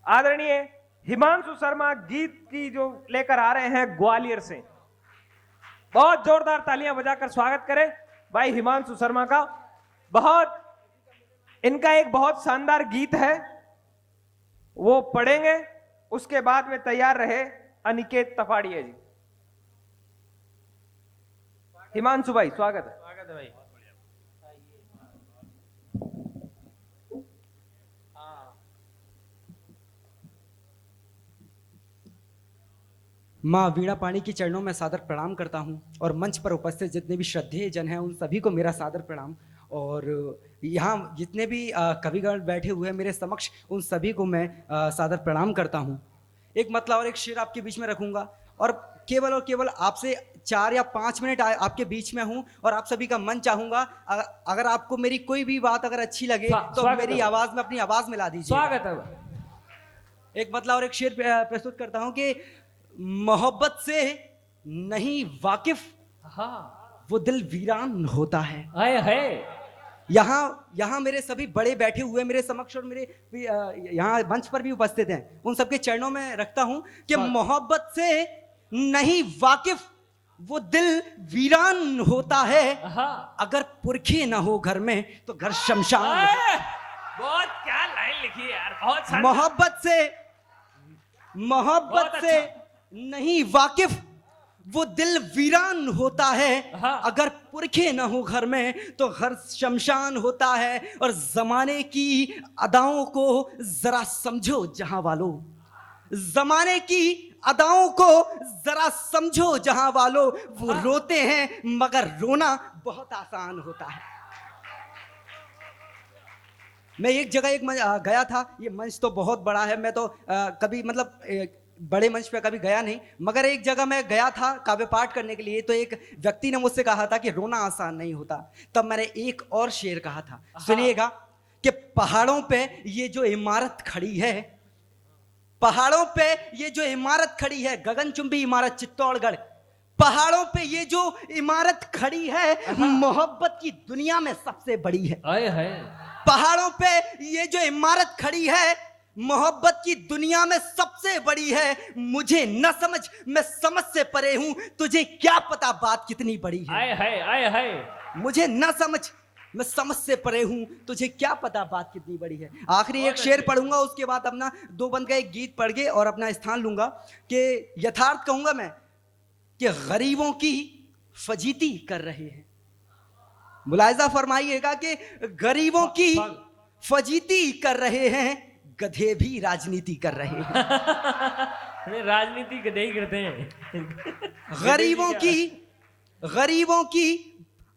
आदरणीय हिमांशु शर्मा गीत की जो लेकर आ रहे हैं ग्वालियर से, बहुत जोरदार तालियां बजाकर स्वागत करें भाई हिमांशु शर्मा का। इनका एक बहुत शानदार गीत है, वो पढ़ेंगे, उसके बाद में तैयार रहे अनिकेत तफाड़िया जी। हिमांशु भाई स्वागत है। स्वागत है भाई। माँ वीणा पाणी की चरणों में सादर प्रणाम करता हूँ और मंच पर उपस्थित जितने भी श्रद्धेय जन हैं उन सभी को मेरा सादर प्रणाम। और यहाँ जितने भी कविगण बैठे हुए हैं मेरे समक्ष, उन सभी को मैं सादर प्रणाम करता हूँ। एक मतलब और एक शेर आपके बीच में रखूंगा और केवल आपसे 4 या 5 मिनट आपके बीच में हूँ और आप सभी का मन चाहूंगा। अगर आपको मेरी कोई भी बात अगर अच्छी लगे तो मेरी आवाज में अपनी आवाज मिला दीजिए। स्वागत है। एक मतलब और एक शेर प्रस्तुत करता हूँ कि मोहब्बत से नहीं वाकिफ, हाँ, वो दिल वीरान होता है। है। यहाँ मेरे सभी बड़े बैठे हुए मेरे समक्ष और मेरे यहाँ मंच पर भी उपस्थित हैं, उन सबके चरणों में रखता हूं कि मोहब्बत से नहीं वाकिफ, वो दिल वीरान होता है। अगर पुरखे ना हो घर में तो घर शमशान। बहुत क्या लाइन लिखी है यार, बहुत मोहब्बत से नहीं वाकिफ, वो दिल वीरान होता है। अगर पुरखे ना हो घर में तो घर शमशान होता है। और जमाने की अदाओं को जरा समझो जहां वालों, जमाने की अदाओं को जरा समझो जहां वालों। वो रोते हैं मगर रोना बहुत आसान होता है। मैं एक जगह गया था, ये मंच तो बहुत बड़ा है, मैं तो कभी मतलब बड़े मंच पे कभी गया नहीं, मगर एक जगह मैं गया था काव्य पाठ करने के लिए। तो एक व्यक्ति ने मुझसे कहा था कि रोना आसान नहीं होता। तब मैंने एक और शेर कहा था, सुनिएगा कि पहाड़ों पे ये जो इमारत खड़ी है, पहाड़ों पे ये जो इमारत खड़ी है, गगनचुंबी इमारत चित्तौड़गढ़, पहाड़ों पे ये जो इमारत खड़ी है मोहब्बत की दुनिया में सबसे बड़ी है। पहाड़ों पे ये जो इमारत खड़ी है मोहब्बत की दुनिया में सबसे बड़ी है। मुझे न समझ, मैं समझ से परे हूं, तुझे क्या पता बात कितनी बड़ी है। मुझे न समझ, मैं समझ से परे हूं, तुझे क्या पता बात कितनी बड़ी है। आखिरी एक शेर पढ़ूंगा, उसके बाद अपना दो बंद का एक गीत पढ़ के और अपना स्थान लूंगा। कि यथार्थ कहूंगा मैं कि गरीबों की फजीती कर रहे हैं। मुलाहिजा फरमाइएगा कि गरीबों की फजीती कर रहे हैं, गधे भी राजनीति कर रहे हैं। राजनीति गधे ही करते हैं। गरीबों की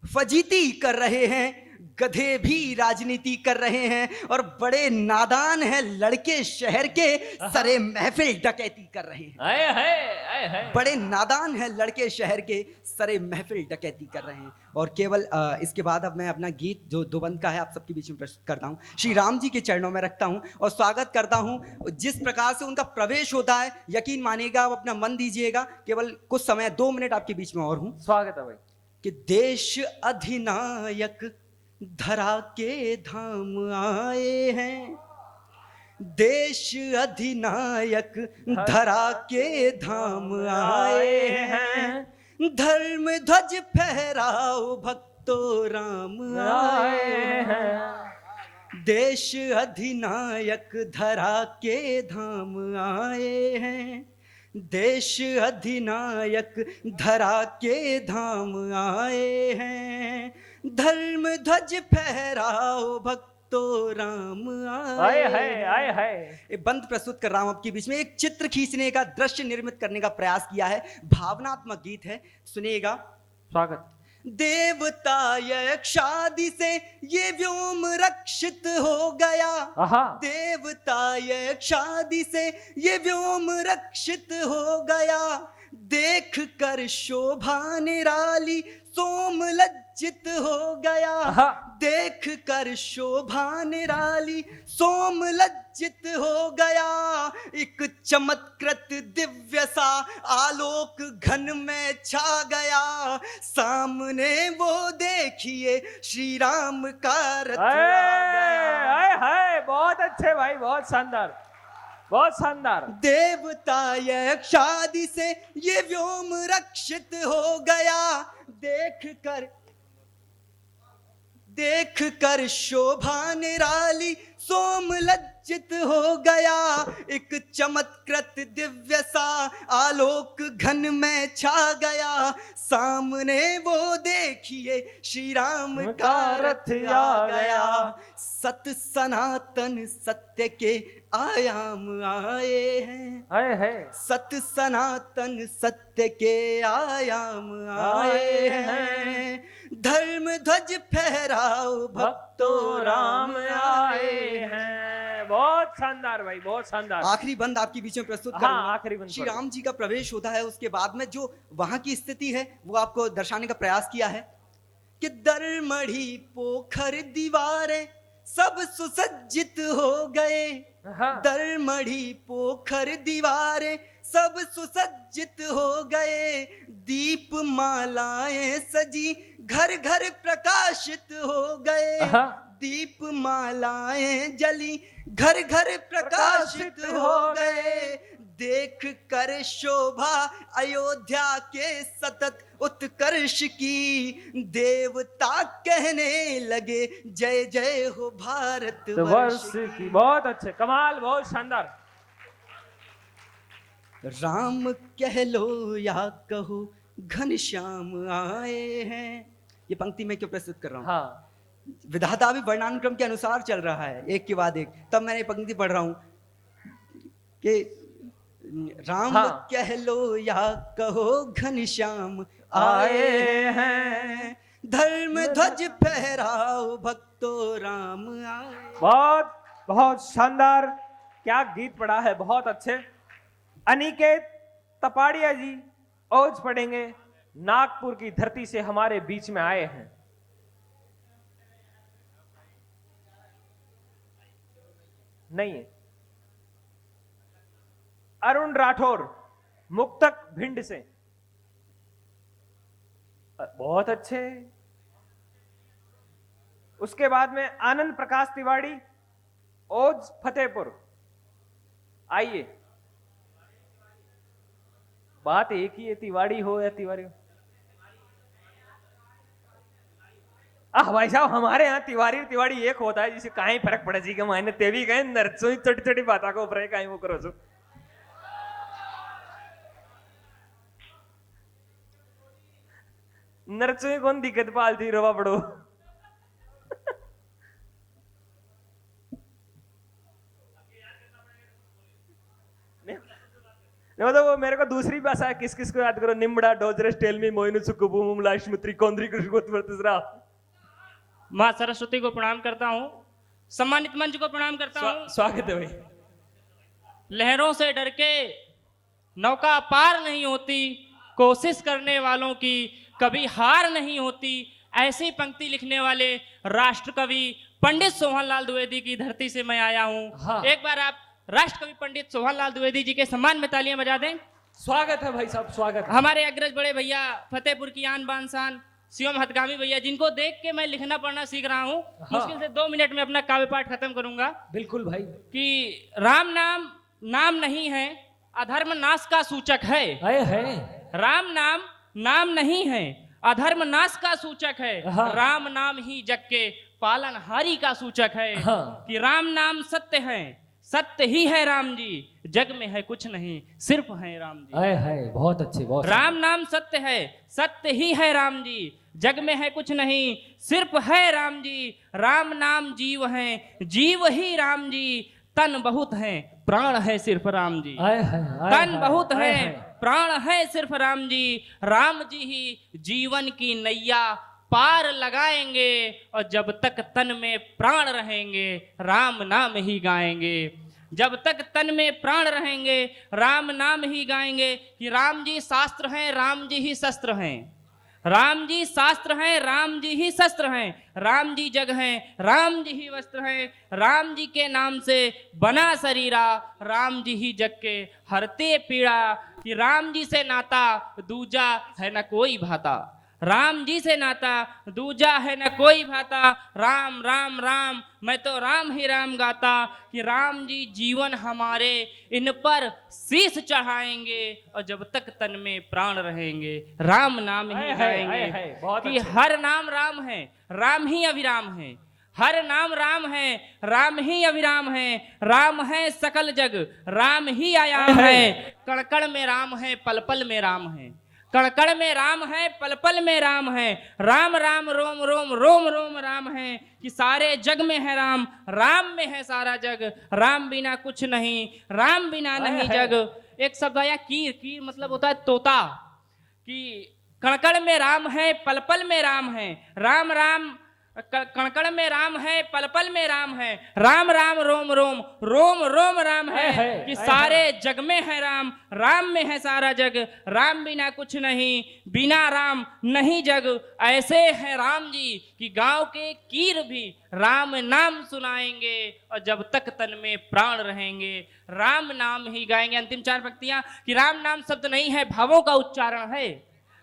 फजीती कर रहे हैं, गधे भी राजनीति कर रहे हैं। और बड़े नादान हैं लड़के शहर के, सरे महफिल डकैती कर रहे हैं। बड़े नादान हैं लड़के शहर के, सरे महफिल डकैती कर रहे हैं। और केवल इसके बाद अब मैं अपना गीत जो दोबंद का है आप सबके बीच में प्रस्तुत करता हूँ। श्री राम जी के चरणों में रखता हूँ और स्वागत करता हूँ। जिस प्रकार से उनका प्रवेश होता है, यकीन मानिएगा, आप अपना मन दीजिएगा। केवल कुछ समय 2 मिनट आपके बीच में और हूँ। स्वागत है भाई। कि देश अधिनायक धरा के धाम आए हैं, देश अधिनायक धरा के धाम आए हैं। धर्म ध्वज फहराओ भक्तो राम आए हैं। देश अधिनायक धरा के धाम आए हैं, देश अधिनायक धरा के धाम आए हैं। धर्म ध्वज फहराओ भक्तो राम आए हैं। बंद प्रस्तुत कर रहा हूं आपके बीच में। एक चित्र खींचने का, दृश्य निर्मित करने का प्रयास किया है। भावनात्मक गीत है, सुनिएगा। स्वागत। देवता यक्षादि से ये व्योम रक्षित हो गया, देवता यक्षादि से ये व्योम रक्षित हो गया। देख कर शोभा निराली सोम लज्जित हो गया, देख कर शोभा निराली सोम लज्जित हो गया। एक चमत्कृत दिव्य सा आलोक घन में छा गया, सामने वो देखिए श्री राम का रथ आ गया। बहुत अच्छे भाई, बहुत शानदार। बहुत शानदार। देवता यक्षादि से ये व्योम रक्षित हो गया, देख कर शोभा निराली सोम लज्जित हो गया। एक चमत्कृत दिव्य सा आलोक घन में छा गया, सामने वो देखिए श्री राम का रथ आ गया। सत सनातन सत्य के आयाम आए हैं, है सत सनातन सत्य के आयाम आए हैं। धर्म ध्वज फहराओ भक्तों राम आए हैं। बहुत शानदार भाई, बहुत शानदार। आखिरी बंद आपके बीच में प्रस्तुत हाँ, करूंगा। आखिरी बंद श्री करो। राम जी का प्रवेश होता है, उसके बाद में जो वहां की स्थिति है वो आपको दर्शाने का प्रयास किया है कि दरमढ़ी पोखर दीवारें सब सुसज्जित हो गए। हाँ। दरमढ़ी पोखर दीवारें सब सुसज्जित हो गए। दीप मालाएं सजी घर घर प्रकाशित हो गए। हाँ। दीप मालाएं जली घर घर प्रकाशित हो गए। देख कर शोभा अयोध्या के सतत उत्कर्ष की, देवता कहने लगे जय जय हो भारत वर्ष की। बहुत अच्छे, कमाल, बहुत शानदार। राम कह लो या कहो घनश्याम आए हैं। ये पंक्ति मैं क्यों प्रस्तुत कर रहा हूँ? हाँ, विधाता भी वर्णानुक्रम के अनुसार चल रहा है, एक के बाद एक। तब मैंने पंक्ति पढ़ रहा हूं कि राम हाँ। कह लो या कहो घनश्याम आए हैं। धर्म ध्वज फहराओ भक्तों राम आए। बहुत बहुत शानदार। क्या गीत पढ़ा है, बहुत अच्छे। अनिकेत तपाड़िया जी ओज पढ़ेंगे। नागपुर की धरती से हमारे बीच में आए हैं। नहीं है। अरुण राठौर मुक्तक भिंड से, बहुत अच्छे। उसके बाद में आनंद प्रकाश तिवारी ओज फतेहपुर। आइए, बात एक ही है, तिवारी हो या तिवारी हो। भाई साहब, हमारे यहाँ तिवारी एक होता है, जिसे कहीं फर्क पड़े जी के मायने तेवी कहें नरसोई छोटी छोटी बात को ऊपर कहीं वो करो सो। नरसोई कौन दिक्कत पालती रवा पड़ो। तो वो मेरे को दूसरी भाषा है, किस किस को याद करो। निम्बड़ा डोजरस टेलमी मोइनु सुकुबु मुमलाश मुत्री कौंद्री कृष्ण माँ सरस्वती को प्रणाम करता हूँ, सम्मानित मंच को प्रणाम करता हूँ। स्वागत है भाई। लहरों से डर के नौका पार नहीं होती, कोशिश करने वालों की कभी हार नहीं होती। ऐसी पंक्ति लिखने वाले राष्ट्र कवि पंडित सोहनलाल द्विवेदी की धरती से मैं आया हूँ। हाँ। एक बार आप राष्ट्र कवि पंडित सोहनलाल द्विवेदी जी के सम्मान में तालियां बजा दें। स्वागत है भाई साहब, स्वागत है। हमारे अग्रज बड़े भैया फतेहपुर की आन बान शान शिवम हथगामी भैया, जिनको देख के मैं लिखना पढ़ना सीख रहा हूँ। हाँ। मुश्किल से 2 मिनट में अपना काव्य पाठ खत्म करूंगा। बिल्कुल भाई। कि राम नाम नाम नहीं है, अधर्म नाश का सूचक है। राम नाम नाम नहीं है, अधर्म नाश का सूचक है। हाँ। राम नाम ही जग के पालनहारी का सूचक है। हाँ। कि राम नाम सत्य है, सत्य ही है राम जी, जग में है कुछ नहीं, सिर्फ है राम जी। बहुत अच्छे, बहुत। राम नाम सत्य है, सत्य ही है राम जी, जग में है कुछ नहीं, सिर्फ है राम जी। राम नाम जीव है, जीव ही राम जी, तन बहुत है, प्राण है सिर्फ राम जी। तन बहुत है, प्राण है सिर्फ राम जी। राम जी ही जीवन की नैया पार लगाएंगे, और जब तक तन में प्राण रहेंगे राम नाम ही गाएंगे। जब तक तन में प्राण रहेंगे राम नाम ही गाएंगे। कि राम जी शास्त्र हैं, राम जी ही शस्त्र हैं। राम जी शास्त्र हैं, राम जी ही शस्त्र हैं। राम जी जग हैं, राम जी ही वस्त्र हैं। राम जी के नाम से बना शरीरा, राम जी ही जग के हरते पीड़ा। कि राम जी से नाता दूजा है न कोई भाता। राम जी से नाता दूजा है न कोई भाता। राम राम राम मैं तो राम ही राम गाता, कि राम जी जीवन हमारे इन पर शीश चढ़ाएंगे और जब तक तन में प्राण रहेंगे राम नाम ही है, गाएंगे। बहुत कि अच्छे। हर नाम राम है, राम ही अभिराम है। हर नाम राम है, राम ही अभिराम है। राम है सकल जग, राम ही आयाम है। कण कण में राम है, पल पल में राम है। कण कण में राम है, पल पल में राम है। राम राम रोम रोम रोम रोम राम है, कि सारे जग में है राम, राम में है सारा जग। राम बिना कुछ नहीं, राम बिना नहीं जग। एक शब्द आया कीर, कीर मतलब होता है तोता। कि कण कण में राम है, पल पल में राम है। राम राम कण कण में राम है, पल पल में राम है। राम राम रोम रोम रोम रोम राम है, कि सारे जग में है राम, राम में है सारा जग। राम बिना कुछ नहीं, बिना राम नहीं जग। ऐसे है राम जी कि गांव के कीर भी राम नाम सुनाएंगे और जब तक तन में प्राण रहेंगे राम नाम ही गाएंगे। अंतिम 4 पंक्तियां कि राम नाम शब्द नहीं है, भावों का उच्चारण है।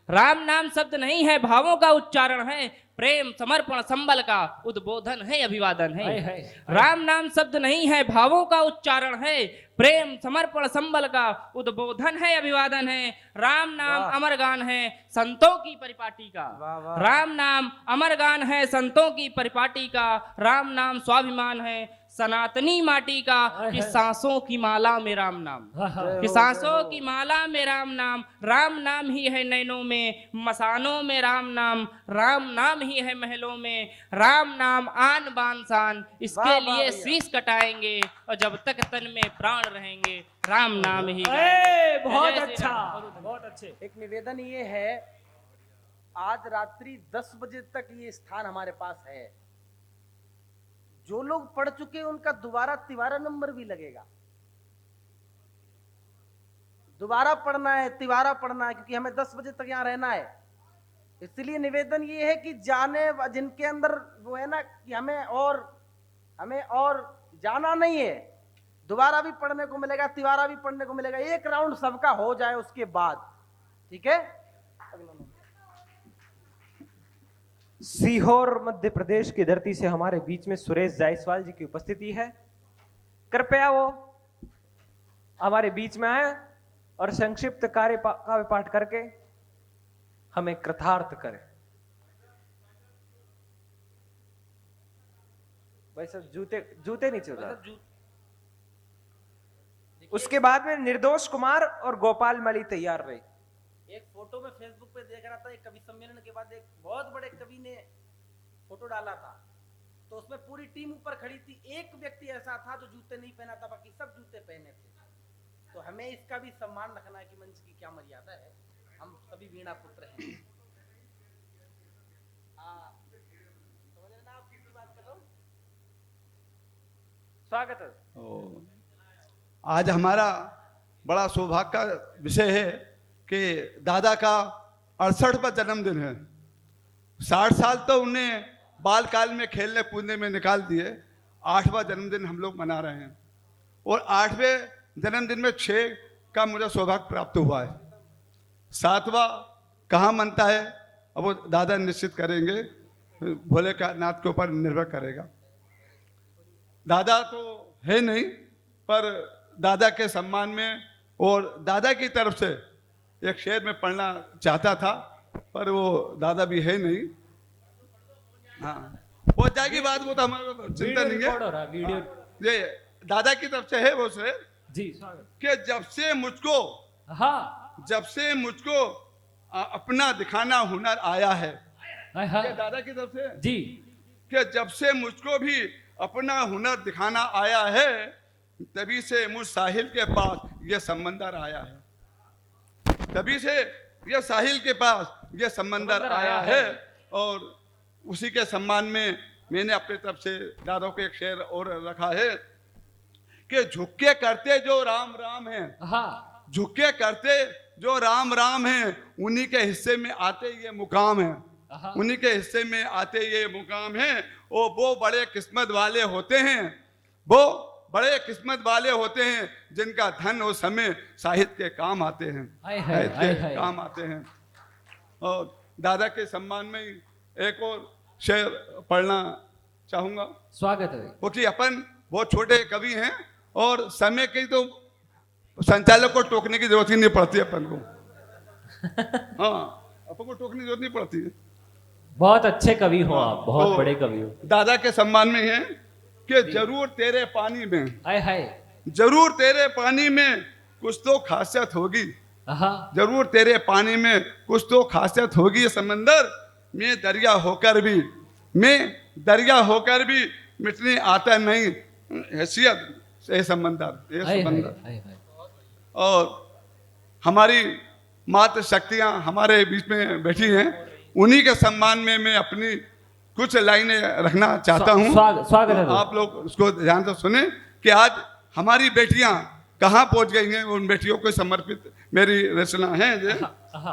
राम नाम शब्द नहीं है, भावों का उच्चारण है। प्रेम समर्पण संबल का उद्बोधन है, अभिवादन है। राम नाम शब्द नहीं है, भावों का उच्चारण है। प्रेम समर्पण संबल का उद्बोधन है, अभिवादन है। राम नाम अमर गान है, संतों की परिपाटी का। राम नाम अमर गान है, संतों की परिपाटी का। राम नाम स्वाभिमान है, सनातनी माटी का। कि सांसों की माला में राम नाम, कि सांसों की माला में राम नाम। राम नाम ही है नैनों में, मसानों में राम नाम। राम नाम ही है महलों में, राम नाम आन बान शान। इसके लिए शीश कटाएंगे और जब तक तन में प्राण रहेंगे राम नाम ही गाएंगे। बहुत जय श्री अच्छा, राम। बहुत अच्छे। एक निवेदन ये है, आज रात्रि 10 बजे तक ये स्थान हमारे पास है। जो लोग पढ़ चुके उनका दोबारा तिवारा नंबर भी लगेगा। दोबारा पढ़ना है, तिवारा पढ़ना है, क्योंकि हमें 10 बजे तक यहाँ रहना है। इसलिए निवेदन ये है कि जाने जिनके अंदर वो है ना कि हमें और जाना नहीं है, दोबारा भी पढ़ने को मिलेगा, तिवारा भी पढ़ने को मिलेगा। एक राउंड सबका हो जाए उसके बाद, ठीक है। सीहोर मध्य प्रदेश की धरती से हमारे बीच में सुरेश जायसवाल जी की उपस्थिति है। कृपया वो हमारे बीच में आए और संक्षिप्त काव्य पाठ करके हमें कृतार्थ करें। भाई सब जूते नीचे उतार। उसके बाद में निर्दोष कुमार और गोपाल मली तैयार रहे। एक फोटो में फेसबुक पे देख रहा था, एक कवि सम्मेलन के बाद एक बहुत बड़े कवि ने फोटो डाला था, तो उसमें पूरी टीम ऊपर खड़ी थी। एक व्यक्ति ऐसा था जो जूते नहीं पहना था, बाकी सब जूते पहने थे। तो हमें इसका भी सम्मान रखना है कि मंच की क्या मर्यादा है। हम सभी वीणा पुत्र हैं। समझ रहे ना आप किसकी बात कर रहा हूं? स्वागत है। आज हमारा बड़ा सौभाग्य का विषय है कि दादा का 68वां जन्मदिन है। 60 साल तो उन्हें बाल काल में खेलने कूदने में निकाल दिए। 8वां जन्मदिन हम लोग मना रहे हैं और 8वें जन्मदिन में 6 का मुझे सौभाग्य प्राप्त हुआ है। 7वां कहाँ मनता है अब वो दादा निश्चित करेंगे, भोले का नाथ के ऊपर निर्भर करेगा। दादा तो है नहीं, पर दादा के सम्मान में और दादा की तरफ से एक शेर में पढ़ना चाहता था, पर वो दादा भी है नहीं। हाँ, हो जाएगी बात, वो तो हमारा चिंता नहीं है। ये दादा की तरफ से है वो शेर जी, स्वागत। कि जब से मुझको अपना दिखाना हुनर आया है। ये दादा की तरफ से जी, कि जब से मुझको भी अपना हुनर दिखाना आया है, तभी से मुझ साहिल के पास ये समंदर आया है। तभी से ये साहिल के पास ये समंदर आया है। और उसी के सम्मान में मैंने अपनी तरफ से दादा को एक शेर और रखा है कि झुक के करते जो राम राम है, झुक के करते जो राम राम है, उन्हीं के हिस्से में आते ये मुकाम है, उन्हीं के हिस्से में आते ये मुकाम है। और वो बड़े किस्मत वाले होते हैं, वो बड़े किस्मत वाले होते हैं जिनका धन और समय साहित्य के काम आते हैं, साहित्य के काम आते हैं। और दादा के सम्मान में ही एक और शेर पढ़ना चाहूंगा, स्वागत है। क्योंकि अपन बहुत छोटे कवि हैं और समय की तो संचालक को टोकने की जरूरत ही नहीं पड़ती अपन को। हाँ, अपन को टोकने की जरूरत नहीं पड़ती है। बहुत अच्छे कवि हो आप, बहुत तो बड़े कवि हो। दादा के सम्मान में है कि जरूर तेरे पानी में, आय हाय, जरूर तेरे पानी में कुछ तो खासियत होगी, आहा, जरूर तेरे पानी में कुछ तो खासियत होगी। समंदर में दरिया होकर भी, मैं दरिया होकर भी मिटने आता नहीं हैसियत ये समंदर, ये आय हाय, समंदर। आय हाय। और हमारी मातृ शक्तियाँ हमारे बीच में बैठी हैं, उन्हीं के सम्मान में मैं अपनी कुछ लाइनें रखना चाहता हूँ। स्वागत है। आप लोग उसको ध्यान से सुने कि आज हमारी बेटियां कहाँ पहुंच गई हैं। उन बेटियों को समर्पित मेरी रचना है आहा,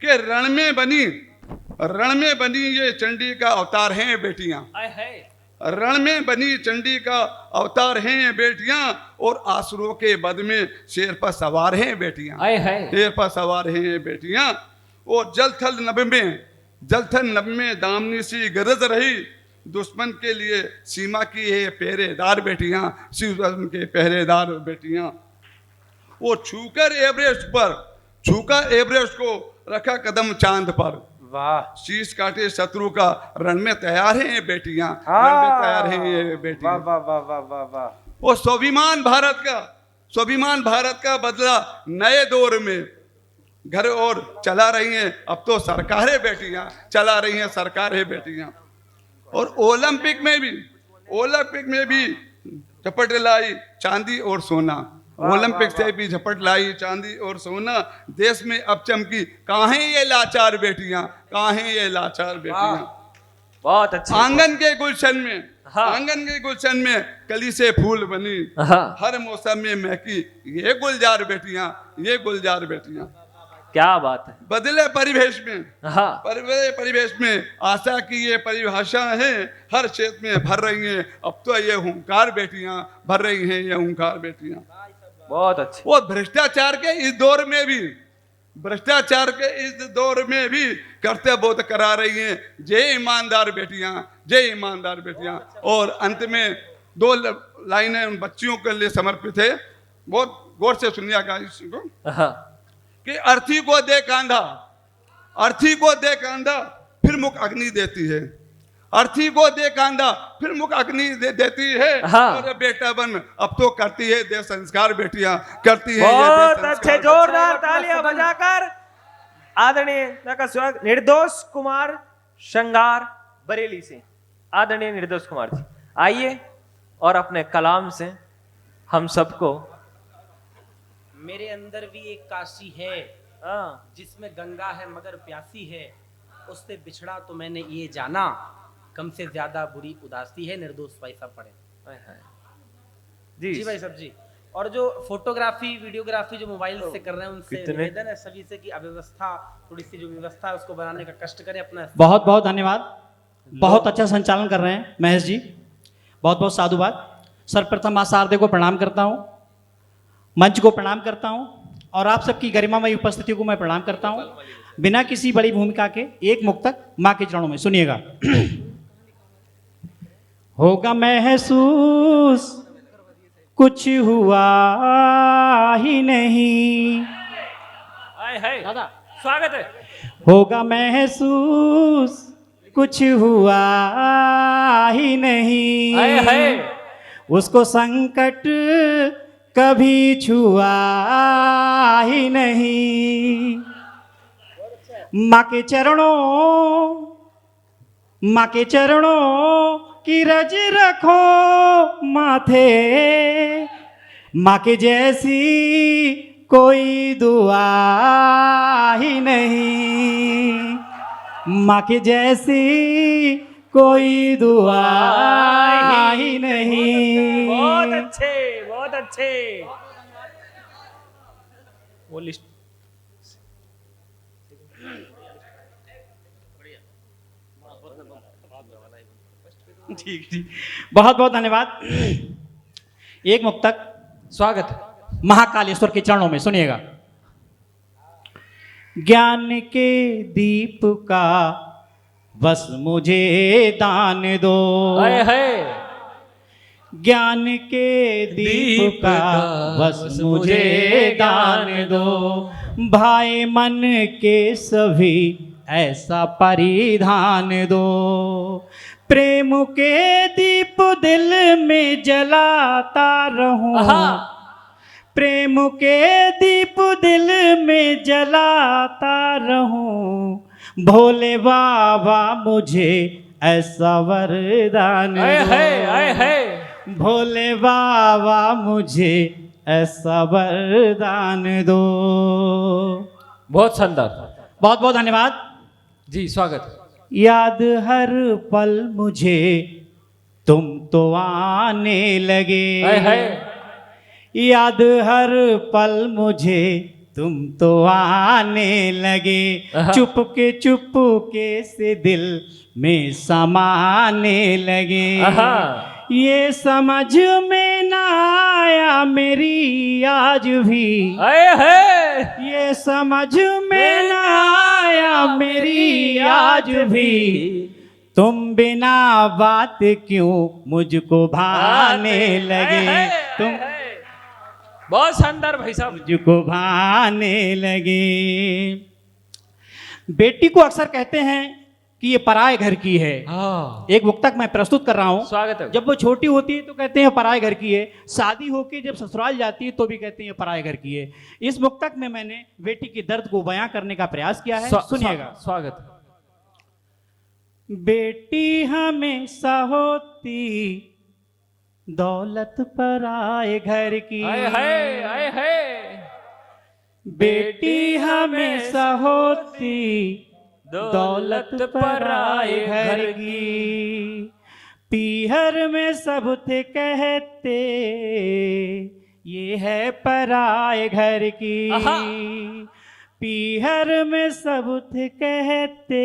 कि रण में बनी ये चंडी का अवतार हैं बेटियां, आय हाय, रण में बनी चंडी का अवतार हैं बेटियां, और आसुरों के बद में शेर पर सवार हैं बेटियां, आय हाय, शेर पर सवार हैं बेटियां। और जलथल नभ में दामनी सी गरज रही, दुश्मन के लिए सीमा की है पहरेदार बेटियां, दुश्मन के पहरेदार बेटियां। वो छूकर एवरेस्ट को रखा कदम चांद पर, वाह, शीश काटे शत्रु का रण में तैयार हैं बेटियां, रण में तैयार हैं ये वाह बेटियां। वाह वाह वाह वाह वाह। वो स्वाभिमान भारत का बदला नए दौर में घर और चला रही हैं अब तो सरकारें बेटियां, चला रही हैं सरकारें बेटियां। और ओलंपिक में भी झपट लाई चांदी और सोना, ओलंपिक से भी झपट लाई चांदी और सोना। देश में अब चमकी काहे ये लाचार बेटियां, काहे ये लाचार बेटियां। बहुत अच्छे। आंगन के गुलशन में कली से फूल बनी, हाँ, हर मौसम में महकी ये गुलजार बेटियां। क्या बात है। बदले परिवेश में आशा की ये परिभाषा है, हर क्षेत्र में भर रही हैं अब तो ये हुंकार बेटियां, भर रही हैं ये हुंकार बेटियां। बहुत अच्छे। वो भ्रष्टाचार के इस दौर में भी कर्तव्य बोध करा रही हैं जय ईमानदार बेटियां। और अंत में दो लाइनें उन बच्चियों के लिए समर्पित है, बहुत गौर से सुनिएगा इसको। हाँ, कि अर्थी को दे कांधा फिर मुख अग्नि देती है, अर्थी को दे कांधा फिर मुख अग्नि देती है। हाँ। और बेटा बन अब तो करती है देश संस्कार बेटियां, करती है ये देश बहुत संस्कार। अच्छे, जोरदार तालियां बजाकर आदरणीय का स्वागत। निर्दोष कुमार श्रृंगार बरेली से, आदरणीय निर्दोष कुमार जी आइए और अपने कलाम से हम सबको। मेरे अंदर भी एक काशी है हाँ, जिसमें गंगा है मगर प्यासी है, उससे बिछड़ा तो मैंने ये जाना, कम से ज्यादा बुरी उदासी है। निर्दोष भाई साहब पढ़े। हाय हाय। जी भाई साहब जी। और जो फोटोग्राफी वीडियोग्राफी जो मोबाइल से कर रहे हैं उनसे कितने? निवेदन है सभी से कि अव्यवस्था थोड़ी सी जो व्यवस्था है उसको बनाने का कष्ट करें अपना। बहुत बहुत धन्यवाद, बहुत अच्छा संचालन कर रहे हैं महेश जी, बहुत बहुत साधुवाद। सर्वप्रथम शारदे को प्रणाम करता हूँ, मंच को प्रणाम करता हूँ और आप सबकी गरिमामयी उपस्थिति को मैं प्रणाम करता हूँ। बिना किसी बड़ी भूमिका के एक मुक्तक माँ के चरणों में सुनिएगा। होगा महसूस कुछ हुआ ही नहीं, हाय हाय, स्वागत है। होगा महसूस कुछ हुआ ही नहीं, हाय हाय, उसको संकट कभी छुआ ही नहीं। माँ के चरणों की रज रखो माथे, माँ के जैसी कोई दुआ ही नहीं, माँ के जैसी कोई दुआ ही नहीं। बहुत अच्छे, बहुत अच्छे। वो लिस्ट ठीक ठीक, बहुत बहुत धन्यवाद। एक मुक्तक स्वागत है। महाकालेश्वर के चरणों में सुनिएगा। ज्ञान के दीप का बस मुझे दान दो। हाय हाय। ज्ञान के दीप का बस मुझे दान दो। भाई मन के सभी ऐसा परिधान दो। प्रेम के दीप दिल में जलाता रहूं। आहा। प्रेम के दीप दिल में जलाता रहूं। भोले बाबा मुझे ऐसा वरदान हाय हाय हाय दो। हाय। भोले बाबा मुझे ऐसा वरदान दो। बहुत सुंदर। बहुत बहुत धन्यवाद जी, स्वागत। याद हर पल मुझे तुम तो आने लगे। हाय हाय। याद हर पल मुझे तुम तो आने लगे। आहा। चुपके से दिल में समाने लगे। आहा। ये समझ में ना आया मेरी आज भी। हाय हाय। ये समझ में ना आया मेरी आज भी। तुम बिना बात क्यों मुझको भाने लगे। तुम बहुत शानदार भाई साहब। मुझको भाने लगे। बेटी को अक्सर कहते हैं कि ये पराये घर की है। हाँ, एक मुक्तक मैं प्रस्तुत कर रहा हूं। स्वागत है। जब वो छोटी होती है तो कहते हैं पराये घर की है। शादी होके जब ससुराल जाती है तो भी कहते हैं ये पराये घर की है। इस मुक्तक में मैंने बेटी के दर्द को बयां करने का प्रयास किया है। सुनिएगा। स्वागत। बेटी हमेशा होती दौलत पराये घर की। हाय हाय हाय हाय। बेटी हमेशा होती दौलत पराये घर की। पीहर में सब थे कहते ये है पराये घर की। आहा। पीहर में सब थे कहते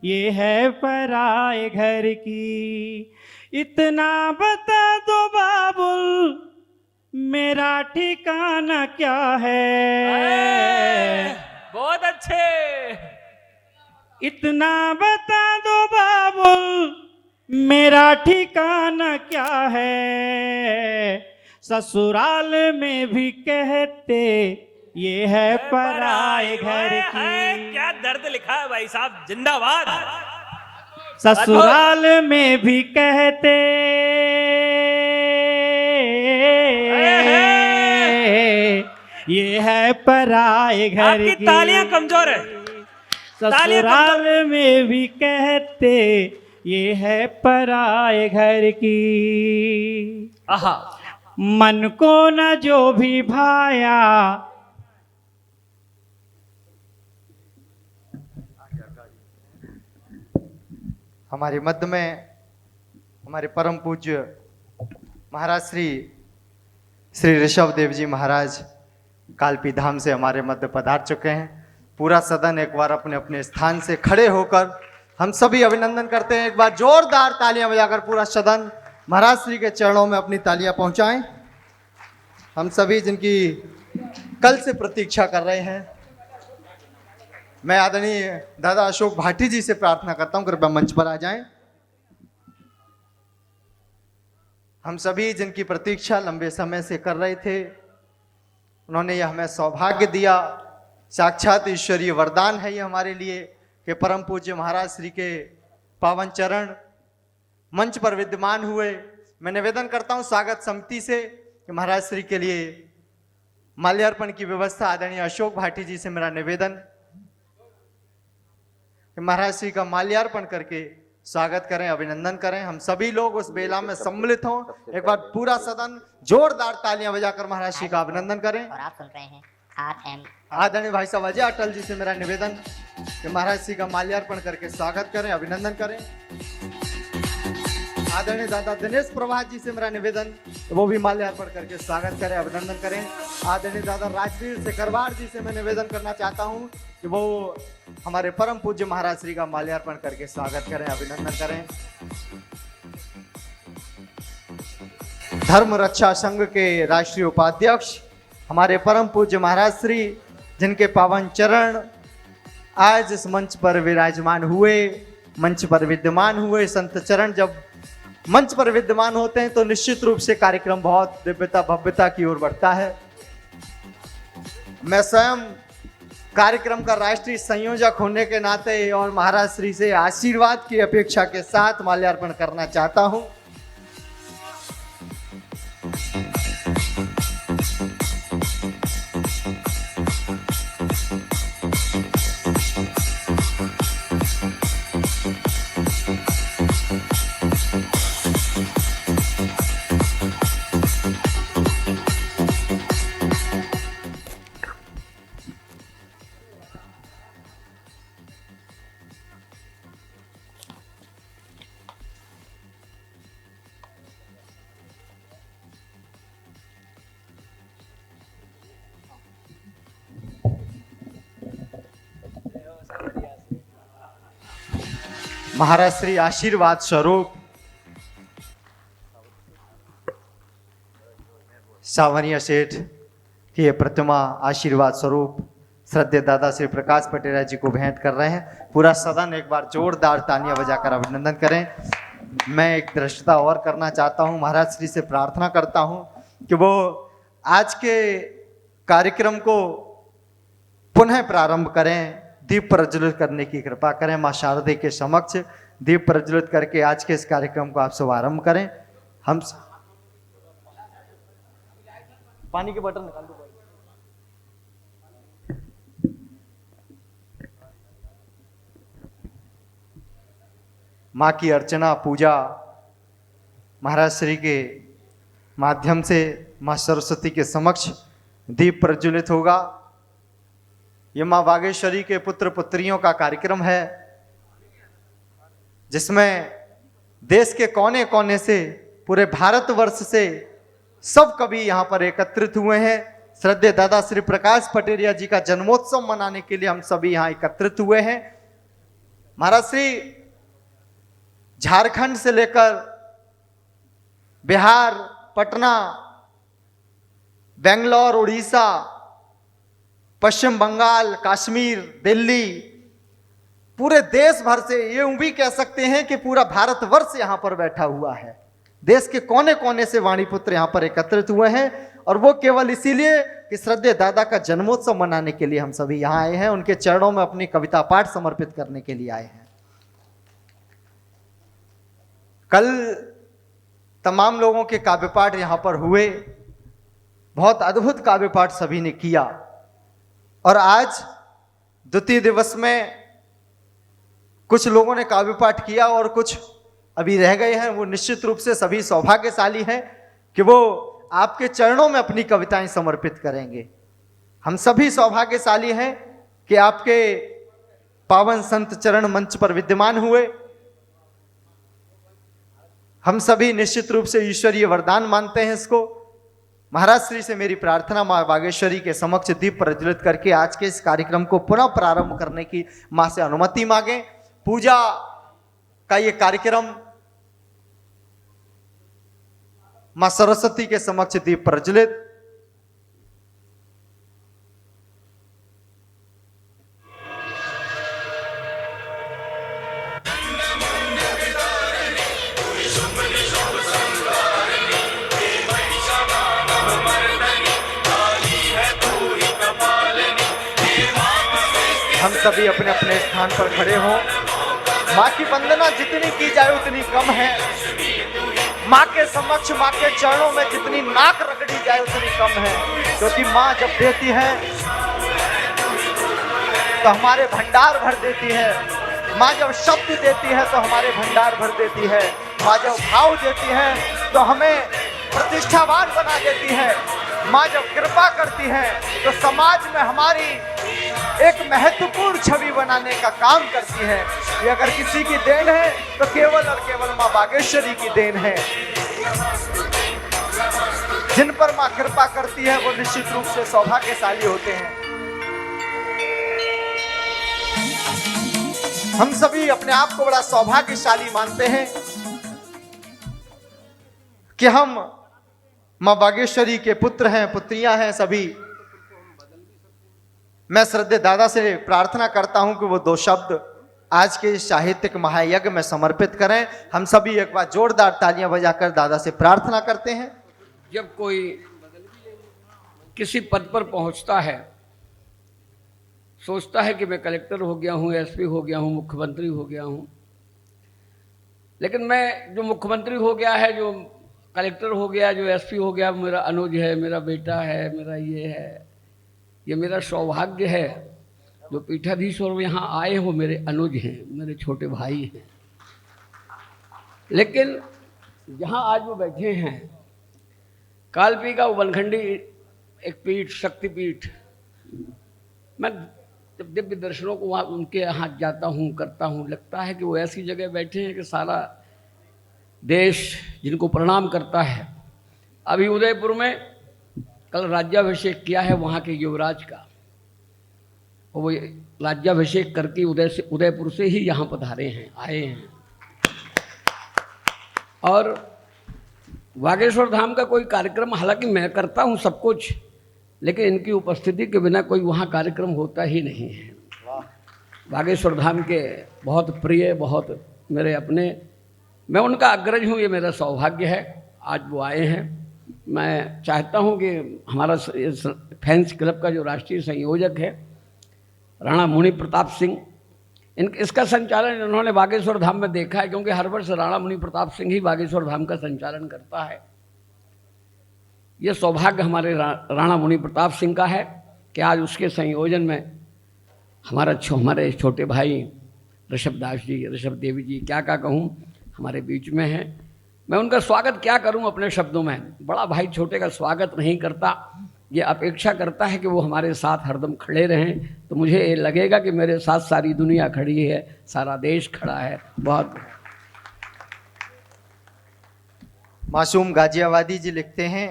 ये है पराये घर की। इतना बता दो बाबुल मेरा ठिकाना क्या है। बहुत अच्छे। इतना बता दो बाबुल मेरा ठिकाना क्या है। ससुराल में भी कहते ये है पराये घर की। क्या दर्द लिखा है भाई साहब, जिंदाबाद। ससुराल में भी कहते ये है पराये घर की। आपकी तालियां कमजोर है। ससुराल में भी कहते ये है पराये घर की। आहा। मन को न जो भी भाया हमारे मध्य में हमारे परम पूज्य महाराज श्री ऋषभ देव जी महाराज कालपी धाम से हमारे मध्य पधार चुके हैं। पूरा सदन एक बार अपने अपने स्थान से खड़े होकर हम सभी अभिनंदन करते हैं। एक बार जोरदार तालियां बजाकर पूरा सदन महाराज श्री के चरणों में अपनी तालियां पहुंचाएं। हम सभी जिनकी कल से प्रतीक्षा कर रहे हैं। मैं आदरणीय दादा अशोक भाटी जी से प्रार्थना करता हूं कृपया मंच पर आ जाएं। हम सभी जिनकी प्रतीक्षा लंबे समय से कर रहे थे, उन्होंने यह हमें सौभाग्य दिया। साक्षात ईश्वरीय वरदान है ये हमारे लिए कि परम पूज्य महाराज श्री के पावन चरण मंच पर विद्यमान हुए। मैं निवेदन करता हूं स्वागत समिति से कि महाराज श्री के लिए माल्यार्पण की व्यवस्था आदरणीय अशोक भाटी जी से मेरा निवेदन कि महाराज श्री का माल्यार्पण करके स्वागत करें, अभिनंदन करें। हम सभी लोग उस बेला में सम्मिलित हों। एक बार पूरा सदन जोरदार तालियां बजाकर महाराज श्री का अभिनंदन करें। और आप सुन रहे हैं RM आदरणीय भाई साहब अजय अटल जी से मेरा निवेदन कि महाराज श्री का माल्यार्पण करके स्वागत करें, अभिनंदन करें। आदरणीय दादा दिनेश प्रभात जी से मेरा निवेदन वो भी माल्यार्पण करके स्वागत करें, अभिनंदन करें। आदरणीय दादा राजवीर शेखरवार जी से मैं निवेदन करना चाहता हूं कि वो हमारे परम पूज्य महाराज श्री का माल्यार्पण करके स्वागत करें, अभिनंदन करें। धर्म रक्षा संघ के राष्ट्रीय उपाध्यक्ष हमारे परम पूज्य महाराज श्री जिनके पावन चरण आज इस मंच पर विराजमान हुए, मंच पर विद्यमान हुए। संत चरण जब मंच पर विद्यमान होते हैं तो निश्चित रूप से कार्यक्रम बहुत दिव्यता भव्यता की ओर बढ़ता है। मैं स्वयं कार्यक्रम का राष्ट्रीय संयोजक होने के नाते और महाराज श्री से आशीर्वाद की अपेक्षा के साथ माल्यार्पण करना चाहता हूं। महाराज श्री आशीर्वाद स्वरूप सावनिया सेठ की ये प्रतिमा आशीर्वाद स्वरूप श्रद्धेय दादा श्री प्रकाश पटेल जी को भेंट कर रहे हैं। पूरा सदन एक बार जोरदार तालियां बजाकर अभिनंदन करें। मैं एक दृष्टता और करना चाहता हूं, महाराज श्री से प्रार्थना करता हूं कि वो आज के कार्यक्रम को पुनः प्रारंभ करें, दीप प्रज्वलित करने की कृपा करें। मां शारदे के समक्ष दीप प्रज्वलित करके आज के इस कार्यक्रम को आप शुभारंभ करें। हम पानी के बटन निकाल दो। मां की अर्चना पूजा महाराज श्री के माध्यम से मां सरस्वती के समक्ष दीप प्रज्वलित होगा। ये मां बागेश्वरी के पुत्र पुत्रियों का कार्यक्रम है, जिसमें देश के कोने कोने से, पूरे भारतवर्ष से सब कवि यहाँ पर एकत्रित हुए हैं। श्रद्धेय दादा श्री प्रकाश पटेरिया जी का जन्मोत्सव मनाने के लिए हम सभी यहाँ एकत्रित हुए हैं। महाराज श्री झारखंड से लेकर बिहार, पटना, बेंगलोर, उड़ीसा, पश्चिम बंगाल, कश्मीर, दिल्ली, पूरे देश भर से, ये यूं भी कह सकते हैं कि पूरा भारतवर्ष यहां पर बैठा हुआ है। देश के कोने कोने से वाणी पुत्र यहां पर एकत्रित हुए हैं, और वो केवल इसीलिए कि श्रद्धेय दादा का जन्मोत्सव मनाने के लिए हम सभी यहां आए हैं, उनके चरणों में अपनी कविता पाठ समर्पित करने के लिए आए हैं। कल तमाम लोगों के काव्य पाठ यहां पर हुए, बहुत अद्भुत काव्य पाठ सभी ने किया, और आज द्वितीय दिवस में कुछ लोगों ने काव्य पाठ किया और कुछ अभी रह गए हैं। वो निश्चित रूप से सभी सौभाग्यशाली हैं कि वो आपके चरणों में अपनी कविताएं समर्पित करेंगे। हम सभी सौभाग्यशाली हैं कि आपके पावन संत चरण मंच पर विद्यमान हुए। हम सभी निश्चित रूप से ईश्वरीय वरदान मानते हैं इसको। महाराज श्री से मेरी प्रार्थना, मां बागेश्वरी के समक्ष दीप प्रज्वलित करके आज के इस कार्यक्रम को पुनः प्रारंभ करने की मां से अनुमति मांगे। पूजा का ये कार्यक्रम मां सरस्वती के समक्ष दीप प्रज्वलित। हम सभी अपने अपने स्थान पर खड़े हों। माँ की वंदना जितनी की जाए उतनी कम है। माँ के समक्ष, माँ के चरणों में जितनी नाक रगड़ी जाए उतनी कम है, क्योंकि माँ जब देती है तो हमारे भंडार भर देती है। माँ जब शब्द देती है तो हमारे भंडार भर देती है। माँ जब भाव देती है तो हमें प्रतिष्ठावान बना देती है। माँ जब कृपा करती है तो समाज में हमारी एक महत्वपूर्ण छवि बनाने का काम करती है। ये अगर किसी की देन है तो केवल और केवल माँ बागेश्वरी की देन है। जिन पर माँ कृपा करती है वो निश्चित रूप से सौभाग्यशाली होते हैं। हम सभी अपने आप को बड़ा सौभाग्यशाली मानते हैं कि हम मां बागेश्वरी के पुत्र हैं, पुत्रियां हैं सभी। मैं श्रद्धेय दादा से प्रार्थना करता हूं कि वो दो शब्द आज के साहित्यिक महायज्ञ में समर्पित करें। हम सभी एक बार जोरदार तालियां बजाकर दादा से प्रार्थना करते हैं। जब कोई किसी पद पर पहुंचता है, सोचता है कि मैं कलेक्टर हो गया हूं, एसपी हो गया हूं, मुख्यमंत्री हो गया हूं, लेकिन मैं जो मुख्यमंत्री हो गया है, जो कलेक्टर हो गया, जो एसपी हो गया, मेरा अनुज है, मेरा बेटा है, मेरा ये है, ये मेरा सौभाग्य है। जो पीठाधीश्वर यहाँ आए हो मेरे अनुज हैं, मेरे छोटे भाई हैं। लेकिन जहाँ आज वो बैठे हैं, कालपी का वनखंडी एक पीठ, शक्तिपीठ, मैं जब दिव्य दर्शनों को वहाँ उनके यहाँ जाता हूँ, करता हूँ, लगता है कि वो ऐसी जगह बैठे हैं कि सारा देश जिनको प्रणाम करता है। अभी उदयपुर में कल राज्याभिषेक किया है वहाँ के युवराज का, वो राज्याभिषेक करके उदयपुर से ही यहाँ पधारे हैं, आए हैं। और बागेश्वर धाम का कोई कार्यक्रम, हालांकि मैं करता हूँ सब कुछ, लेकिन इनकी उपस्थिति के बिना कोई वहाँ कार्यक्रम होता ही नहीं है। बागेश्वर धाम के बहुत प्रिय, बहुत मेरे अपने, मैं उनका अग्रज हूँ, ये मेरा सौभाग्य है। आज वो आए हैं। मैं चाहता हूँ कि हमारा फैंस क्लब का जो राष्ट्रीय संयोजक है राणा मुनि प्रताप सिंह, इसका संचालन इन्होंने बागेश्वर धाम में देखा है, क्योंकि हर वर्ष राणा मुनि प्रताप सिंह ही बागेश्वर धाम का संचालन करता है। ये सौभाग्य हमारे राणा मुनि प्रताप सिंह का है कि आज उसके संयोजन में हमारे छोटे भाई ऋषभ दास जी, ऋषभ देवी जी, क्या कहूँ, हमारे बीच में हैं। मैं उनका स्वागत क्या करूं अपने शब्दों में। बड़ा भाई छोटे का स्वागत नहीं करता, ये अपेक्षा करता है कि वो हमारे साथ हरदम खड़े रहें, तो मुझे ये लगेगा कि मेरे साथ सारी दुनिया खड़ी है, सारा देश खड़ा है। बहुत मासूम गाजियावादी जी लिखते हैं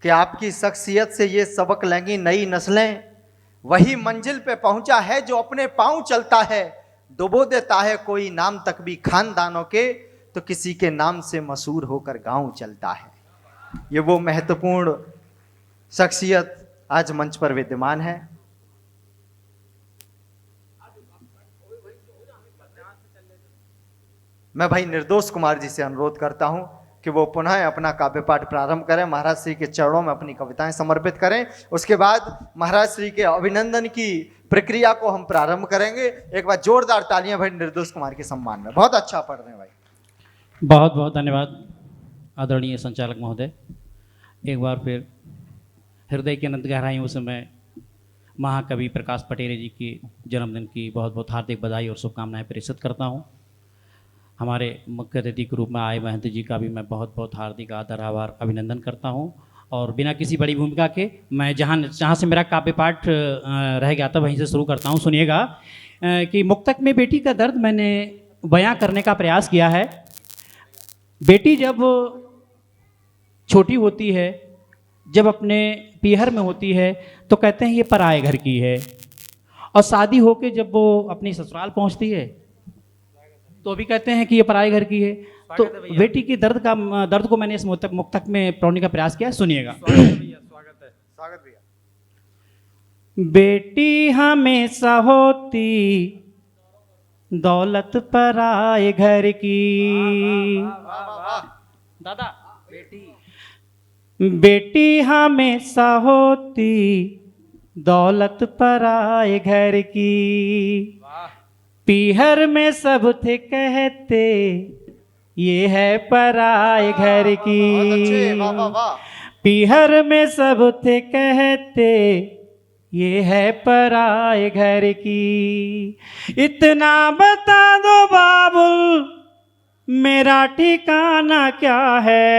कि आपकी शख्सियत से ये सबक लेंगी नई नस्लें, वही मंजिल पे पहुंचा है जो अपने पांव चलता है, डुबो देता है कोई नाम तक भी खानदानों के, तो किसी के नाम से मशहूर होकर गांव चलता है। ये वो महत्वपूर्ण शख्सियत आज मंच पर विद्यमान है। मैं भाई निर्दोष कुमार जी से अनुरोध करता हूं कि वो पुनः अपना काव्य पाठ प्रारंभ करें, महाराज श्री के चरणों में अपनी कविताएं समर्पित करें। उसके बाद महाराज श्री के अभिनंदन की प्रक्रिया को हम प्रारंभ करेंगे। एक बार जोरदार तालियां भाई निर्दोष कुमार के सम्मान में। बहुत अच्छा पढ़ रहे हैं भाई। बहुत बहुत धन्यवाद आदरणीय संचालक महोदय। एक बार फिर हृदय की अनंत गहराइयों से मैं महाकवि प्रकाश पटेल जी के जन्मदिन की बहुत बहुत हार्दिक बधाई और शुभकामनाएं प्रेषित करता हूं। हमारे मुख्य अतिथि के रूप में आए महंत जी का भी मैं बहुत बहुत हार्दिक आदर आभार अभिनंदन करता हूं। और बिना किसी बड़ी भूमिका के मैं जहाँ से मेरा काव्य पाठ रह गया था वहीं से शुरू करता हूं। सुनिएगा कि मुक्तक में बेटी का दर्द मैंने बयां करने का प्रयास किया है। बेटी जब छोटी होती है, जब अपने पीहर में होती है, तो कहते हैं ये पराए घर की है, और शादी होके जब वो अपनी ससुराल पहुंचती है तो भी कहते हैं कि ये पराए घर की है। तो बेटी की दर्द को मैंने इस मुक्तक में पढ़ने का प्रयास किया। सुनिएगा। स्वागत भैया। बेटी हमेशा होती दौलत पराए घर की, दादा बेटी हमेशा होती दौलत पराए घर की, पीहर में सब थे कहते ये है पराए घर की, पीहर में सब थे कहते ये है पराए घर की। इतना बता दो बाबुल मेरा ठिकाना क्या है,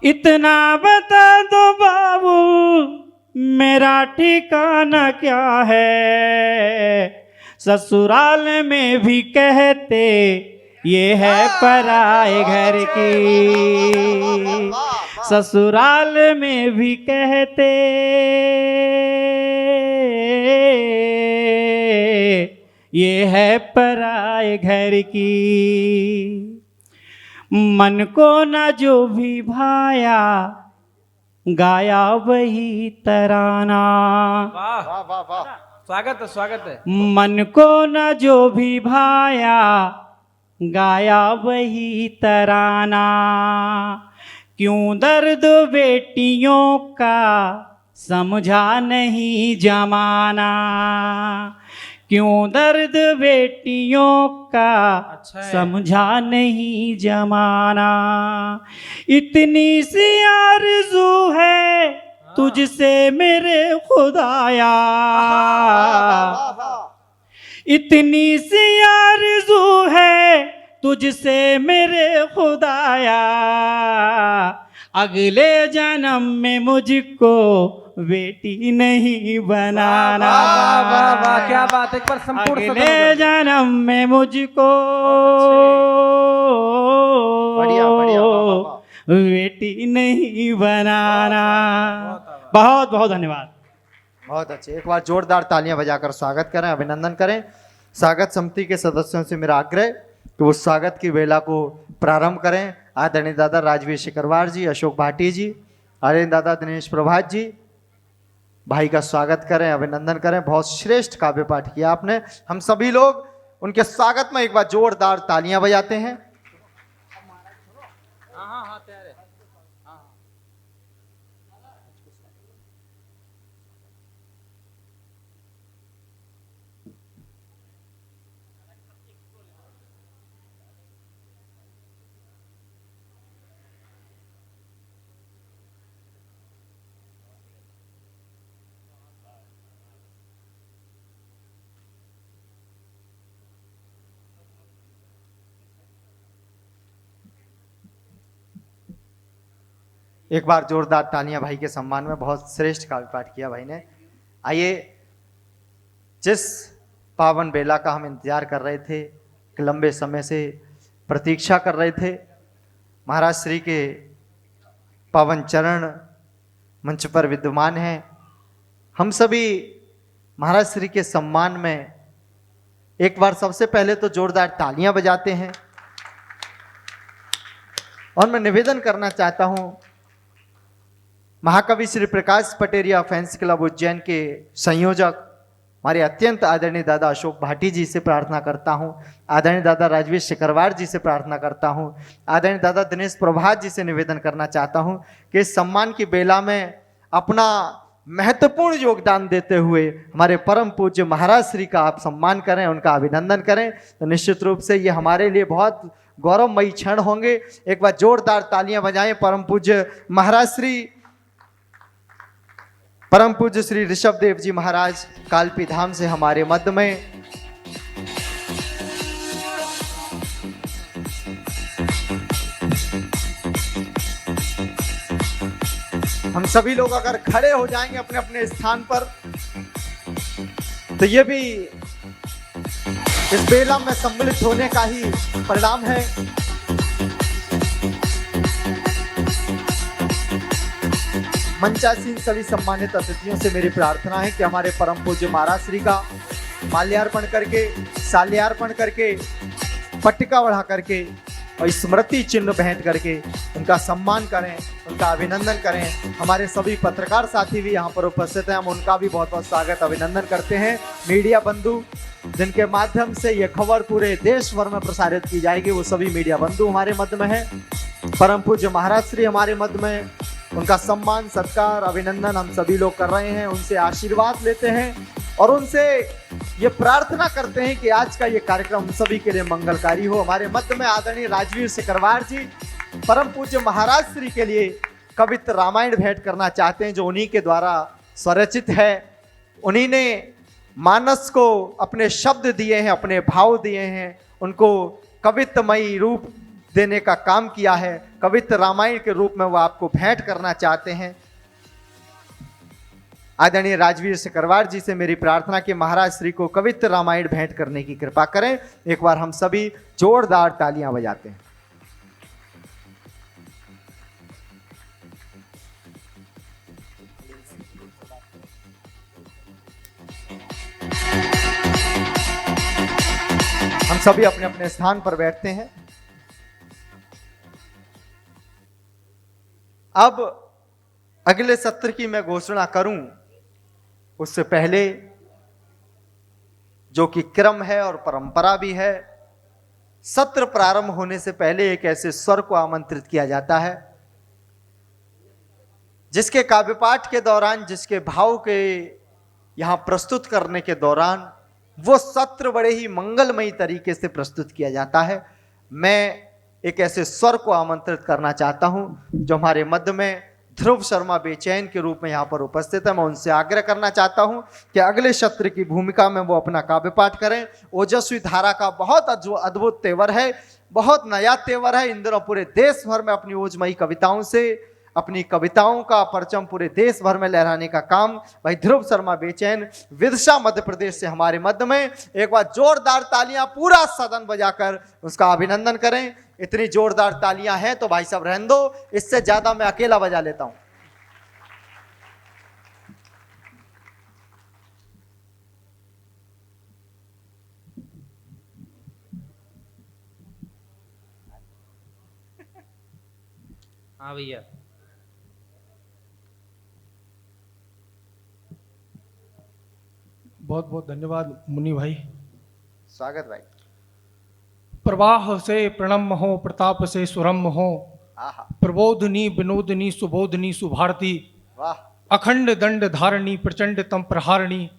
इतना बता दो बाबुल मेरा ठिकाना क्या है। ससुराल में भी कहते ये है पराए घर की, ससुराल में भी कहते ये है पराए घर की। मन को न जो भी भाया गाया वही तराना। वाह वाह वाह वाह। स्वागत है, स्वागत है। मन को न जो भी भाया गाया वही तराना। क्यों दर्द बेटियों का समझा नहीं जमाना। क्यों दर्द बेटियों का अच्छा है। समझा नहीं जमाना। इतनी सी आरज़ू है तुझसे मेरे खुदाया। इतनी सी आरज़ू है तुझसे मेरे खुदाया। अगले जन्म में मुझको बेटी नहीं बनाना। वाह वाह वाह, क्या बात है। एक बार संपूर्ण अगले जन्म में मुझको बढ़िया बढ़िया, वाह, वाह, वाह। बेटी नहीं बनाना। बहुत बहुत धन्यवाद। बहुत अच्छे, एक बार जोरदार तालियां बजाकर स्वागत करें, अभिनंदन करें। स्वागत समिति के सदस्यों से मेरा आग्रह कि वो स्वागत की वेला को प्रारंभ करें। आदरणीय दादा राजवीर शिकरवार जी, अशोक भाटी जी, आदरणीय दादा दिनेश प्रभात जी, भाई का स्वागत करें, अभिनंदन करें। बहुत श्रेष्ठ काव्य पाठ किया आपने। हम सभी लोग उनके स्वागत में एक बार जोरदार तालियां बजाते हैं। एक बार जोरदार तालियां भाई के सम्मान में। बहुत श्रेष्ठ काव्य पाठ किया भाई ने। आइए, जिस पावन बेला का हम इंतजार कर रहे थे, कि लंबे समय से प्रतीक्षा कर रहे थे, महाराज श्री के पावन चरण मंच पर विद्यमान हैं। हम सभी महाराज श्री के सम्मान में एक बार सबसे पहले तो जोरदार तालियां बजाते हैं। और मैं निवेदन करना चाहता हूं, महाकवि श्री प्रकाश पटेरिया फैंस क्लब उज्जैन के संयोजक हमारे अत्यंत आदरणीय दादा अशोक भाटी जी से प्रार्थना करता हूं, आदरणीय दादा राजवीर शिकरवार जी से प्रार्थना करता हूं, आदरणीय दादा दिनेश प्रभात जी से निवेदन करना चाहता हूं कि इस सम्मान की बेला में अपना महत्वपूर्ण योगदान देते हुए हमारे परम पूज्य महाराज श्री का आप सम्मान करें, उनका अभिनंदन करें। तो निश्चित रूप से ये हमारे लिए बहुत गौरवमयी क्षण होंगे। एक बार जोरदार तालियां बजाएं परम पूज्य महाराज श्री, परम पूज्य श्री ऋषभ देव जी महाराज कालपी धाम से हमारे मध्य में। हम सभी लोग अगर खड़े हो जाएंगे अपने अपने स्थान पर, तो ये भी इस बेला में सम्मिलित होने का ही परिणाम है। मंचासीन सभी सम्मानित अतिथियों से मेरी प्रार्थना है कि हमारे परम पूज्य महाराज श्री का माल्यार्पण करके, साल्यार्पण करके, पट्टिका बढ़ा करके और स्मृति चिन्ह भेंट करके उनका सम्मान करें, उनका अभिनंदन करें। हमारे सभी पत्रकार साथी भी यहाँ पर उपस्थित हैं, हम उनका भी बहुत बहुत स्वागत अभिनंदन करते हैं। मीडिया बंधु जिनके माध्यम से ये खबर पूरे देश भर में प्रसारित की जाएगी, वो सभी मीडिया बंधु हमारे मध्य में हैं। परम पूज्य महाराज श्री हमारे मध्य में, उनका सम्मान सत्कार अभिनंदन हम सभी लोग कर रहे हैं, उनसे आशीर्वाद लेते हैं और उनसे ये प्रार्थना करते हैं कि आज का ये कार्यक्रम हम सभी के लिए मंगलकारी हो। हमारे मध्य में आदरणीय राजवीर शिकरवार जी परम पूज्य महाराज श्री के लिए कवित्र रामायण भेंट करना चाहते हैं, जो उन्हीं के द्वारा स्वरचित है। उन्हीं ने मानस को अपने शब्द दिए हैं, अपने भाव दिए हैं, उनको कवित्वमयी रूप देने का काम किया है। कवित्र रामायण के रूप में वो आपको भेंट करना चाहते हैं। आदरणीय राजवीर शिकरवार जी से मेरी प्रार्थना कि महाराज श्री को कवित्र रामायण भेंट करने की कृपा करें। एक बार हम सभी जोरदार तालियां बजाते हैं। हम सभी अपने अपने स्थान पर बैठते हैं। अब अगले सत्र की मैं घोषणा करूं उससे पहले जो कि क्रम है और परंपरा भी है, सत्र प्रारंभ होने से पहले एक ऐसे स्वर को आमंत्रित किया जाता है जिसके काव्य पाठ के दौरान, जिसके भाव के यहां प्रस्तुत करने के दौरान वो सत्र बड़े ही मंगलमयी तरीके से प्रस्तुत किया जाता है। मैं एक ऐसे स्वर को आमंत्रित करना चाहता हूं जो हमारे मध्य में ध्रुव शर्मा बेचैन के रूप में यहाँ पर उपस्थित है। मैं उनसे आग्रह करना चाहता हूं कि अगले सत्र की भूमिका में वो अपना काव्य पाठ करें। ओजस्वी धारा का बहुत अद्भुत तेवर है, बहुत नया तेवर है। इन दिनों पूरे देश भर में अपनी ओजमयी कविताओं से, अपनी कविताओं का परचम पूरे देश भर में लहराने का काम भाई ध्रुव शर्मा बेचैन विदिशा मध्य प्रदेश से हमारे मध्य में। एक बार जोरदार तालियां पूरा सदन बजाकर उसका अभिनंदन करें। इतनी जोरदार तालियां हैं तो भाई साहब रहने दो, इससे ज्यादा मैं अकेला बजा लेता हूं। हाँ भैया। बहुत बहुत धन्यवाद मुनि भाई। स्वागत भाई। प्रवाह से प्रणम हो, प्रताप से सुरम हो, आहा, प्रबोधनी विनोदनी सुबोधनी सुभारती, वाह, अखंड दंड धारणी प्रचंड तम प्रहारणी,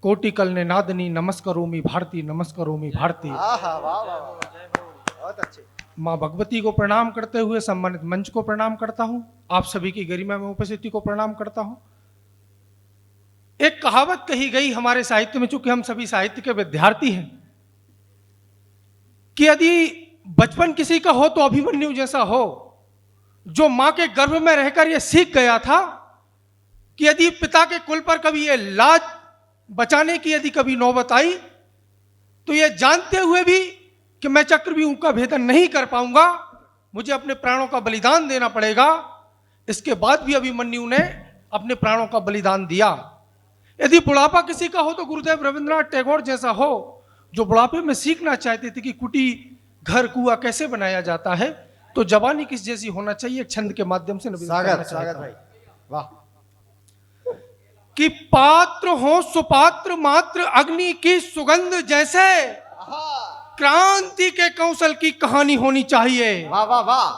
कोटिकल ने नादनी नमस्करोमि भारती, नमस्करोमि भारती। आहा, वाह वाह वाह, बहुत अच्छे। माँ भगवती को प्रणाम करते हुए सम्मानित मंच को प्रणाम करता हूँ, आप सभी की गरिमा में उपस्थिति को प्रणाम करता हूँ। एक कहावत कही गई हमारे साहित्य में, चूंकि हम सभी साहित्य के विद्यार्थी हैं, कि यदि बचपन किसी का हो तो अभिमन्यु जैसा हो, जो मां के गर्भ में रहकर यह सीख गया था कि यदि पिता के कुल पर कभी ये लाज बचाने की यदि कभी नौबत आई तो ये जानते हुए भी कि मैं चक्रव्यूह का भेदन नहीं कर पाऊंगा, मुझे अपने प्राणों का बलिदान देना पड़ेगा, इसके बाद भी अभिमन्यु ने अपने प्राणों का बलिदान दिया। यदि बुढ़ापा किसी का हो तो गुरुदेव रविंद्रनाथ टैगोर जैसा हो, जो बुढ़ापे में सीखना चाहते थे कि कुटी घर कुआं कैसे बनाया जाता है, तो जवानी किस जैसी होना चाहिए, छंद के माध्यम से स्वागत स्वागत भाई, वाह। कि पात्र हो सुपात्र मात्र अग्नि की सुगंध जैसे, क्रांति के कौशल की कहानी होनी चाहिए। वाह वाह वाह।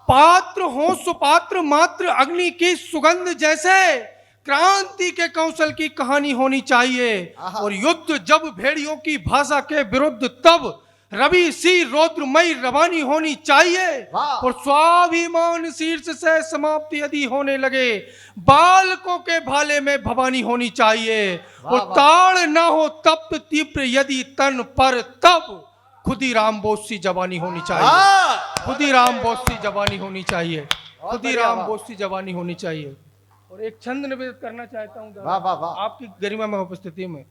पात्र हो सुपात्र मात्र अग्नि की सुगंध जैसे, क्रांति के कौशल की कहानी होनी चाहिए। और युद्ध जब भेड़ियों की भाषा के विरुद्ध, तब रवि सी रौद्रमयी रवानी होनी चाहिए। और स्वाभिमान शीर्ष से समाप्ति यदि होने लगे, बालकों के भाले में भवानी होनी चाहिए। और ताड़ ना हो तप्त तीव्र यदि तन पर, तब खुदीराम बोस सी जवानी होनी चाहिए। खुदीराम बोस सी जवानी होनी चाहिए। खुदीराम बोस सी जवानी होनी चाहिए। और एक छंद निवेदित करना चाहता हूं वाह वाह वाह, आपकी गरिमा में उपस्थिति में।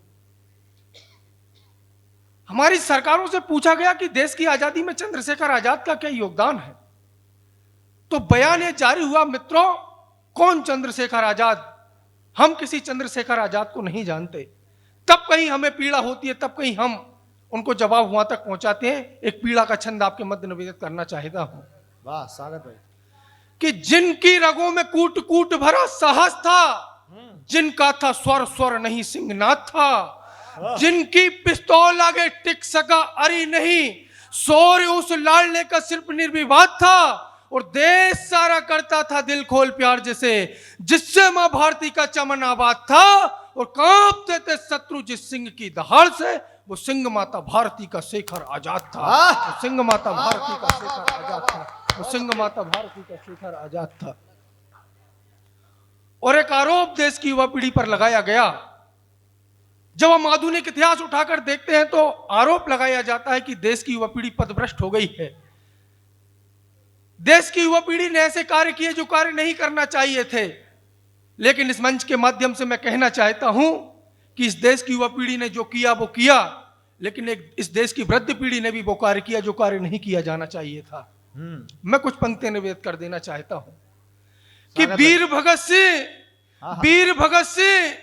हमारी सरकारों से पूछा गया कि देश की आजादी में चंद्रशेखर आजाद का क्या योगदान है, तो बयान ये जारी हुआ, मित्रों, कौन चंद्रशेखर आजाद? हम किसी चंद्रशेखर आजाद को नहीं जानते। तब कहीं हमें पीड़ा होती है, तब कहीं हम उनको जवाब वहां तक पहुंचाते हैं। एक पीड़ा का छंद आपके मध्य निवेदित करना चाहता हूं। वाह, स्वागत भाई। कि जिनकी रगों में कूट कूट भरा साहस था, जिनका था स्वर स्वर नहीं सिंहनाथ था, जिनकी पिस्तौल आगे टिक सका अरी नहीं, शौर्य उस लाडले का सिर्फ निर्विवाद था। और देश सारा करता था दिल खोल प्यार जैसे, जिससे मां भारती का चमन आबाद था। और कांपते थे शत्रु जिस सिंह की दहाड़ से, वो सिंह माता भारती का शेखर आजाद था। वो सिंह माता भारती का शेखर आजाद था। वो सिंह माता भारती का शेखर आजाद था। और एक आरोप देश की युवा पीढ़ी पर लगाया गया। जब हम आधुनिक इतिहास उठाकर देखते हैं तो आरोप लगाया जाता है कि देश की युवा पीढ़ी पथभ्रष्ट हो गई है। देश की युवा पीढ़ी ने ऐसे कार्य किए जो कार्य नहीं करना चाहिए थे। लेकिन इस मंच के माध्यम से मैं कहना चाहता हूं कि इस देश की युवा पीढ़ी ने जो किया वो किया, लेकिन इस देश की वृद्ध पीढ़ी ने भी वो कार्य किया जो कार्य नहीं किया जाना चाहिए था। मैं कुछ पंक्तियां निवेदित कर देना चाहता हूं कि वीर भगत सिंह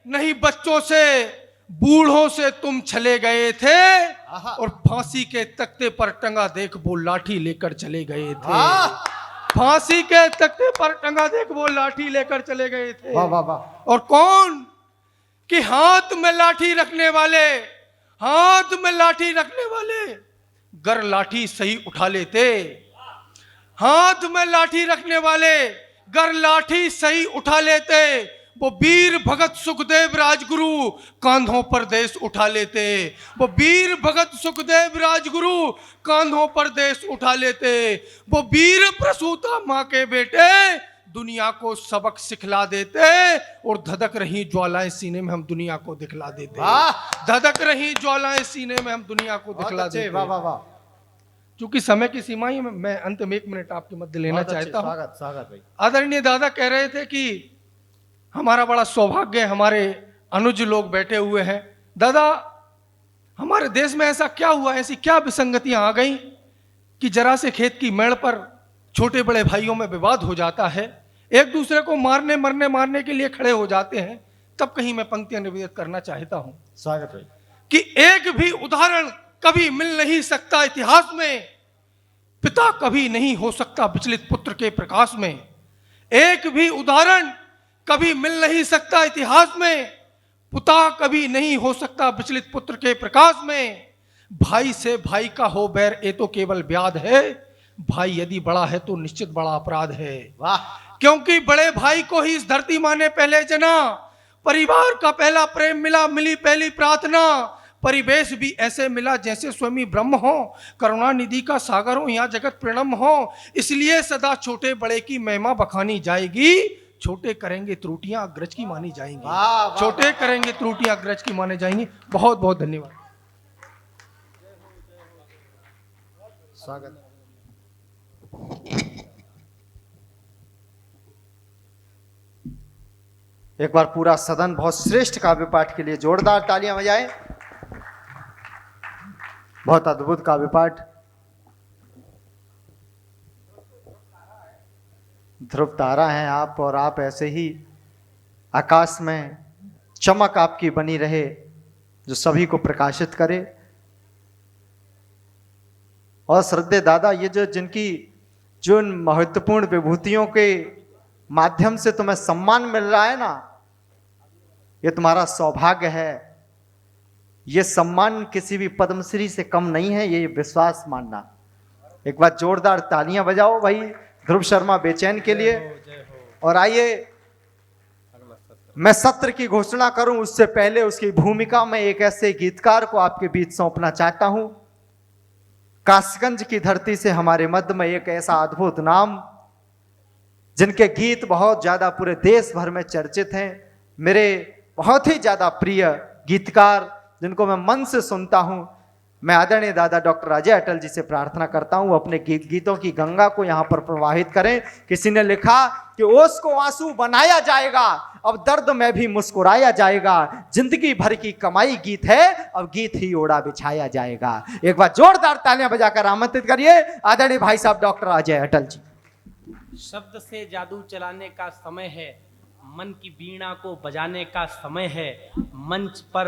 नहीं बच्चों से बूढ़ों से तुम छले गए थे, और फांसी के तख्ते पर टंगा देख वो लाठी लेकर चले गए थे। फांसी के तख्ते पर टंगा देख वो लाठी लेकर चले गए थे। वाह वाह वाह। और कौन कि हाथ में लाठी रखने वाले, हाथ में लाठी रखने वाले गर लाठी सही उठा लेते, हाथ में लाठी रखने वाले गर लाठी सही उठा लेते, वो वीर भगत सुखदेव राजगुरु कांधों पर देश उठा लेते, वो वीर भगत सुखदेव राजगुरु कांधों पर देश उठा लेते, वो वीर प्रसूता माँ के बेटे दुनिया को सबक सिखला देते, और धधक रही ज्वालाएं सीने में हम दुनिया को दिखला देते, धधक रही ज्वालाएं सीने में हम दुनिया को दिखला देते। वाह वाह वाह। चूंकि समय की सीमा ही मैं अंत में 1 मिनट आपके मध्य लेना चाहता हूं। स्वागत स्वागत भाई। आदरणीय दादा कह रहे थे कि हमारा बड़ा सौभाग्य है, हमारे अनुज लोग बैठे हुए हैं। दादा, हमारे देश में ऐसा क्या हुआ, ऐसी क्या विसंगतियां आ गई कि जरा से खेत की मेड़ पर छोटे बड़े भाइयों में विवाद हो जाता है, एक दूसरे को मारने के लिए खड़े हो जाते हैं। तब कहीं मैं पंक्तियां निवेदित करना चाहता हूं स्वागत भाई। कि एक भी उदाहरण कभी मिल नहीं सकता इतिहास में, पिता कभी नहीं हो सकता विचलित पुत्र के प्रकाश में। एक भी उदाहरण कभी मिल नहीं सकता इतिहास में, पिता कभी नहीं हो सकता विचलित पुत्र के प्रकाश में। भाई से भाई का हो बैर ये तो केवल व्याध है, भाई यदि बड़ा है तो निश्चित बड़ा अपराध है। वाह। क्योंकि बड़े भाई को ही इस धरती माँ ने पहले जना, परिवार का पहला प्रेम मिला, मिली पहली प्रार्थना, परिवेश भी ऐसे मिला जैसे स्वामी ब्रह्म हो, करुणा निधि का सागर हो, यहाँ जगत प्रणम हो। इसलिए सदा छोटे बड़े की महिमा बखानी जाएगी, छोटे करेंगे त्रुटियां अग्रज की मानी जाएंगी, छोटे करेंगे त्रुटियां अग्रज की माने जाएंगी। बहुत बहुत धन्यवाद। स्वागत। एक बार पूरा सदन बहुत श्रेष्ठ काव्य पाठ के लिए जोरदार तालियां बजाएं। बहुत अद्भुत काव्य पाठ। ध्रुव तारा हैं आप, और आप ऐसे ही आकाश में चमक आपकी बनी रहे जो सभी को प्रकाशित करे। और श्रद्धेय दादा, ये जो जिनकी जो महत्वपूर्ण विभूतियों के माध्यम से तुम्हें सम्मान मिल रहा है ना, ये तुम्हारा सौभाग्य है। ये सम्मान किसी भी पद्मश्री से कम नहीं है, ये विश्वास मानना। एक बार जोरदार तालियां बजाओ भाई ध्रुव शर्मा बेचैन के लिए। और आइए मैं सत्र की घोषणा करूं उससे पहले उसकी भूमिका में एक ऐसे गीतकार को आपके बीच सौंपना चाहता हूं। कासगंज की धरती से हमारे मध्य में एक ऐसा अद्भुत नाम, जिनके गीत बहुत ज्यादा पूरे देश भर में चर्चित हैं, मेरे बहुत ही ज्यादा प्रिय गीतकार जिनको मैं मन से सुनता हूं। मैं आदरणीय दादा डॉक्टर अजय अटल जी से प्रार्थना करता हूं अपने गीतों की गंगा को यहां पर प्रवाहित करें। किसी ने लिखा कि ओस को आंसू बनाया जाएगा, अब दर्द में भी मुस्कुराया जाएगा, जिंदगी भर की कमाई गीत है, अब गीत ही ओढ़ा बिछाया जाएगा। एक बार जोरदार तालियां बजाकर आमंत्रित करिए आदरणीय भाई साहब डॉक्टर अजय अटल जी। शब्द से जादू चलाने का समय है, मन की वीणा को बजाने का समय है। मंच पर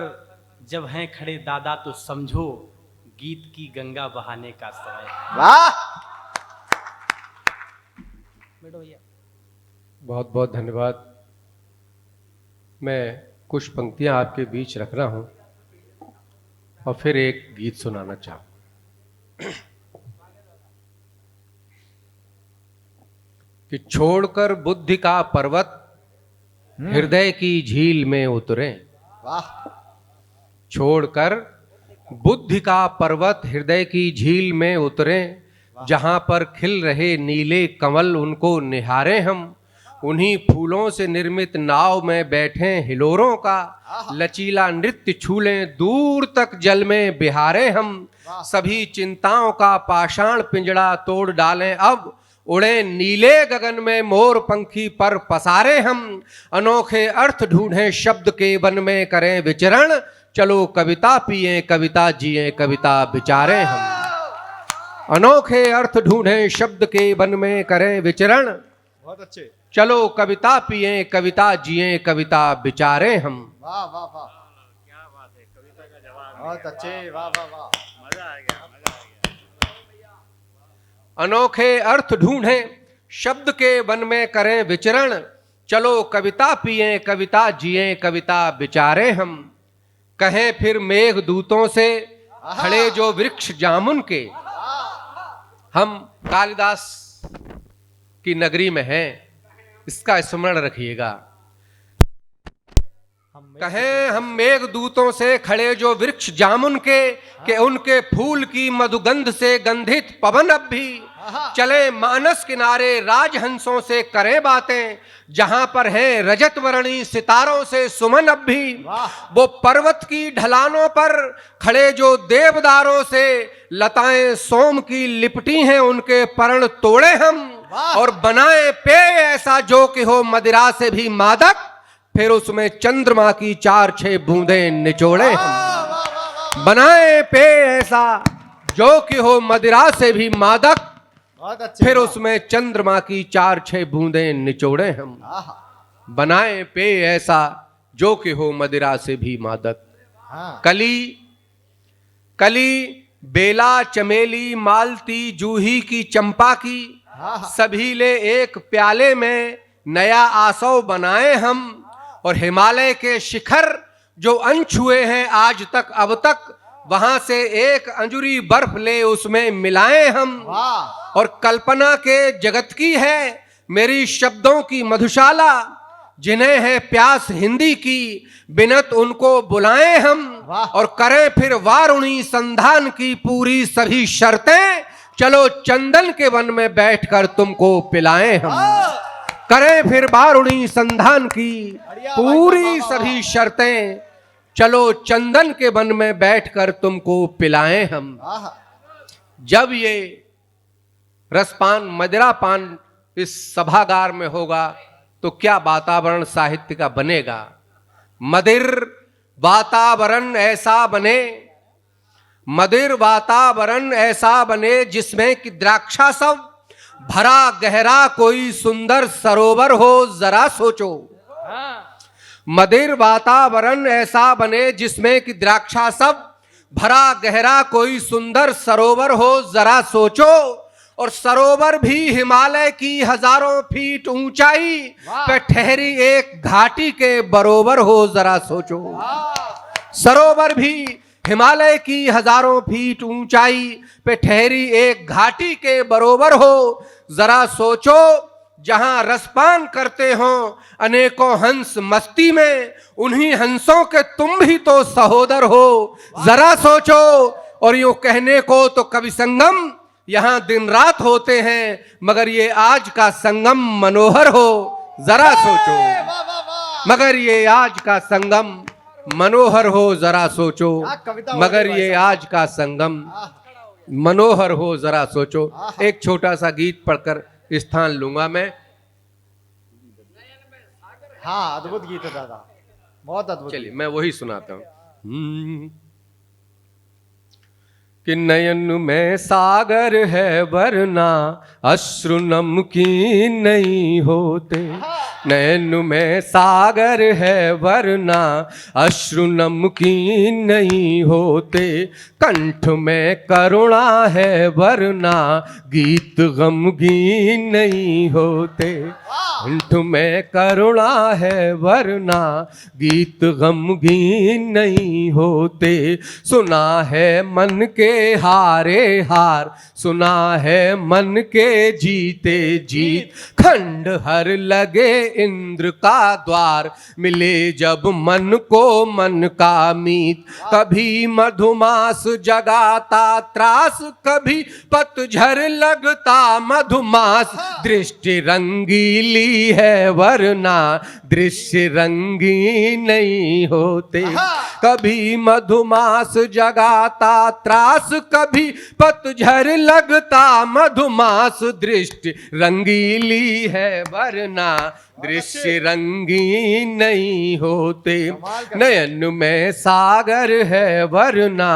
जब हैं खड़े दादा तो समझो गीत की गंगा बहाने का समय है। वाह। बैठो भैया। बहुत बहुत धन्यवाद। मैं कुछ पंक्तियां आपके बीच रख रहा हूं और फिर एक गीत सुनाना चाहूं कि छोड़कर बुद्धि का पर्वत हृदय की झील में उतरे। वाह। छोड़कर बुद्धि का पर्वत हृदय की झील में उतरे, जहां पर खिल रहे नीले कमल उनको निहारे हम। उन्हीं फूलों से निर्मित नाव में बैठे हिलोरों का लचीला नृत्य छूलें दूर तक जल में बिहारे हम। सभी चिंताओं का पाषाण पिंजड़ा तोड़ डालें अब, उड़े नीले गगन में मोर पंखी पर पसारे हम। अनोखे अर्थ ढूंढें शब्द के वन में करें विचरण, चलो कविता पिए कविता जिए कविता विचारें हम। अनोखे अर्थ ढूंढें शब्द के वन में करें विचरण, बहुत अच्छे। चलो कविता पिए कविता जिए कविता विचारें हम। वाह वाह वाह, क्या बात है, कविता का जवाब बहुत अच्छे। वाह वाह वाह, मजा आ गया, मजा आ गया। अनोखे अर्थ ढूंढें शब्द के वन में करें विचरण, चलो कविता पिएं कविता जिएं कविता विचारें हम। कहें फिर मेघदूतों से खड़े जो वृक्ष जामुन के, हम कालिदास की नगरी में हैं, इसका स्मरण रखिएगा। कहें हम मेघदूतों से खड़े जो वृक्ष जामुन के, कि उनके फूल की मधुगंध से गंधित पवन अब भी चले मानस किनारे राजहंसों से करें बातें, जहां पर हैं रजत वर्णी सितारों से सुमन अब भी। वो पर्वत की ढलानों पर खड़े जो देवदारों से लताएं सोम की लिपटी हैं, उनके पर्ण तोड़े हम और बनाए पेय ऐसा जो कि हो मदिरा से भी मादक, फिर उसमें चंद्रमा की 4-6 बूंदें निचोड़े हम। बनाए पेय ऐसा जो कि हो मदिरा से भी मादक, फिर उसमें चंद्रमा की 4-6 बूंदें निचोड़े हम। बनाए पेय ऐसा जो कि हो मदिरा से भी मादक। कली कली बेला चमेली मालती जूही की चंपा की, सभी ले एक प्याले में नया आसव बनाए हम। और हिमालय के शिखर जो अनछुए हैं आज तक अब तक, वहां से एक अंजुरी बर्फ ले उसमें मिलाए हम। और कल्पना के जगत की है मेरी शब्दों की मधुशाला, जिन्हें है प्यास हिंदी की बिनत उनको बुलाएं हम। और करें फिर वारुणी संधान की पूरी सभी शर्तें, चलो चंदन के वन में बैठकर तुमको पिलाएं हम। करें फिर वारुणी संधान की पूरी सभी शर्तें, चलो चंदन के वन में बैठकर तुमको पिलाएं हम। जब ये रसपान मदिरा पान इस सभागार में होगा तो क्या वातावरण साहित्य का बनेगा। मदिर वातावरण ऐसा बने, मदिर वातावरण ऐसा बने जिसमें कि द्राक्षा सब भरा गहरा कोई सुंदर सरोवर हो, जरा सोचो। मदिर वातावरण ऐसा बने जिसमें कि द्राक्षा सब भरा गहरा कोई सुंदर सरोवर हो, जरा सोचो। और सरोवर भी हिमालय की हजारों फीट ऊंचाई पे ठहरी एक घाटी के बरोबर हो, जरा सोचो। सरोवर भी हिमालय की हजारों फीट ऊंचाई पे ठहरी एक घाटी के बरोबर हो, जरा सोचो। जहां रसपान करते हो अनेकों हंस मस्ती में, उन्हीं हंसों के तुम भी तो सहोदर हो, जरा सोचो। और यूं कहने को तो कवि संगम यहां दिन रात होते हैं, मगर ये आज का संगम मनोहर हो, जरा सोचो। मगर ये आज का संगम मनोहर हो, जरा सोचो। मगर ये आज का संगम मनोहर हो, जरा सोचो। एक छोटा सा गीत पढ़कर स्थान लूंगा मैं। हाँ, अद्भुत गीत है दादा, बहुत अद्भुत। चलिए मैं वही सुनाता हूं। कि नयन में सागर है वरना अश्रु नमकीन नहीं होते। नयन में सागर है वरना अश्रु नमकीन नहीं होते। कंठ में करुणा है वरना गीत गमगीन नहीं होते। कंठ में करुणा है वरना गीत गमगीन नहीं होते। सुना है मन के हारे हार, सुना है मन के जीते जीत। खंड हर लगे इंद्र का द्वार, मिले जब मन को मन का मीत। कभी मधुमास जगाता त्रास, कभी पतझर लगता मधुमास। दृष्टि रंगीली है वरना दृश्य रंगीन नहीं होते। कभी मधुमास जगाता त्रास, कभी पतझर लगता मधुमास। दृष्टि रंगीली है वरना दृश्य रंगीन नहीं होते। नयन में सागर है वरना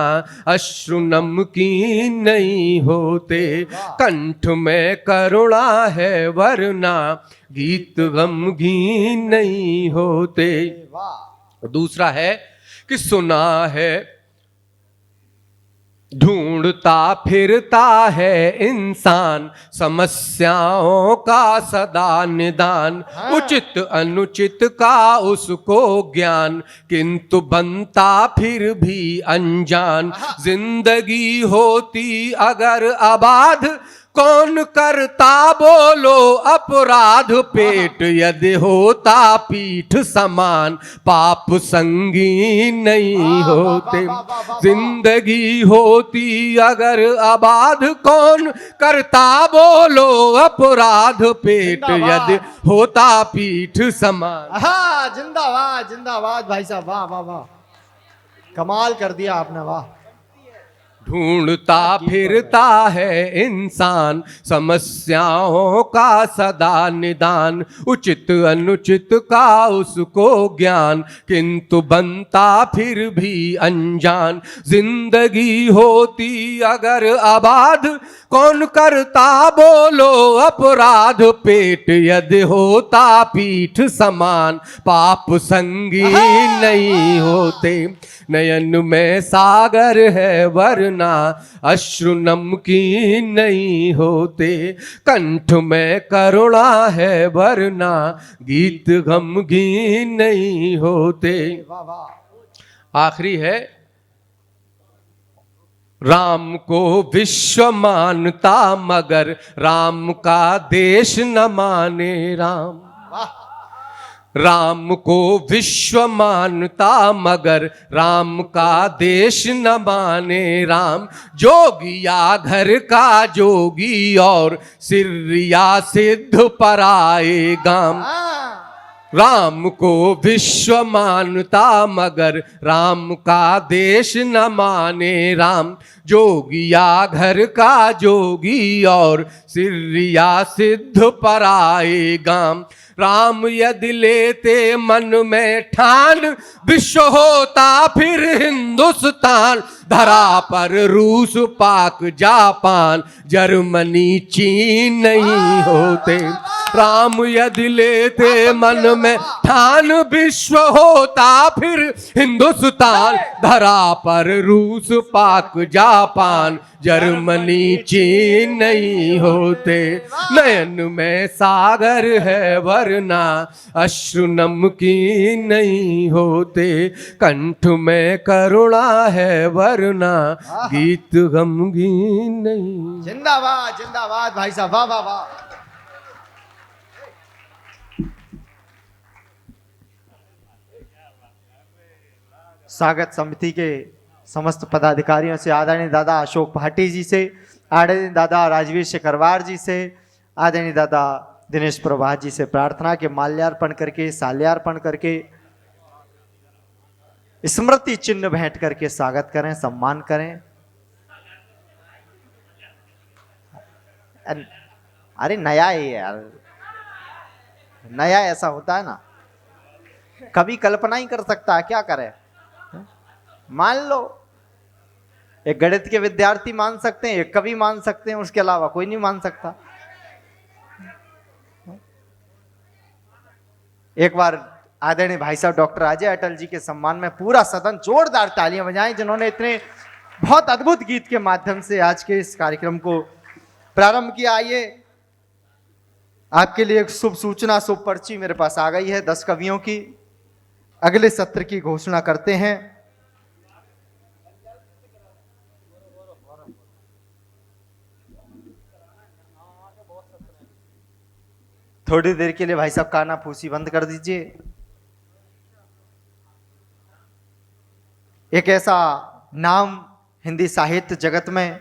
अश्रु नमकीन नहीं होते। कंठ में करुणा है वरना गीत गमगीन नहीं होते। दूसरा है कि सुना है ढूंढता फिरता है इंसान समस्याओं का सदा निदान, उचित अनुचित का उसको ज्ञान, किंतु बनता फिर भी अनजान। जिंदगी होती अगर आबाद, कौन करता बोलो अपराध। पेट यदि होता पीठ समान, पाप संगी नहीं होते। जिंदगी होती अगर आबाद, कौन करता बोलो अपराध। पेट यदि होता पीठ समान। हाँ, जिंदाबाद जिंदाबाद भाई साहब, वाह वाह वाह, कमाल कर दिया आपने, वाह। ढूंढता फिरता है इंसान समस्याओं का सदा निदान, उचित अनुचित का उसको ज्ञान, किंतु बनता फिर भी अनजान। जिंदगी होती अगर आबाद, कौन करता बोलो अपराध। पेट यदि होता पीठ समान, पाप संगी नहीं होते। नयन में सागर है वरना अश्रु नमकीन नहीं होते। कंठ में करुणा है वरना गीत गमगीन नहीं होते। आखिरी है, राम को विश्व मानता मगर राम का देश न माने राम। राम को विश्व मानता मगर राम का देश न माने राम। जोगिया घर का जोगी और सिर्रिया सिद्ध पराए गाम। राम को विश्व मानता मगर राम का देश न माने राम। जोगिया घर का जोगी और सिर्रिया सिद्ध पराए गाम। राम यदि लेते मन में ठान, विश्व होता फिर हिंदुस्तान। धरा पर रूस पाक जापान जर्मनी चीन नहीं होते। राम यदि लेते मन में ठान, विश्व होता फिर हिंदुस्तान। धरा पर रूस पाक जापान जर्मनी चीन नहीं होते। नयन में सागर है वरना अश्रु नमकीन नहीं होते। कंठ में करुणा है वरना गीत गमगीन नहीं। जिंदाबाद जिंदाबाद भाई साहब, वाह वाह वाह। स्वागत समिति के समस्त पदाधिकारियों से, आदरणीय दादा अशोक भाटी जी से, आदरणीय दादा राजवीर शेखरवार जी से, आदरणीय दादा दिनेश प्रभात जी से प्रार्थना के माल्यार्पण करके, साल्यार्पण करके, स्मृति चिन्ह भेंट करके स्वागत करें, सम्मान करें। अरे नया है यार, नया ऐसा होता है ना, कभी कल्पना ही कर सकता है, क्या करे। मान लो एक गणित के विद्यार्थी मान सकते हैं, एक कवि मान सकते हैं, उसके अलावा कोई नहीं मान सकता। एक बार आदरणीय भाई साहब डॉक्टर अजय अटल जी के सम्मान में पूरा सदन जोरदार तालियां बजाएं, जिन्होंने इतने बहुत अद्भुत गीत के माध्यम से आज के इस कार्यक्रम को प्रारंभ किया। आइए, आपके लिए एक शुभ सूचना, शुभ पर्ची मेरे पास आ गई है 10 कवियों की। अगले सत्र की घोषणा करते हैं। थोड़ी देर के लिए भाई साहब काना फूसी बंद कर दीजिए। एक ऐसा नाम हिंदी साहित्य जगत में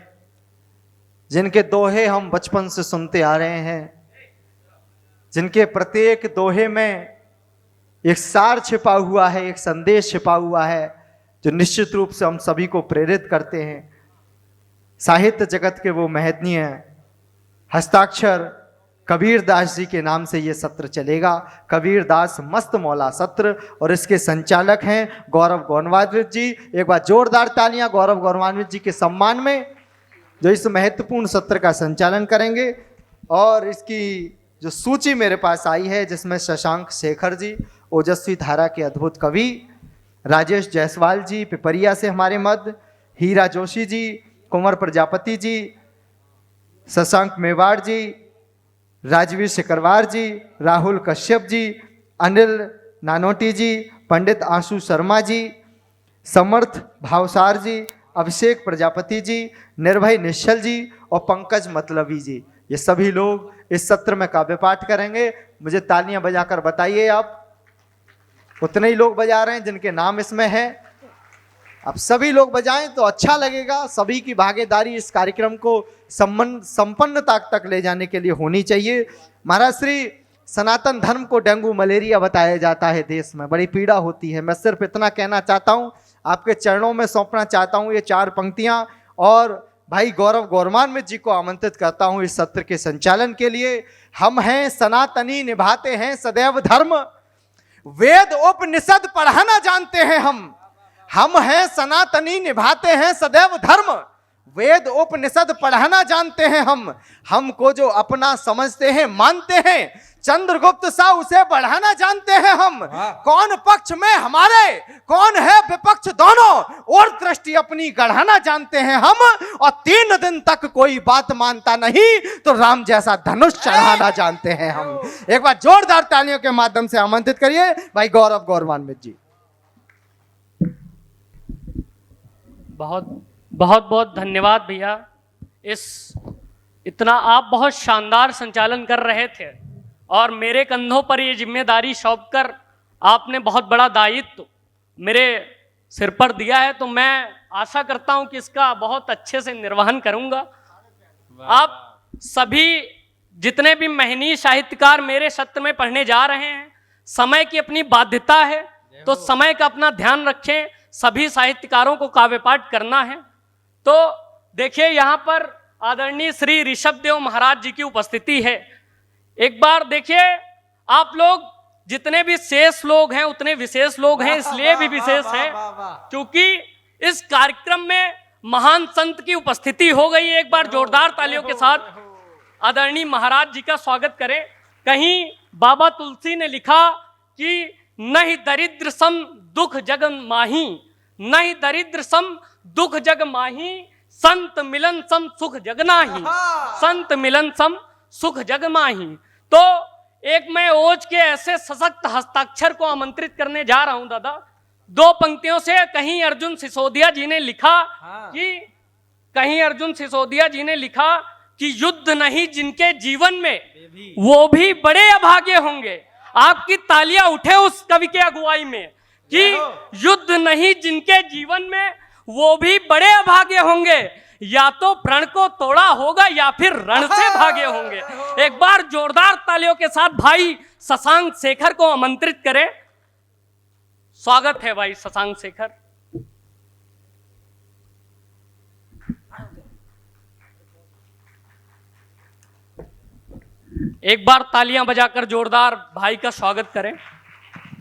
जिनके दोहे हम बचपन से सुनते आ रहे हैं, जिनके प्रत्येक दोहे में एक सार छिपा हुआ है, एक संदेश छिपा हुआ है, जो निश्चित रूप से हम सभी को प्रेरित करते हैं। साहित्य जगत के वो महनीय हस्ताक्षर कबीर दास जी के नाम से ये सत्र चलेगा। कबीर दास मस्त मौला सत्र, और इसके संचालक हैं गौरव गौरवान्वित जी। एक बार जोरदार तालियां गौरव गौरवान्वित जी के सम्मान में, जो इस महत्वपूर्ण सत्र का संचालन करेंगे। और इसकी जो सूची मेरे पास आई है, जिसमें शशांक शेखर जी, ओजस्वी धारा के अद्भुत कवि, राजेश जायसवाल जी पिपरिया से हमारे मध्य, हीरा जोशी जी, कुंवर प्रजापति जी, शशांक मेवाड़ जी, राजवीर सिकरवार जी, राहुल कश्यप जी, अनिल नानोटी जी, पंडित आशु शर्मा जी, समर्थ भावसार जी, अभिषेक प्रजापति जी, निर्भय निश्चल जी और पंकज मतलबी जी, ये सभी लोग इस सत्र में काव्य पाठ करेंगे। मुझे तालियां बजाकर बताइए, आप उतने ही लोग बजा रहे हैं जिनके नाम इसमें है। अब सभी लोग बजाएं तो अच्छा लगेगा। सभी की भागीदारी इस कार्यक्रम को संपन्नता तक ले जाने के लिए होनी चाहिए। महाराज श्री, सनातन धर्म को डेंगू मलेरिया बताया जाता है देश में, बड़ी पीड़ा होती है। मैं सिर्फ इतना कहना चाहता हूं, आपके चरणों में सौंपना चाहता हूं ये 4 पंक्तियां, और भाई गौरव गौरवान्वित जी को आमंत्रित करता हूं इस सत्र के संचालन के लिए। हम हैं सनातनी, निभाते हैं सदैव धर्म, वेद उपनिषद पढ़ना जानते हैं हम हैं सनातनी, निभाते हैं सदैव धर्म, वेद उपनिषद पढ़ना जानते हैं हमको जो अपना समझते हैं मानते हैं, चंद्रगुप्त सा उसे बढ़ाना जानते हैं हम। कौन पक्ष में हमारे, कौन है विपक्ष, दोनों और दृष्टि अपनी गढ़ाना जानते हैं हम, और 3 दिन तक कोई बात मानता नहीं तो राम जैसा धनुष चढ़ाना जानते हैं हम। एक बार जोरदार तालियों के माध्यम से आमंत्रित करिए भाई गौरव गौरवान्वित जी। बहुत बहुत धन्यवाद भैया। इतना आप बहुत शानदार संचालन कर रहे थे और मेरे कंधों पर ये जिम्मेदारी सौंप कर आपने बहुत बड़ा दायित्व मेरे सिर पर दिया है, तो मैं आशा करता हूं कि इसका बहुत अच्छे से निर्वहन करूंगा। आप सभी जितने भी महनीय साहित्यकार मेरे सत्र में पढ़ने जा रहे हैं, समय की अपनी बाध्यता है तो समय का अपना ध्यान रखें। सभी साहित्यकारों को काव्य पाठ करना है। तो देखिए यहाँ पर आदरणीय श्री ऋषभ देव महाराज जी की उपस्थिति है। एक बार देखिए, आप लोग जितने भी शेष लोग हैं उतने विशेष लोग हैं, इसलिए भी विशेष है क्योंकि इस कार्यक्रम में महान संत की उपस्थिति हो गई है। एक बार जोरदार तालियों के साथ आदरणीय महाराज जी का स्वागत करें। कहीं बाबा तुलसी ने लिखा कि नहीं दरिद्र सम दुख जग माही, नहीं दरिद्र सम दुख जग माही, संत मिलन सम सुख जग नाही, संत मिलन सम सुख जग माही। तो एक मैं ओज के ऐसे सशक्त हस्ताक्षर को आमंत्रित करने जा रहा हूं दादा। 2 पंक्तियों से कहीं अर्जुन सिसोदिया जी ने लिखा कि युद्ध नहीं जिनके जीवन में वो भी बड़े अभागे होंगे। आपकी तालियां उठे उस कवि के अगुवाई में कि युद्ध नहीं जिनके जीवन में वो भी बड़े अभागे होंगे, या तो प्रण को तोड़ा होगा या फिर रण से भागे होंगे। एक बार जोरदार तालियों के साथ भाई शशांक शेखर को आमंत्रित करें। स्वागत है भाई शशांक शेखर। एक बार तालियां बजाकर जोरदार भाई का स्वागत करें।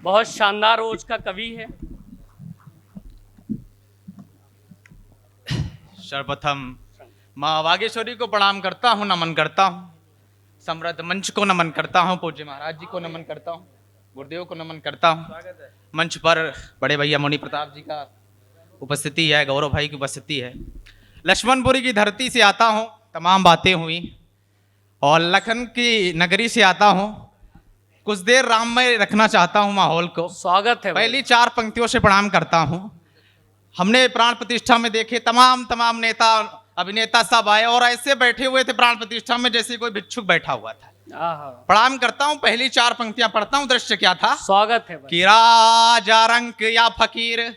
बहुत शानदार ओज का कवि है। सर्वप्रथम माँ वागेश्वरी को प्रणाम करता हूँ, नमन करता हूँ। समृद्ध मंच को नमन करता हूँ, पूज्य महाराज जी को नमन करता हूँ, गुरुदेव को नमन करता हूँ। मंच पर बड़े भैया मुनि प्रताप जी का उपस्थिति है, गौरव भाई की उपस्थिति है। लक्ष्मणपुरी की धरती से आता हूँ, तमाम बातें हुई, और लखन की नगरी से आता हूँ। कुछ देर राम में रखना चाहता हूँ माहौल को। स्वागत है। पहली 4 पंक्तियों से प्रणाम करता हूँ। हमने प्राण प्रतिष्ठा में देखे तमाम नेता अभिनेता सब आए और ऐसे बैठे हुए थे प्राण प्रतिष्ठा में जैसे कोई भिक्षुक बैठा हुआ था। प्रणाम करता हूँ। पहली 4 पंक्तियां पढ़ता हूँ। दृश्य क्या था? स्वागत है। कि राजा रंक या फकीर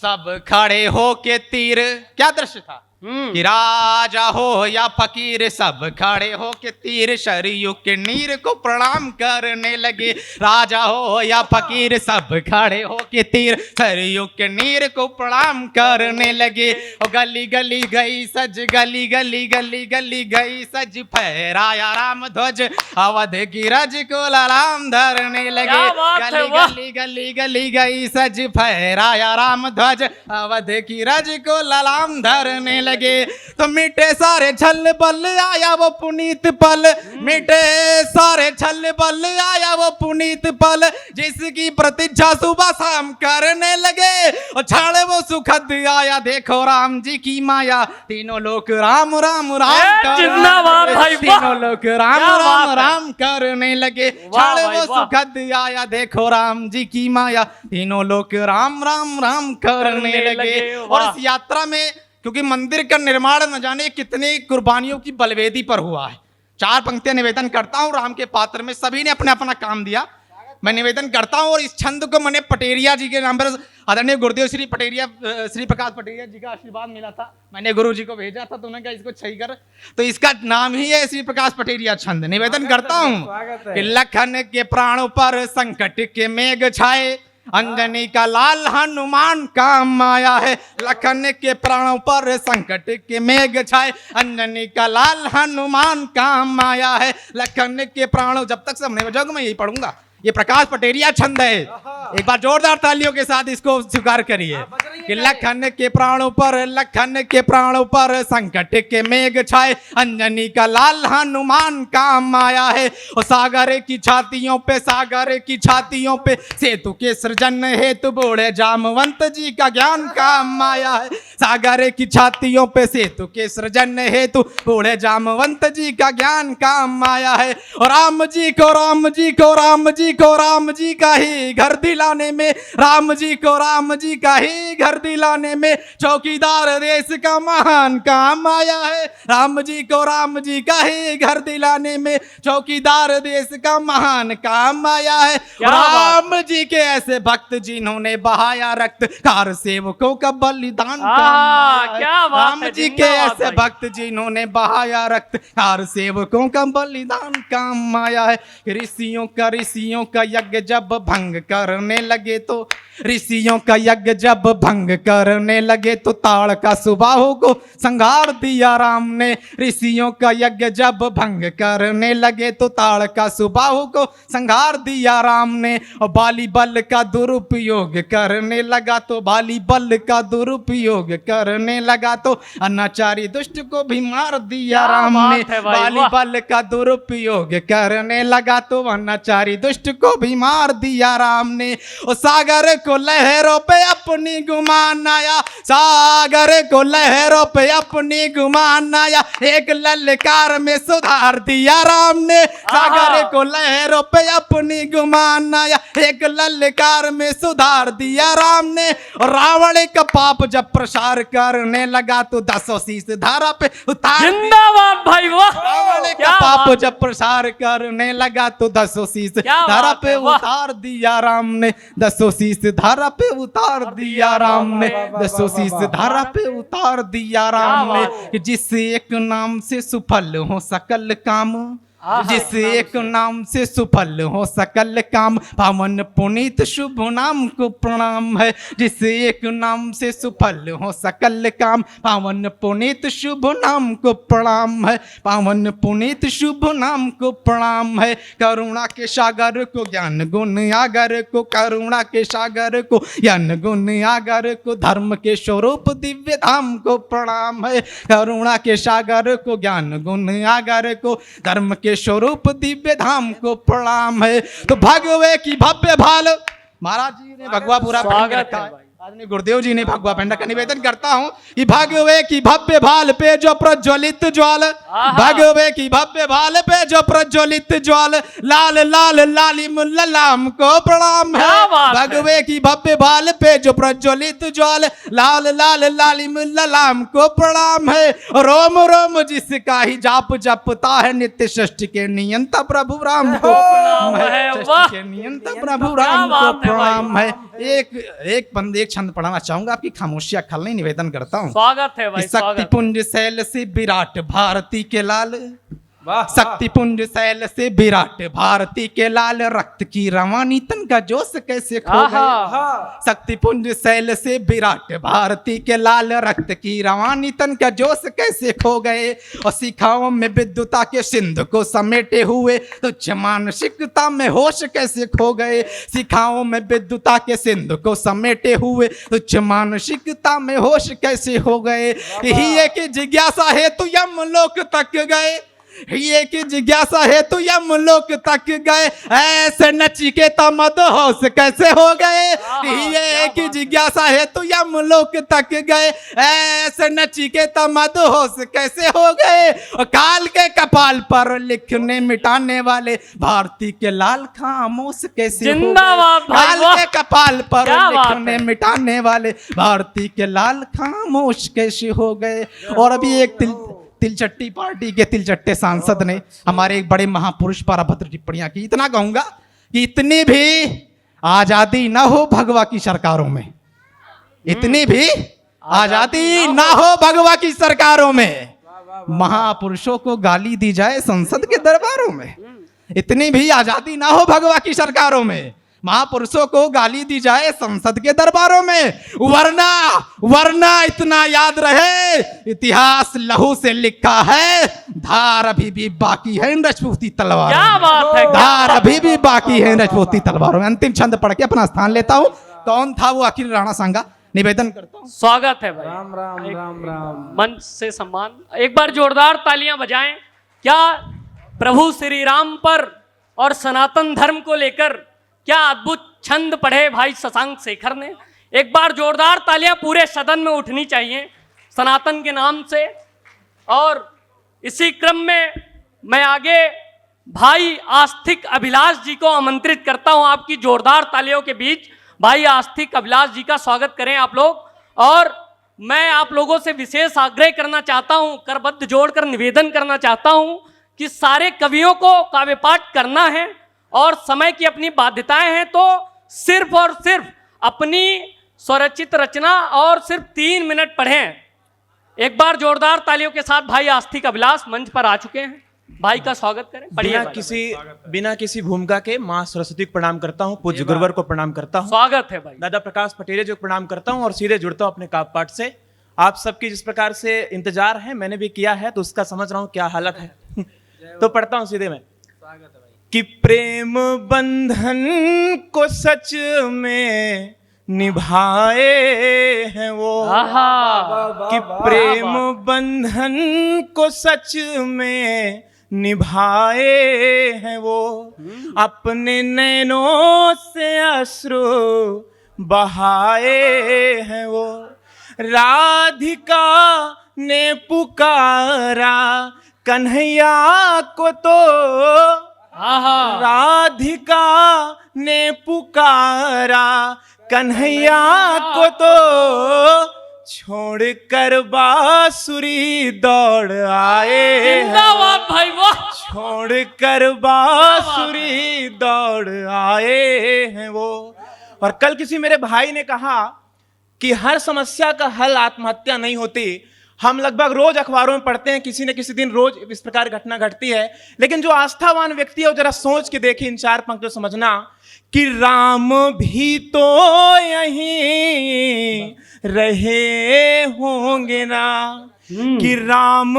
सब खड़े हो के तीर। क्या दृश्य था? कि राजा हो या फकीर सब खड़े हो के तीर सरयू के नीर को प्रणाम करने लगे। राजा हो या फकीर सब खड़े हो के तीर सरयू के नीर को प्रणाम करने लगे। और गली गली गई सज, गली गली गली गली गई सज, फहराया राम ध्वज अवध की रज को ललाम धरने लगे। गली गली गली गली गई सज, फहराया राम ध्वज अवध की रज को ललाम धरने लगे। तो मिटे सारे छल बल आया वो पुनीत पल, मिटे सारे छल बल आया वो वो पुनीत पल जिसकी प्रतीक्षा सुबह शाम करने लगे, और छाड़े वो सुखद आया देखो राम जी की माया, तीनों लोग राम राम राम जिंदाबाद भाई, तीनों लोग राम क्या राम बात है। राम करने लगे, वाह छाड़े भाई, वो वाह। सुखद आया देखो राम जी की माया, तीनों लोग राम राम राम करने लगे। और वाह। इस यात्रा में क्योंकि मंदिर का निर्माण न जाने कितनी कुर्बानियों की बलवेदी पर हुआ है, 4 पंक्तियां निवेदन करता हूं राम के पात्र में, सभी ने अपना अपना काम दिया, मैं निवेदन करता हूं। और इस छंद को मैंने पटेरिया जी के नाम पर आदरणीय गुरुदेव श्री पटेरिया श्री प्रकाश पटेरिया जी का आशीर्वाद मिला था, मैंने गुरु जी को भेजा था, तो उन्होंने कहा इसको सही कर, तो इसका नाम ही है श्री प्रकाश पटेरिया छंद। निवेदन करता हूं कि लखन के प्राणों पर संकट के मेघ छाए, अंजनी का लाल हनुमान काम आया है, लखन के प्राणों पर संकट के मेघ छाए, अंजनी का लाल हनुमान काम आया है, लखन के प्राणों, जब तक सब नहीं बजाओगे मैं यही पढ़ूंगा, ये प्रकाश पटेरिया छंद है। एक बार जोरदार तालियों के साथ इसको स्वीकार करिए कि लखन के प्राणों पर संकट के मेघ छाए, अंजनी का लाल हनुमान काम आया है, और सागर की छातियों पे सेतु के सृजन हेतु बूढ़े जामवंत जी का ज्ञान काम आया है, सागर की छातियों पे सेतु के सृजन हेतु बूढ़े जामवंत जी का ज्ञान काम आया है, और राम जी का ही घर दिलाने में, राम जी का ही घर दिलाने में चौकीदार देश का महान काम आया है, राम जी का ही घर दिलाने में चौकीदार देश का महान काम आया है, राम जी के ऐसे भक्त जिन्होंने बहाया रक्त, कार सेवकों का बलिदान काम आया है, राम जी के ऐसे भक्त जिन्होंने बहाया रक्त, कार सेवकों का बलिदान काम आया है। ऋषियों का यज्ञ जब भंग करने लगे तो, ऋषियों का यज्ञ जब भंग करने लगे तो ताड़ का सुबाहु को संहार दिया राम ने, ऋषियों का यज्ञ जब भंग करने लगे तो ताड़ का सुबाहु को संहार दिया राम ने, और बाली बल का दुरुपयोग करने लगा तो, बाली बल का दुरुपयोग करने लगा तो अनाचारी दुष्ट को भी मार दिया राम ने, बाली बल का दुरुपयोग करने लगा तो अनाचारी दुष्ट को भी मार दिया राम ने, और सागर को लहरों पे अपनी गुमान आया, सागर को लहरों पे अपनी गुमान आया, एक ललकार में सुधार दिया राम ने, सागर को लहरों पे अपनी गुमान आया, एक ललकार में सुधार दिया राम ने, और रावण का पाप जब प्रसार करने लगा तो 10 शीश धारा पे उतार, जिंदाबाद भाई, वाह, रावण का पाप जब प्रसार करने लगा तो 10 शीश धारा पे उतार दिया राम ने, 10 शीश धारा पे उतार दिया राम ने, 10 शीश धारा पे उतार दिया राम ने, कि जिस एक नाम से सुफल हो सकल काम, जिस एक नाम से सुफल हो सकल काम, पावन पुनीत शुभ नाम को प्रणाम है, जिस एक नाम से सुफल हो सकल काम, पावन पुनीत शुभ नाम को प्रणाम है, पावन पुनीत शुभ नाम को प्रणाम है, करुणा के सागर को ज्ञान गुण आगर को, करुणा के सागर को ज्ञान गुण आगर को, धर्म के स्वरूप दिव्य धाम को प्रणाम है, करुणा के सागर को ज्ञान गुण आगर को, धर्म के स्वरूप दिव्य धाम को प्रणाम है। तो भगवे की भव्य भाल, महाराज जी ने भगवा पूरा पहन रखा है, आदरणीय गुरुदेव जी ने भगवा पहन रखा, निवेदन करता हूं कि भगवे की भव्य भाल पे जो प्रज्वलित ज्वाल, भगवे की भव्य भाल पे जो प्रज्वलित ज्वाल, लाल लाल लालिम ललाम को प्रणाम है, भगवे की भव्य भाल पे जो प्रज्वलित ज्वाल, लाल लाल लालिम ललाम को प्रणाम है, रोम रोम जिसका ही जाप जपता है, नित्य षष्ठ के नियंता प्रभु राम को प्रणाम है, षष्ठ के नियंता प्रभु राम को प्रणाम है। एक छंद पढ़ाना चाहूंगा, आपकी खामोशियां खलने निवेदन करता हूं। स्वागत है भाई, शक्ति पुंज शैल से विराट भारती के लाल, शक्ति पुंज शैल से विराट भारती के लाल, रक्त की रवानी तन का जोश कैसे खो गए, शक्ति पुंज शैल से विराट भारती के लाल, रक्त की रवानी तन का जोश कैसे खो गए, और शिखाओं में विद्युता के सिंधु को समेटे हुए तुच्छ मानसिकता में होश कैसे खो गए, शिखाओं में विद्युता के सिंधु को समेटे हुए तुच्छ मानसिकता में होश कैसे हो गए, यही एक जिज्ञासा हेतु यमलोक तक गए, ये की जिज्ञासा है तो यमलोक तक गए, ऐसे नचिकेता मदहोश कैसे हो गए। ये की जिज्ञासा है तो यमलोक तक गए, ऐसे नचिकेता मदहोश कैसे हो गए। और काल के कपाल पर लिखने मिटाने वाले भारती के लाल खामोश कैसे हो गए। जिंदाबाद भाई, काल वाह। के कपाल पर क्या बात लिखने है। मिटाने वाले भारती के लाल खामोश कैसे हो गए। और अभी एक तिलचट्टी पार्टी के तिलचट्टे सांसद ने हमारे एक बड़े महापुरुष पर अभद्र टिप्पणियां की। इतना कहूंगा कि इतनी भी आजादी ना हो भगवा की सरकारों में, इतनी भी आजादी ना हो भगवा की सरकारों में, महापुरुषों को गाली दी जाए संसद के दरबारों में। इतनी भी आजादी ना हो भगवा की सरकारों में, महापुरुषों को गाली दी जाए संसद के दरबारों में। वरना इतना याद रहे, इतिहास लहू से लिखा है, धार अभी भी बाकी है इन राजपूती तलवारों में। क्या बात है, क्या धार अभी भी बाकी है इन राजपूती तलवारों में। अंतिम छंद पढ़ के अपना स्थान लेता हूं। कौन था वो आखिर राणा सांगा, निवेदन करता हूं। स्वागत है भाई, राम राम राम राम। मंच से सम्मान। एक बार जोरदार तालियां बजाएं। क्या प्रभु श्री राम पर और सनातन धर्म को लेकर क्या अद्भुत छंद पढ़े भाई शशांक शेखर ने। एक बार जोरदार तालियां पूरे सदन में उठनी चाहिए सनातन के नाम से। और इसी क्रम में मैं आगे भाई आस्तिक अभिलाष जी को आमंत्रित करता हूं आपकी जोरदार तालियों के बीच। भाई आस्तिक अभिलाष जी का स्वागत करें आप लोग। और मैं आप लोगों से विशेष आग्रह करना चाहता हूं, करबद्ध जोड़कर निवेदन करना चाहता हूं कि सारे कवियों को काव्य पाठ करना है और समय की अपनी बाध्यताएं हैं, तो सिर्फ और सिर्फ अपनी स्वरचित रचना और सिर्फ 3 मिनट पढ़ें। एक बार जोरदार तालियों के साथ भाई आस्तिक अभिलाष मंच पर आ चुके हैं, भाई का स्वागत करें। बिना किसी भूमिका के माँ सरस्वती को प्रणाम करता हूँ, पूज्य गुरुवर को प्रणाम करता हूँ, स्वागत है भाई। दादा प्रकाश पटेल जी को प्रणाम करता हूँ और सीधे जुड़ता हूँ अपने काव्य पाठ से। आप सबकी जिस प्रकार से इंतजार है, मैंने भी किया है, तो उसका समझ रहा हूँ क्या हालत है। तो पढ़ता हूँ सीधे में कि प्रेम बंधन को सच में निभाए हैं वो, कि प्रेम बंधन को सच में निभाए हैं वो, अपने नैनों से अश्रु बहाए हैं वो। राधिका ने पुकारा कन्हैया को, तो राधिका ने पुकारा कन्हैया को, तो छोड़कर बांसुरी दौड़ आए। जिंदाबाद भाई, वाह। छोड़कर बांसुरी दौड़ आए हैं वो। और कल किसी मेरे भाई ने कहा कि हर समस्या का हल आत्महत्या नहीं होती। हम लगभग रोज अखबारों में पढ़ते हैं, किसी न किसी दिन रोज इस प्रकार घटना घटती है, लेकिन जो आस्थावान व्यक्ति है वो जरा सोच के देखे इन 4 पंक्तियों समझना कि राम भी तो यहीं रहे होंगे ना, कि राम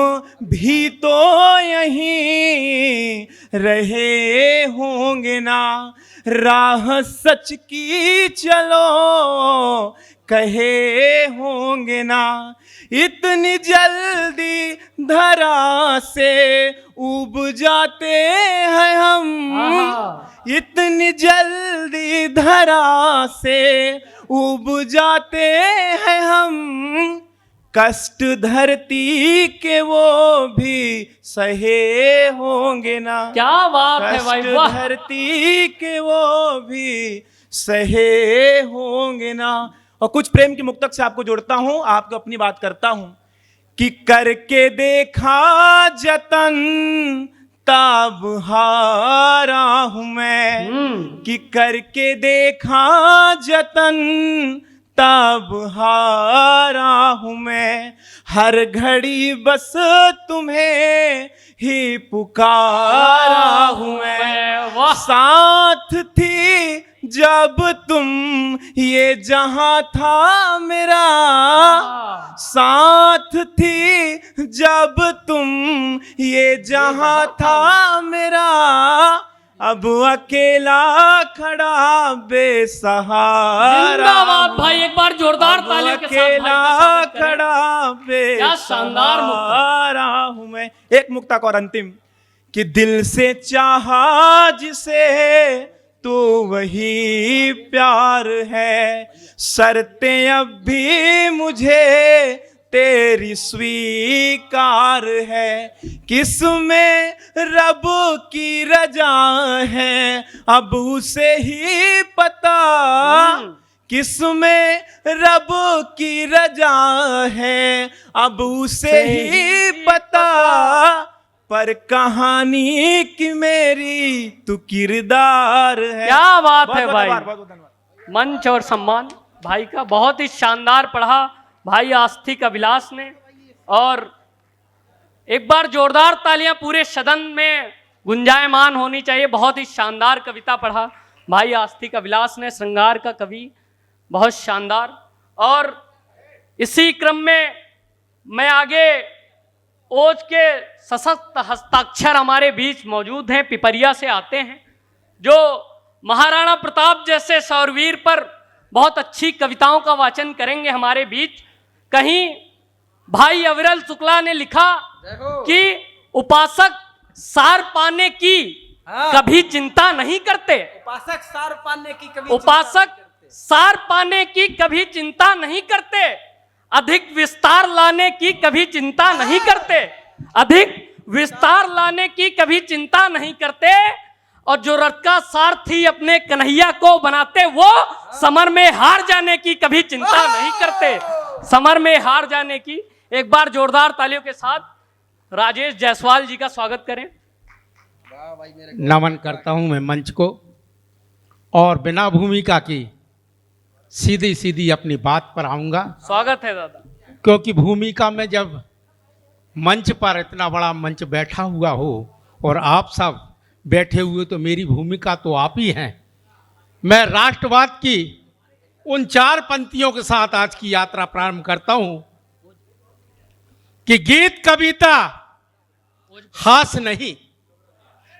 भी तो यहीं रहे होंगे ना, राह सच की चलो कहे होंगे ना, इतनी जल्दी धरा से उब जाते हैं हम, इतनी जल्दी धरा से उब जाते हैं हम, कष्ट धरती के वो भी सहे होंगे ना। क्या बात है भाई, वाह। कष्ट धरती के वो भी सहे होंगे ना। और कुछ प्रेम की मुक्तक से आपको जोड़ता हूं, आपको अपनी बात करता हूं कि करके देखा जतन ताब हारा हूं मैं, कि करके देखा जतन ताब हारा हूं मैं, हर घड़ी बस तुम्हें ही पुकारा हूं मैं। साथ थी जब तुम ये जहां था मेरा, साथ थी जब तुम ये जहां था मेरा, अब अकेला खड़ा बेसहारा। जिंदाबाद भाई, एक बार जोरदार तालियों के साथ अकेला खड़ा क्या शानदार बेसहारा हूं मैं। एक मुक्तक और अंतिम कि दिल से चाहा जिसे तो वही प्यार है, शर्तें अब भी मुझे तेरी स्वीकार है, किसमें रब की रजा है अब उसे ही पता, किसमें रब की रजा है अब उसे ही पता, पर कहानी की मेरी तू किरदार है। क्या बात है बहुत भाई, बहुत धन्यवाद। मंच और सम्मान भाई का बहुत ही शानदार पढ़ा भाई आस्तिक अभिलाष ने। और एक बार जोरदार तालियां पूरे सदन में गुंजायमान होनी चाहिए। बहुत ही शानदार कविता पढ़ा भाई आस्तिक अभिलाष ने, श्रृंगार का कवि, बहुत शानदार। और इसी क्रम में मैं आगे ओज के सशक्त हस्ताक्षर हमारे बीच मौजूद हैं, पिपरिया से आते हैं, जो महाराणा प्रताप जैसे शौरवीर पर बहुत अच्छी कविताओं का वाचन करेंगे हमारे बीच। कहीं भाई अविरल शुक्ला ने लिखा कि उपासक सार पाने की कभी चिंता नहीं करते, उपासक सार पाने की कभी उपासक सार पाने की कभी चिंता नहीं करते, अधिक विस्तार लाने की कभी चिंता नहीं करते, अधिक विस्तार लाने की कभी चिंता नहीं करते, और जो रथ का सारथी अपने कन्हैया को बनाते वो समर में हार जाने की कभी चिंता नहीं करते, समर में हार जाने की। एक बार जोरदार तालियों के साथ राजेश जायसवाल जी का स्वागत करें। नमन करता हूं मैं मंच को, और बिना भूमिका की सीधी सीधी अपनी बात पर आऊंगा। स्वागत है दादा। क्योंकि भूमिका में जब मंच पर इतना बड़ा मंच बैठा हुआ हो और आप सब बैठे हुए, तो मेरी भूमिका तो आप ही हैं। मैं राष्ट्रवाद की उन 4 पंक्तियों के साथ आज की यात्रा प्रारंभ करता हूं कि गीत कविता हास नहीं,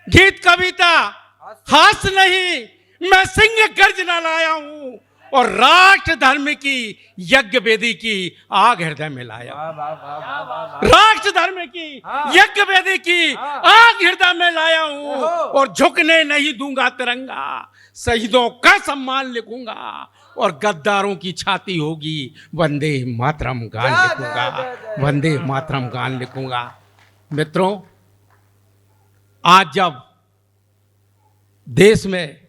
गीत कविता हास नहीं, मैं सिंह गर्जना लाया हूं और राष्ट्र धर्म की यज्ञ वेदी की आग हृदय में लाया। राष्ट्र धर्म की यज्ञ वेदी की आग हृदय में लाया हूं और झुकने नहीं दूंगा तिरंगा, शहीदों का सम्मान लिखूंगा और गद्दारों की छाती होगी वंदे मातरम गान लिखूंगा, वंदे मातरम गान लिखूंगा। मित्रों, आज जब देश में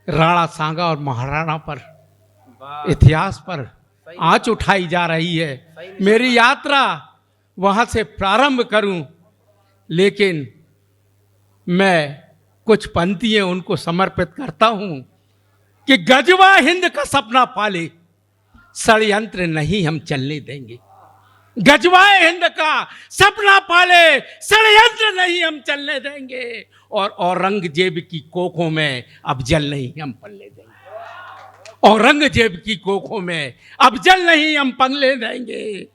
राणा सांगा और महाराणा पर, इतिहास पर आंच उठाई जा रही है, मेरी यात्रा वहां से प्रारंभ करूं, लेकिन मैं कुछ पंक्तियां उनको समर्पित करता हूं कि गजवा हिंद का सपना पाले, षड्यंत्र नहीं हम चलने देंगे। गजवाए हिंद का सपना पाले, षड्यंत्र नहीं हम चलने देंगे, और औरंगजेब की कोखों में अब जल नहीं हम पलने देंगे। औरंगजेब की कोखों में अब जल नहीं हम पलने देंगे।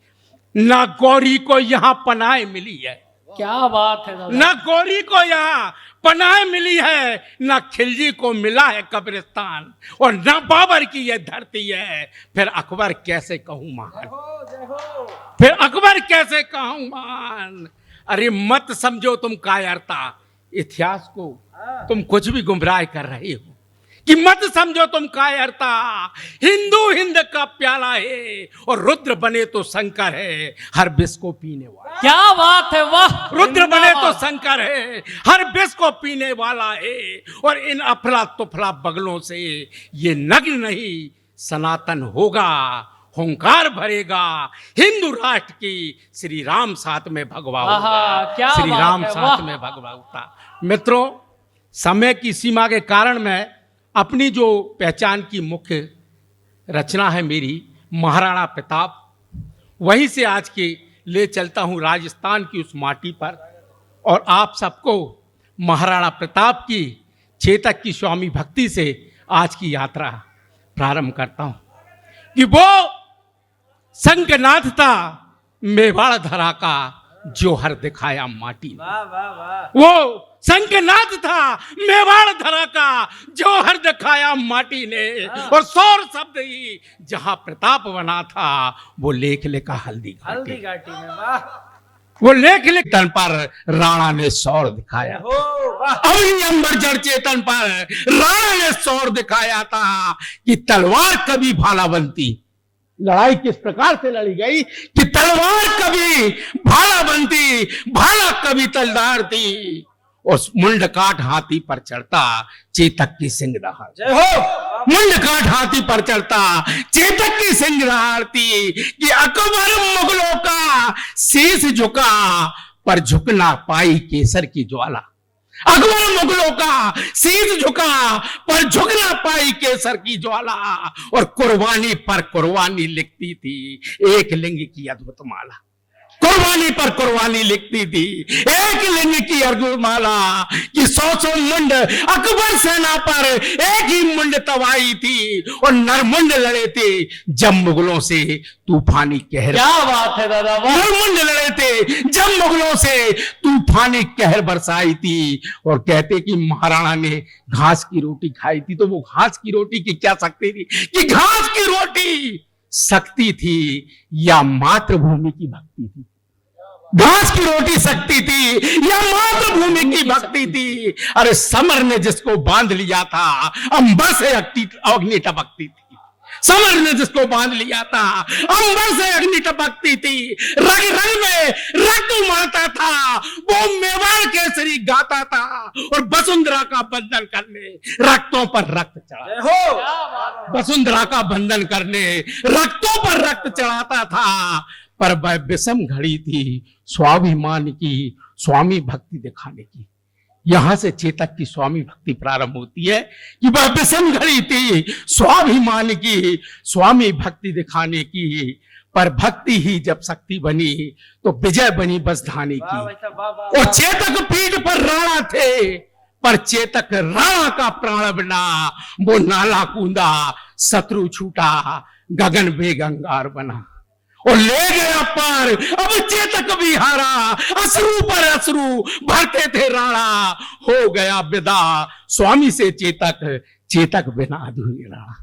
ना गौरी को यहाँ पनाह मिली है, क्या बात है दादा। ना गौरी को यहाँ पनाह मिली है, ना खिलजी को मिला है कब्रिस्तान, और ना बाबर की यह धरती है, फिर अकबर कैसे कहूँ महान, फिर अकबर कैसे कहूँ महान। अरे मत समझो तुम कायरता, इतिहास को तुम कुछ भी गुमराह कर रहे हो, कि मत समझो तुम कायरता, हिंदू हिंद का प्याला है और रुद्र बने तो शंकर है हर विष को पीने वाला। क्या बात है, वाह। रुद्र बने तो शंकर है हर विष को पीने वाला है, और इन अफला तुफला बगलों से ये नग्न नहीं सनातन होगा, हुंकार भरेगा हिंदू राष्ट्र की, श्री राम साथ में भगवा होगा, श्री राम साथ में भगवा होता। मित्रों, समय की सीमा के कारण मैं अपनी जो पहचान की मुख्य रचना है मेरी महाराणा प्रताप, वहीं से आज के ले चलता हूं राजस्थान की उस माटी पर, और आप सबको महाराणा प्रताप की चेतक की स्वामी भक्ति से आज की यात्रा प्रारंभ करता हूं कि वो शंखनाद था मेवाड़ धरा का जोहर दिखाया माटी ने। वो शंखनाद था मेवाड़ धरा का जोहर दिखाया माटी ने, और सौर शब्द ही जहां प्रताप बना था वो लेख लिखा हल्दी घाटी में। वाह। वो लेख लिख तन पर राणा ने सौर दिखाया। अभी अंबर जड़ चेतन पर राणा ने सौर दिखाया था कि तलवार कभी भाला बनती। लड़ाई किस प्रकार से लड़ी गई कि तलवार कभी भाला बनती, भाला कभी तलवार थी, और मुंड काट हाथी पर चढ़ता चेतक की सिंह दहाड़। जय हो। मुंड काट हाथी पर चढ़ता चेतक की सिंह दहाड़ थी कि अकबर मुगलों का शीश झुका पर झुक ना पाई केसर की ज्वाला। अकबर मुगलों का शीश झुका पर झुक ना पाई केसर की ज्वाला, और कुर्बानी पर कुर्बानी लिखती थी एक लिंग की अद्भुत माला। कुर्बानी पर कुर्बानी लिखती थी एक लिंग की अद्भुत माला कि 100 मुंड अकबर सेना पर एक ही मुंड तबाही थी, और नरमुंड लड़े थे जब मुगलों से तूफानी कहर। क्या बात है दादा, नरमुंड लड़े थे जब मुगलों से तूफानी कहर बरसाई थी। और कहते कि महाराणा ने घास की रोटी खाई थी, तो वो घास की रोटी की क्या शक्ति थी कि घास की रोटी शक्ति थी या मातृभूमि की भक्ति थी। घास की रोटी शक्ति थी या मातृभूमि की भक्ति थी। अरे समर ने जिसको बांध लिया था अंबर से अग्नि टपकती थी। समर ने जिसको बांध लिया था अंबर से अग्नि टपकती थी। रग रग में रक्त उमड़ता था, वो मेवाड़ केसरी गाता था, और वसुंधरा का बंधन करने रक्तों पर रक्त चढ़ा। वसुंधरा का बंधन करने रक्तों पर रक्त चढ़ाता था। पर वह विषम घड़ी थी स्वाभिमान की, स्वामी भक्ति दिखाने की। यहां से चेतक की स्वामी भक्ति प्रारंभ होती है कि वह विषम घड़ी थी स्वाभिमान की, स्वामी भक्ति दिखाने की। पर भक्ति ही जब शक्ति बनी तो विजय बनी बसधाने की। और चेतक पीठ पर राणा थे, पर चेतक राणा का प्राण बना। वो नाला कूदा शत्रु छूटा, गगन बेग अंगार बना, और ले गया पार अब चेतक भी हारा। अश्रु पर अश्रु भरते थे राणा, हो गया विदा स्वामी से चेतक, चेतक बिना अधूरी राणा।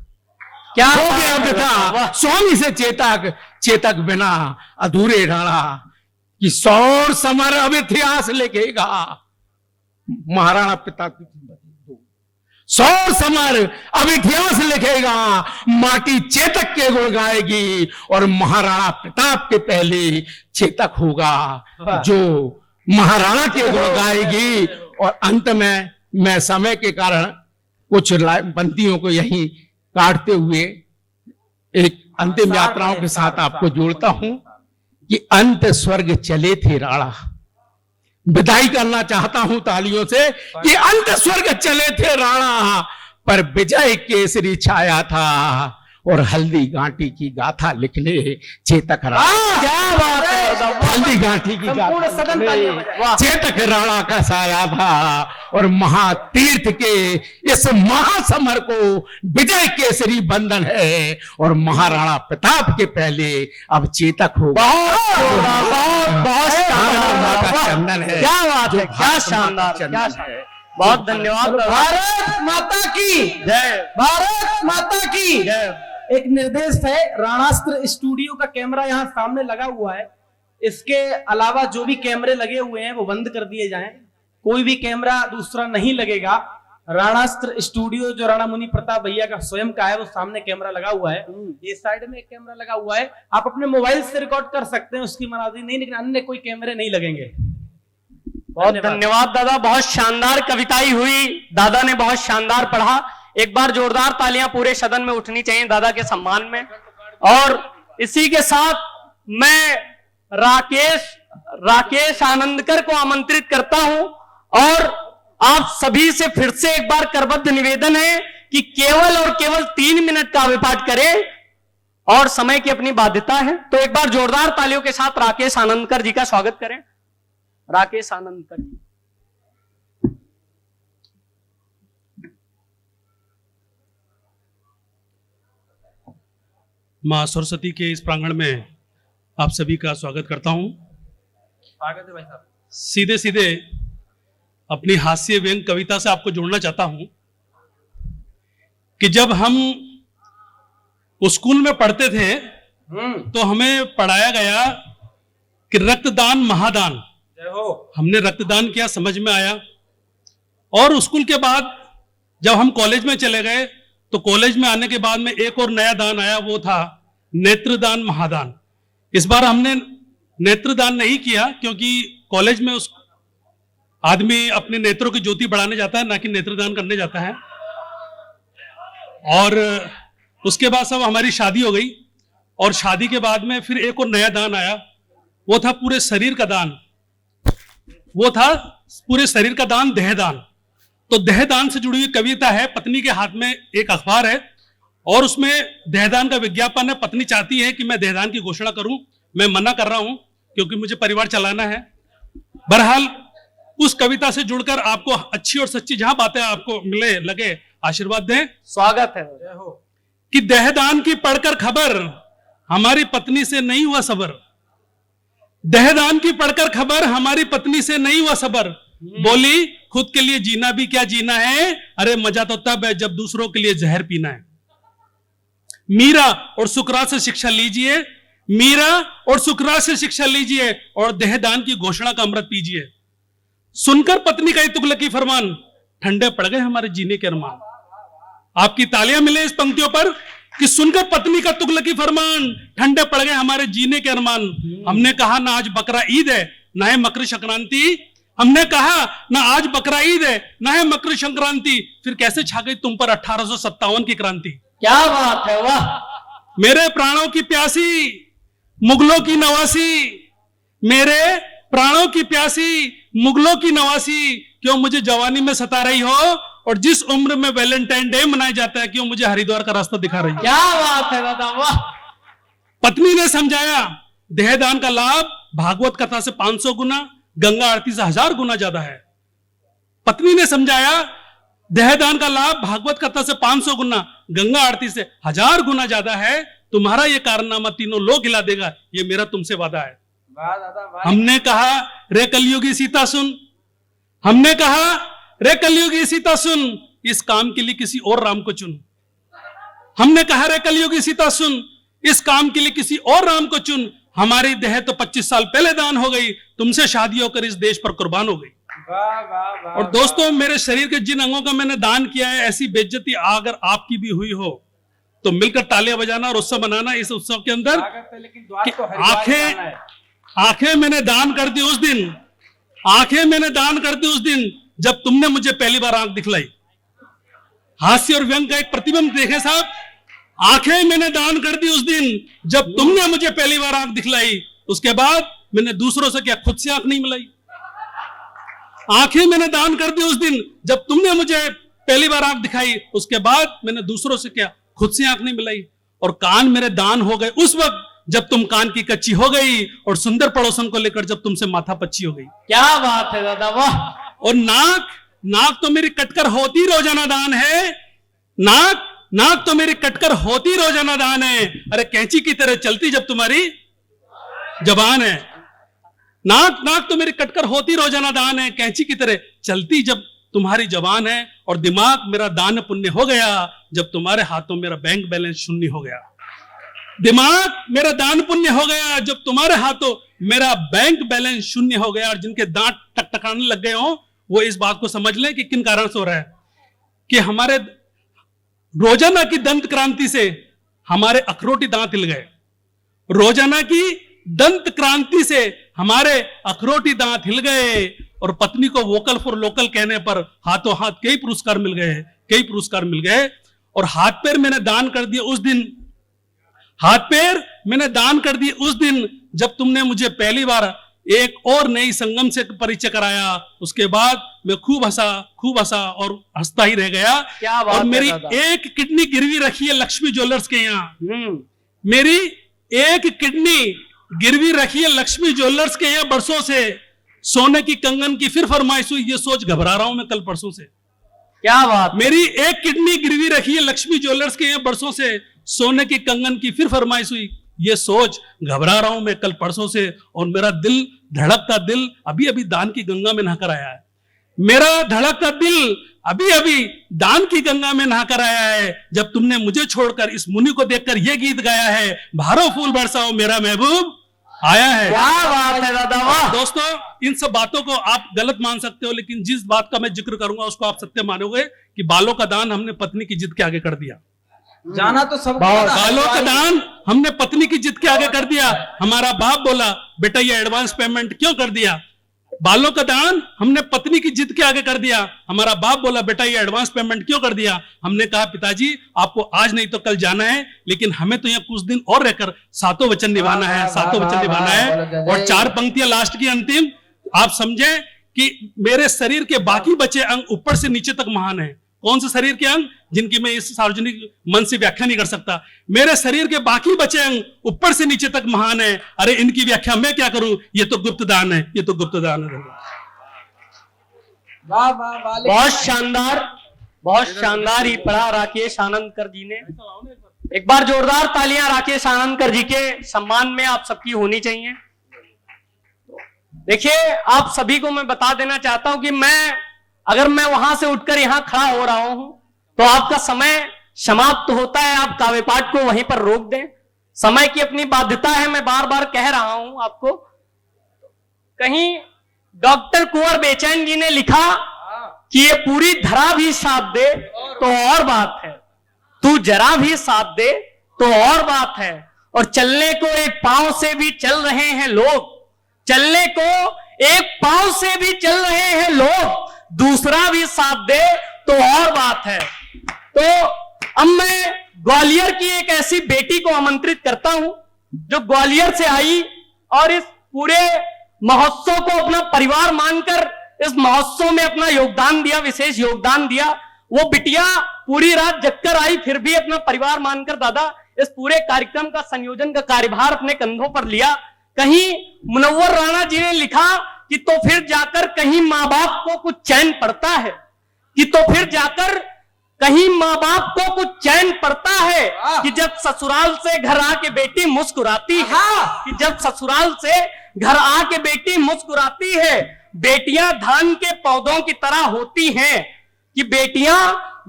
क्या हो गया विदा स्वामी से चेतक, चेतक बिना अधूरे राणा। कि सौर समर अब इतिहास लिखेगा। महाराणा प्रताप सौर समर अब इतिहास लिखेगा। माटी चेतक के गुण गाएगी, और महाराणा प्रताप के पहले चेतक होगा जो महाराणा के गुण गाएगी। और अंत में मैं समय के कारण कुछ पंक्तियों को यहीं काटते हुए एक अंतिम यात्राओं के साथ आपको जोड़ता हूं कि अंत स्वर्ग चले थे राणा। विदाई करना चाहता हूं तालियों से कि अंत स्वर्ग चले थे राणा, पर विजय केसरी छाया था, और हल्दी गांठी की गाथा लिखने चेतक राणा। क्या बात है, हल्दी गांठी की गाथा चेतक राणा का साया था। और महातीर्थ के इस महासमर को विजय केसरी बंधन है, और महाराणा प्रताप के पहले अब चेतक होगा। चंदन है। क्या बात है, क्या शानदार, क्या बहुत धन्यवाद। भारत माता की जय, भारत माता की जय। एक निर्देश है, राणास्त्र स्टूडियो का कैमरा यहाँ सामने लगा हुआ है, इसके अलावा जो भी कैमरे लगे हुए हैं वो बंद कर दिए जाएं। कोई भी कैमरा दूसरा नहीं लगेगा। राणास्त्र स्टूडियो जो राणा मुनि प्रताप भैया का स्वयं का है, वो सामने कैमरा लगा हुआ है। ये साइड में एक कैमरा लगा हुआ है, आप अपने मोबाइल से रिकॉर्ड कर सकते हैं, उसकी मनाजी नहीं, लेकिन अन्य कोई कैमरे नहीं लगेंगे। बहुत धन्यवाद दादा, बहुत शानदार कविताई हुई, दादा ने बहुत शानदार पढ़ा। एक बार जोरदार तालियां पूरे सदन में उठनी चाहिए दादा के सम्मान में। और इसी के साथ मैं राकेश आनंदकर को आमंत्रित करता हूं, और आप सभी से फिर से एक बार करबद्ध निवेदन है कि केवल और केवल 3 मिनट का अभिपाठ करें, और समय की अपनी बाध्यता है। तो एक बार जोरदार तालियों के साथ राकेश आनंदकर जी का स्वागत करें। राकेश आनंदकर जी। मां सरस्वती के इस प्रांगण में आप सभी का स्वागत करता हूं। स्वागत है भाई साहब। सीधे सीधे अपनी हास्य व्यंग कविता से आपको जोड़ना चाहता हूं कि जब हम स्कूल में पढ़ते थे तो हमें पढ़ाया गया कि रक्तदान महादान। जय हो। हमने रक्तदान किया, समझ में आया। और स्कूल के बाद जब हम कॉलेज में चले गए तो कॉलेज में आने के बाद में एक और नया दान आया, वो था नेत्रदान महादान। इस बार हमने नेत्रदान नहीं किया क्योंकि कॉलेज में उस आदमी अपने नेत्रों की ज्योति बढ़ाने जाता है, ना कि नेत्रदान करने जाता है। और उसके बाद सब हमारी शादी हो गई और शादी के बाद में फिर एक और नया दान आया, वो था पूरे शरीर का दान। वो था पूरे शरीर का दान, देहदान। तो देहदान से जुड़ी हुई कविता है। पत्नी के हाथ में एक अखबार है और उसमें देहदान का विज्ञापन है। पत्नी चाहती है कि मैं देहदान की घोषणा करूं, मैं मना कर रहा हूं क्योंकि मुझे परिवार चलाना है। बहरहाल उस कविता से जुड़कर आपको अच्छी और सच्ची जहां बातें आपको मिले लगे, आशीर्वाद दें। स्वागत है। जय हो। कि देहदान की पढ़कर खबर हमारी पत्नी से नहीं हुआ सबर। देहदान की पढ़कर खबर हमारी पत्नी से नहीं हुआ सबर। बोली खुद के लिए जीना भी क्या जीना है, अरे मजा तो तब है जब दूसरों के लिए जहर पीना है। मीरा और सुकरात से शिक्षा लीजिए, मीरा और सुकरात से शिक्षा लीजिए और देहदान की घोषणा का अमृत पीजिए। सुनकर पत्नी का ये तुगलकी फरमान, ठंडे पड़ गए हमारे जीने के अरमान। आपकी तालियां मिले इस पंक्तियों पर कि सुनकर पत्नी का तुगलकी फरमान, ठंडे पड़ गए हमारे जीने के अरमान। हमने कहा ना आज बकरा ईद है ना है मकर संक्रांति, हमने कहा ना आज बकरा ईद है ना है मकर संक्रांति, फिर कैसे छा गई तुम पर 1857 की क्रांति। क्या बात है, वाह। मेरे प्राणों की प्यासी मुगलों की नवासी, मेरे प्राणों की प्यासी मुगलों की नवासी, क्यों मुझे जवानी में सता रही हो और जिस उम्र में वैलेंटाइन डे मनाया जाता है क्यों मुझे हरिद्वार का रास्ता दिखा रही हो। क्या बात है दादा, वाह। पत्नी ने समझाया देहदान का लाभ भागवत कथा से 500 गुना, गंगा आरती से 1000 गुना ज्यादा है। पत्नी ने समझाया देहदान का लाभ भागवत कथा से 500 गुना, गंगा आरती से 1000 गुना ज्यादा है। तुम्हारा ये कारनामा तीनों लोग हिला देगा, ये मेरा तुमसे वादा है। वाह दादा वाह। हमने कहा रे कलयुगी सीता सुन, हमने कहा रे कलयुगी सीता सुन, इस काम के लिए किसी और राम को चुन। हमने कहा रे कलयुगी सीता सुन, इस काम के लिए किसी और राम को चुन। हमारी देह तो 25 साल पहले दान हो गई, तुमसे शादी होकर इस देश पर कुर्बान हो गई। वाह वाह वाह। और दोस्तों, मेरे शरीर के जिन अंगों का मैंने दान किया है, ऐसी बेइज्जती अगर आपकी भी हुई हो तो मिलकर तालियां बजाना और उत्सव मनाना इस उत्सव के अंदर। लेकिन द्वार तो हरिद्वार ही जाना है। आंखें मैंने दान कर दी उस दिन, आंखें मैंने दान कर दी उस दिन जब तुमने मुझे पहली बार आंख दिखलाई। हास्य और व्यंग का एक प्रतिबिंब देखें साहब। आंखें मैंने दान कर दी उस दिन जब तुमने मुझे पहली बार आंख दिखलाई, उसके बाद मैंने दूसरों से क्या खुद से आंख नहीं मिलाई। आंखें मैंने दान कर दी उस दिन जब तुमने मुझे पहली बार आंख दिखाई, उसके बाद मैंने दूसरों से क्या खुद से आंख नहीं मिलाई। और कान मेरे दान हो गए उस वक्त जब तुम कान की कच्ची हो गई और सुंदर पड़ोसन को लेकर जब तुमसे माथा पच्ची हो गई। क्या बात है दादा, वाह। और नाक, नाक तो मेरी कटकर होती रोजाना दान है। नाक तो मेरी कटकर होती रोजाना दान है। अरे कैंची की तरह चलती जब तुम्हारी जबान है। नाक तो मेरी कटकर होती रोजाना दान है, कैंची की तरह चलती जब तुम्हारी जबान है। और दिमाग मेरा दान पुण्य हो गया जब तुम्हारे हाथों मेरा बैंक बैलेंस शून्य हो गया। दिमाग मेरा दान पुण्य हो गया जब तुम्हारे हाथों मेरा बैंक बैलेंस शून्य हो गया। और जिनके दांत टकटकाने लग गए हो वो इस बात को समझ लें कि किन कारण से हो रहा है। कि हमारे रोजाना की दंत क्रांति से हमारे अखरोटी दांत हिल गए। रोजाना की दंत क्रांति से हमारे अखरोटी दांत हिल गए। और पत्नी को वोकल फॉर लोकल कहने पर हाथों हाथ कई पुरस्कार मिल गए, कई पुरस्कार मिल गए। और हाथ पैर मैंने दान कर दिए उस दिन, हाथ पैर मैंने दान कर दिए उस दिन जब तुमने मुझे पहली बार एक और नई संगम से परिचय कराया। उसके बाद मैं खूब हंसा और हंसता ही रह गया। क्या बात और मेरी है दादा। एक किडनी गिरवी रखी है लक्ष्मी ज्वेलर्स के यहाँ। मेरी एक किडनी गिरवी रखी है लक्ष्मी ज्वेलर्स के यहाँ बरसों से। सोने की कंगन की फिर फरमाइश हुई, ये सोच घबरा रहा हूं मैं कल परसों से। क्या बात। मेरी एक किडनी गिरवी रखी है लक्ष्मी ज्वेलर्स के यहाँ बरसों से। सोने की कंगन की फिर फरमाइश हुई, ये सोच घबरा रहा हूं मैं कल परसों से। और मेरा दिल, धड़कता दिल अभी अभी दान की गंगा में नहाकर आया है। मेरा धड़कता दिल अभी अभी दान की गंगा में नहाकर आया है जब तुमने मुझे छोड़कर इस मुनि को देखकर यह गीत गाया है, भारो फूल बरसाओ मेरा महबूब, आया है। क्या बात है दादा, वाह। दोस्तों, इन सब बातों को आप गलत मान सकते हो, लेकिन जिस बात का मैं जिक्र करूंगा उसको आप सत्य मानोगे कि बालों का दान हमने पत्नी की जिद के आगे कर दिया। जाना तो सब बालों का दान हमने पत्नी की जिद के आगे कर दिया। हमारा बाप बोला बेटा ये एडवांस पेमेंट क्यों कर दिया? बालों का दान हमने पत्नी की जिद के आगे कर दिया। हमारा बाप बोला बेटा ये एडवांस पेमेंट क्यों कर दिया? हमने कहा पिताजी आपको आज नहीं तो कल जाना है, लेकिन हमें तो यहाँ कुछ दिन और रहकर सातों वचन निभाना है, सातों वचन निभाना है। और 4 पंक्तियां लास्ट की अंतिम, आप समझे कि मेरे शरीर के बाकी बचे अंग ऊपर से नीचे तक महान है। कौन से शरीर के अंग? जिनकी मैं इस सार्वजनिक मन से व्याख्या नहीं कर सकता। मेरे शरीर के बाकी बचे अंग ऊपर से नीचे तक महान है। अरे इनकी व्याख्या मैं क्या करूं? ये तो गुप्त दान है, ये तो गुप्त दान है। बहुत शानदार, बहुत शानदार ही पढ़ा राकेश आनंदकर जी ने। एक बार जोरदार तालियां राकेश आनंदकर जी के सम्मान में आप सबकी होनी चाहिए। देखिए, आप सभी को मैं बता देना चाहता हूं कि अगर मैं वहां से उठकर यहां खड़ा हो रहा हूं तो आपका समय समाप्त होता है, आप काव्य पाठ को वहीं पर रोक दें। समय की अपनी बाध्यता है, मैं बार बार कह रहा हूं आपको। कहीं डॉक्टर कुंवर बेचैन जी ने लिखा कि ये पूरी धरा भी साथ दे तो और बात है, तू जरा भी साथ दे तो और बात है। और चलने को एक पांव से भी चल रहे हैं लोग, चलने को एक पांव से भी चल रहे हैं लोग, दूसरा भी साथ दे तो और बात है। तो अब मैं ग्वालियर की एक ऐसी बेटी को आमंत्रित करता हूं जो ग्वालियर से आई और इस पूरे महोत्सव को अपना परिवार मानकर इस महोत्सव में अपना योगदान दिया, विशेष योगदान दिया। वो बिटिया पूरी रात जगकर आई, फिर भी अपना परिवार मानकर दादा इस पूरे कार्यक्रम का संयोजन का कार्यभार अपने कंधों पर लिया। कहीं मुनव्वर राणा जी ने लिखा कि तो फिर जाकर कहीं माँ बाप को कुछ चैन पड़ता है, कि तो फिर जाकर कहीं माँ बाप को कुछ चैन पड़ता है, कि जब ससुराल से घर आके बेटी मुस्कुराती है, कि जब ससुराल से घर आके बेटी मुस्कुराती है। बेटियां धान के पौधों की तरह होती हैं, कि बेटियां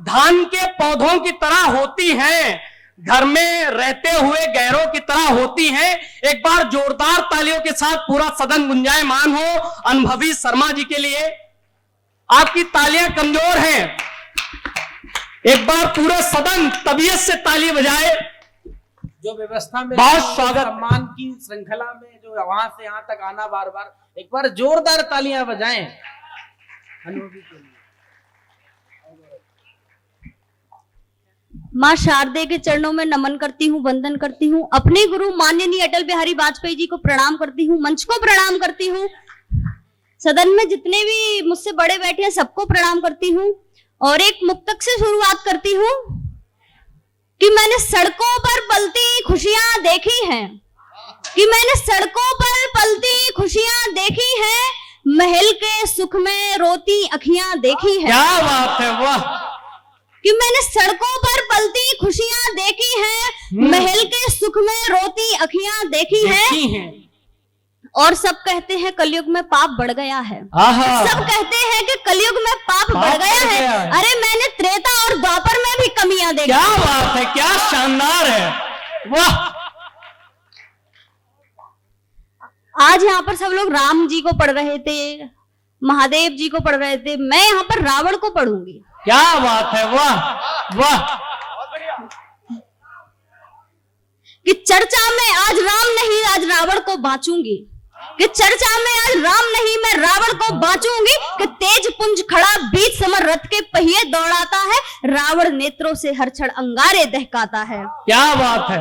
धान के पौधों की तरह होती हैं, घर में रहते हुए गैरों की तरह होती हैं। एक बार जोरदार तालियों के साथ पूरा सदन गुंजायमान हो अनुभवी शर्मा जी के लिए। आपकी तालियां कमजोर हैं, एक बार पूरा सदन तबीयत से ताली बजाए। जो व्यवस्था में बहुत स्वागत। सम्मान की श्रृंखला में जो वहां से यहां तक आना, बार बार एक बार जोरदार तालियां बजाएं अनुभवी के लिए। माँ शारदे के चरणों में नमन करती हूँ, वंदन करती हूँ। अपने गुरु माननीय अटल बिहारी वाजपेयी जी को प्रणाम करती हूँ, मंच को प्रणाम करती हूँ, सदन में जितने भी मुझसे बड़े बैठे हैं सबको प्रणाम करती हूँ। और एक मुक्तक से शुरुआत करती हूँ कि मैंने सड़कों पर पलती खुशियां देखी हैं, कि मैंने सड़कों पर पलती खुशियां देखी हैं, महल के सुख में रोती अखियां देखी हैं। क्या बात है, वाह। कि मैंने सड़कों पर पलती खुशियां देखी हैं, महल के सुख में रोती अखियां देखी हैं। और सब कहते हैं कलयुग में पाप बढ़ गया है, सब कहते हैं कि कलयुग में पाप बढ़ गया है। अरे मैंने त्रेता और द्वापर में भी कमियां देखी। क्या बात है, क्या शानदार है, वाह। आज यहाँ पर सब लोग राम जी को पढ़ रहे थे, महादेव जी को पढ़ रहे थे, मैं यहाँ पर रावण को पढ़ूंगी। क्या बात है, वाह वाह। कि चर्चा में आज राम नहीं, आज रावण को बांचूंगी, कि चर्चा में आज राम नहीं, मैं रावण को बांचूंगी। कि तेज पुंज खड़ा बीच समर रथ के पहिए दौड़ाता है, रावण नेत्रों से हर क्षण अंगारे दहकाता है। क्या बात है।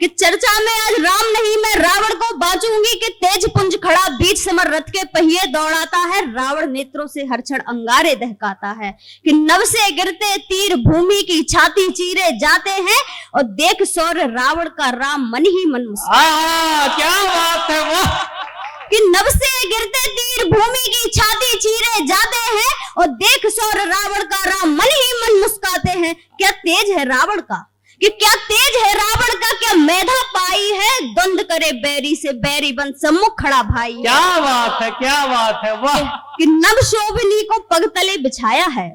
कि चर्चा में आज राम नहीं, मैं रावण को बांचूंगी। कि तेज पुंज खड़ा बीच समर रथ के पहिए दौड़ाता है, रावण नेत्रों से हर क्षण अंगारे दहकाता है। कि नभ से गिरते तीर भूमि की छाती चीरे जाते हैं, और देख शौर्य रावण का राम मन ही मन मुस्कुराता। क्या बात है, वाह। कि नभ से गिरते तीर भूमि की छाती चीरे जाते हैं, और देख शौर्य रावण का राम मन ही मन मुस्कुराते हैं। क्या तेज है रावण का, कि क्या तेज है रावण का, क्या मेधा पाई है, द्वंद करे बैरी से बैरी बन सम्मुख खड़ा भाई। क्या बात है, क्या बात है, वाह। कि नभ शोभनी को पग तले बिछाया है,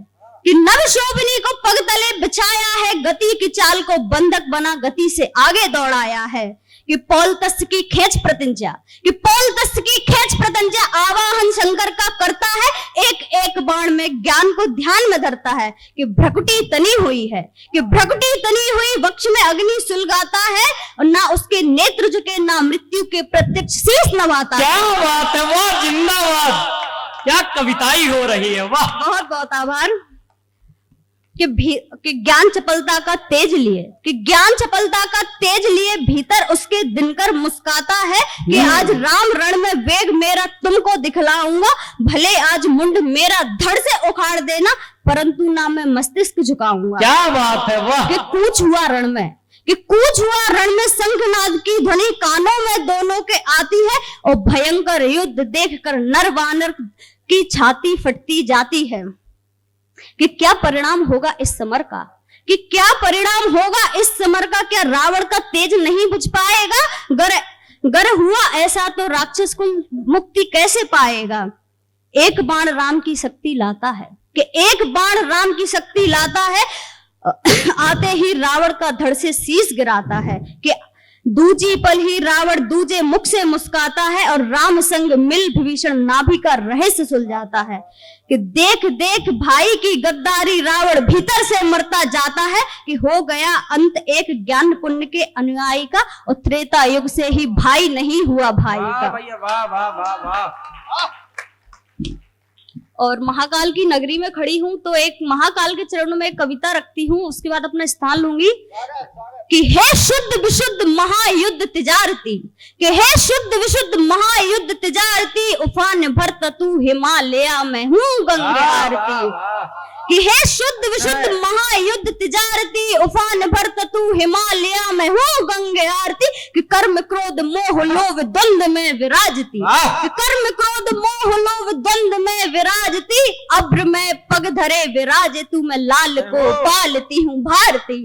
कि नभ शोभनी को पग तले बिछाया है, गति की चाल को बंधक बना गति से आगे दौड़ाया है। कि पौलतस की खेच प्रत्यंचा, कि पौलतस की खेच प्रत्यंचा आवाहन शंकर का करता है, एक एक बाण में ज्ञान को ध्यान में धरता है, कि भ्रकुटी तनी हुई है, कि भ्रकुटी तनी हुई वक्ष में अग्नि सुलगाता है, और ना उसके नेत्र झुके ना मृत्यु के प्रत्यक्ष शीश नवाता है। क्या बात है, वाह, जिंदाबाद, क्या कविताई हो रही है, वाह। बहुत बहुत आभार। कि ज्ञान चपलता का तेज लिए, कि ज्ञान चपलता का तेज लिए भीतर उसके दिनकर मुस्काता है, कि आज राम रण में वेग मेरा तुमको दिखलाऊंगा, भले आज मुंड मेरा धड़ से उखाड़ देना, परंतु ना मैं मस्तिष्क झुकाऊंगा। क्या बात है, वाह। कि कूच हुआ रण में, कि कूच हुआ रण में शंखनाद की ध्वनि कानों में दोनों के आती है, और भयंकर युद्ध देखकर नर वानर की छाती फटती जाती है। कि क्या परिणाम होगा इस समर का, कि क्या परिणाम होगा इस समर का, क्या रावण का तेज नहीं बुझ पाएगा, गर हुआ ऐसा तो राक्षस कुल मुक्ति कैसे पाएगा। एक बाण राम की शक्ति लाता है, कि एक बाण राम की शक्ति लाता है, आते ही रावण का धड़ से शीश गिराता है, कि दूजी पल ही रावण दूजे मुख से मुस्काता है, और राम संग मिल विभीषण नाभि का रहस्य सुलझाता है। कि देख देख भाई की गद्दारी रावण भीतर से मरता जाता है, कि हो गया अंत एक ज्ञान पुण्य के अनुयायी का, और त्रेता युग से ही भाई नहीं हुआ भाई का। वाह वाह वाह वाह। और महाकाल की नगरी में खड़ी हूं तो एक महाकाल के चरणों में एक कविता रखती हूं, उसके बाद अपना स्थान लूंगी। कि हे शुद्ध विशुद्ध महायुद्ध तिजारती, कि हे शुद्ध विशुद्ध महायुद्ध तिजारती, उफान भरता तू हिमालय में हूँ गंगा आरती। कि हे शुद्ध विशुद्ध महायुद्ध तिजारती, उफान भरता तू हिमालय में हूँ गंगा आरती। कि कर्म क्रोध मोह लोभ द्वंद में विराजती, कि कर्म क्रोध मोह लोभ द्वंद में विराजती, अब्र में पग धरे विराजे तू, मैं लाल को पालती हूँ भारती।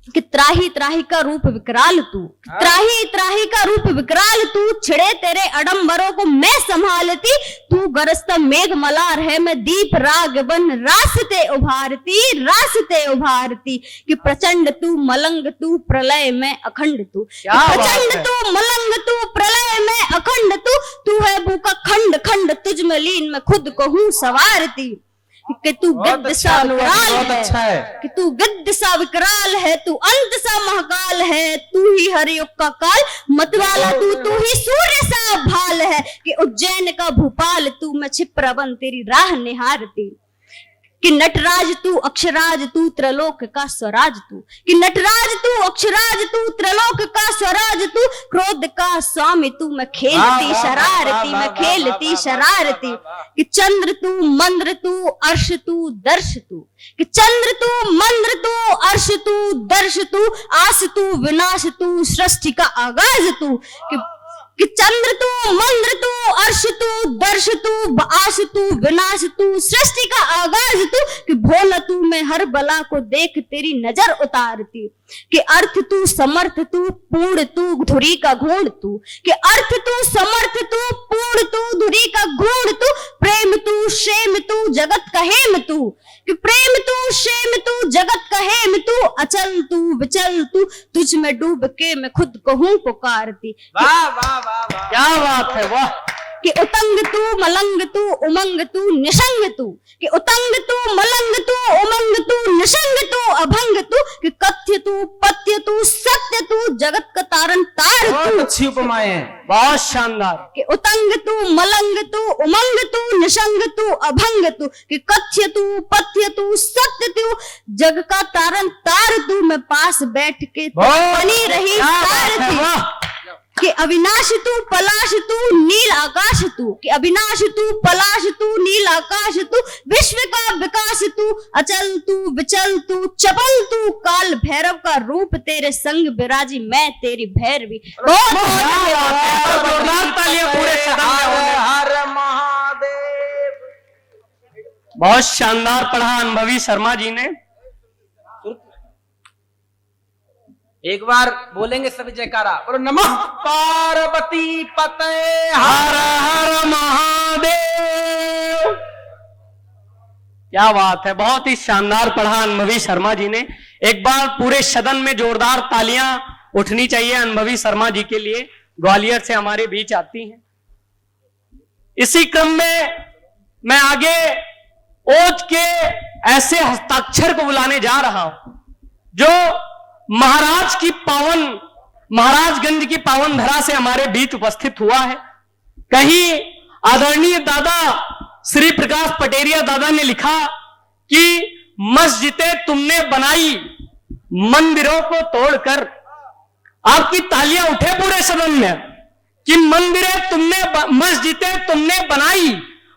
कि त्राही त्राही का रूप विकराल तू, त्राही त्राही का रूप विकराल तू, छिड़े तेरे अडम्बरों को मैं संभालती, तू गरजता मेघ मलार है मैं दीप राग बन रास्ते उभारती, रास्ते उभारती। कि प्रचंड तू मलंग तू प्रलय में अखंड तू, प्रचंड तू मलंग तू प्रलय में अखंड तू, तू है भूखा खंड खंड तुझ में लीन मैं खुद को हूँ सवारती। कि तू गिद्ध सा विकराल है, कि तू गिद्ध सा विकराल है, तू अंत सा महाकाल है, तू ही हरयुग का काल मतवाला तू ही सूर्य सा भाल है। कि उज्जैन का भूपाल तू, मैं छिपरा बन तेरी राह निहारती। कि नटराज तू अक्षराज तू त्रिलोक का स्वराज तू, कि नटराज तू अक्षराज तू त्रिलोक का स्वराज तू, क्रोध का स्वामी तू, मैं खेलती शरारती, मैं खेलती शरारती। कि चंद्र तू मंद्र तू अर्श तू दर्श तू, कि चंद्र तू मंद्र तू अर्श तू दर्श तू, आस तू विनाश तू सृष्टि का आगाज तू। कि चंद्र तू मंद्र तू अर्श तू दर्श तू आस तू विनाश तू सृष्टि का आगाज तू। कि भोला तू मैं हर बला को देख तेरी नजर उतारती। कि अर्थ तू समर्थ तू पूर्ण तू धुरी का घूंड तू, कि अर्थ तू समर्थ तू पूर्ण तू धुरी का घूंड तू, प्रेम तू शेम तू जगत का हेम तू। कि प्रेम तू शेम तू जगत का हेम तू, अचल तू विचल तू तुझ में डूब के मैं खुद को हूँ पुकारती। वाह वाह वाह वाह, क्या बात है, वाह। कि उतंग तू मलंग तू उमंग तू निशंग तू, कि उतंग तू मलंग तू उमंग तू निशंग तू अभंग तू। कि कथ्य तू पथ्य तू सत्य तू जगत का तारण तार तू। अच्छी उपमाएं हैं, बहुत शानदार। कि उतंग तू मलंग तू उमंग तू निशंग तू अभंग तू। कि कथ्य तू पथ्य तू सत्य तू जग का तारण तार तू, मैं पास बैठ के बनी रही सारथी। कि अविनाश तू पलाश तू नील आकाश तू, कि अविनाश तू पलाश तू नील आकाश तू, विश्व का विकास तू अचल तू विचल तू चपल तू, काल भैरव का रूप तेरे संग विराजी मैं तेरी भैरवी। जोरदार तालियां पूरे सदन में होंगे। हर महादेव। बहुत शानदार पढ़ा अनुभवी शर्मा जी ने। एक बार बोलेंगे सभी जयकारा, बोलो नमः पार्वती पते हर हर महादेव। क्या बात है, बहुत ही शानदार पढ़ा अनुभवी शर्मा जी ने। एक बार पूरे सदन में जोरदार तालियां उठनी चाहिए अनुभवी शर्मा जी के लिए, ग्वालियर से हमारे बीच आती हैं। इसी क्रम में मैं आगे ओज के ऐसे हस्ताक्षर को बुलाने जा रहा हूं जो महाराजगंज की पावन धरा से हमारे बीच उपस्थित हुआ है। कहीं आदरणीय दादा श्री प्रकाश पटेरिया दादा ने लिखा कि मस्जिदें तुमने बनाई मंदिरों को तोड़कर। आपकी तालियां उठे पूरे सदन में कि मस्जिदें तुमने बनाई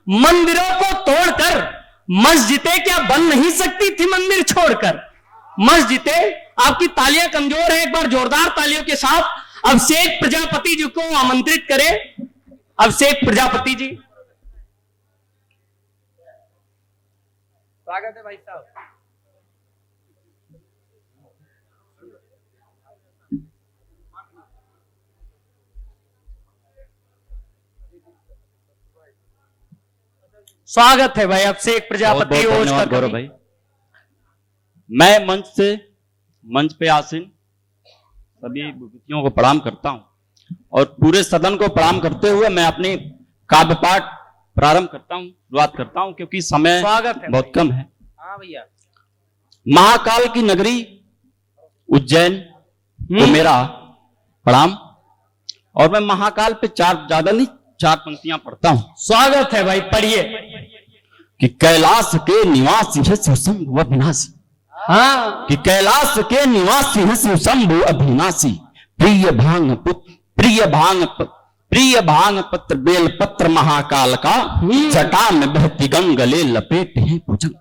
मंदिरों को तोड़कर। मस्जिदें क्या बन नहीं सकती थी मंदिर छोड़कर? मस्जिदें, आपकी तालियां कमजोर है, एक बार जोरदार तालियों के साथ अभिषेक प्रजापति जी को आमंत्रित करें। अभिषेक प्रजापति जी, स्वागत है भाई साहब। स्वागत है भाई अभिषेक प्रजापति। गौरव भाई, मैं मंच पे आसीन सभी विभूतियों को प्रणाम करता हूं और पूरे सदन को प्रणाम करते हुए मैं अपनी काव्य पाठ प्रारंभ करता हूं, शुरुआत करता हूं, क्योंकि समय बहुत कम है। हाँ भैया। महाकाल की नगरी उज्जैन को मेरा प्रणाम। और मैं महाकाल पे चार पंक्तियां पढ़ता हूं। स्वागत है भाई, पढ़िए। कि कैलाश के निवासी है शिवशंभु अविनाशी। हाँ, कि कैलाश के निवासी है शिवशंभु अविनाशी। प्रिय भांग पत्र बेल पत्र महाकाल का। जटा में बहती गंगले लपेटे हैं भुजंग।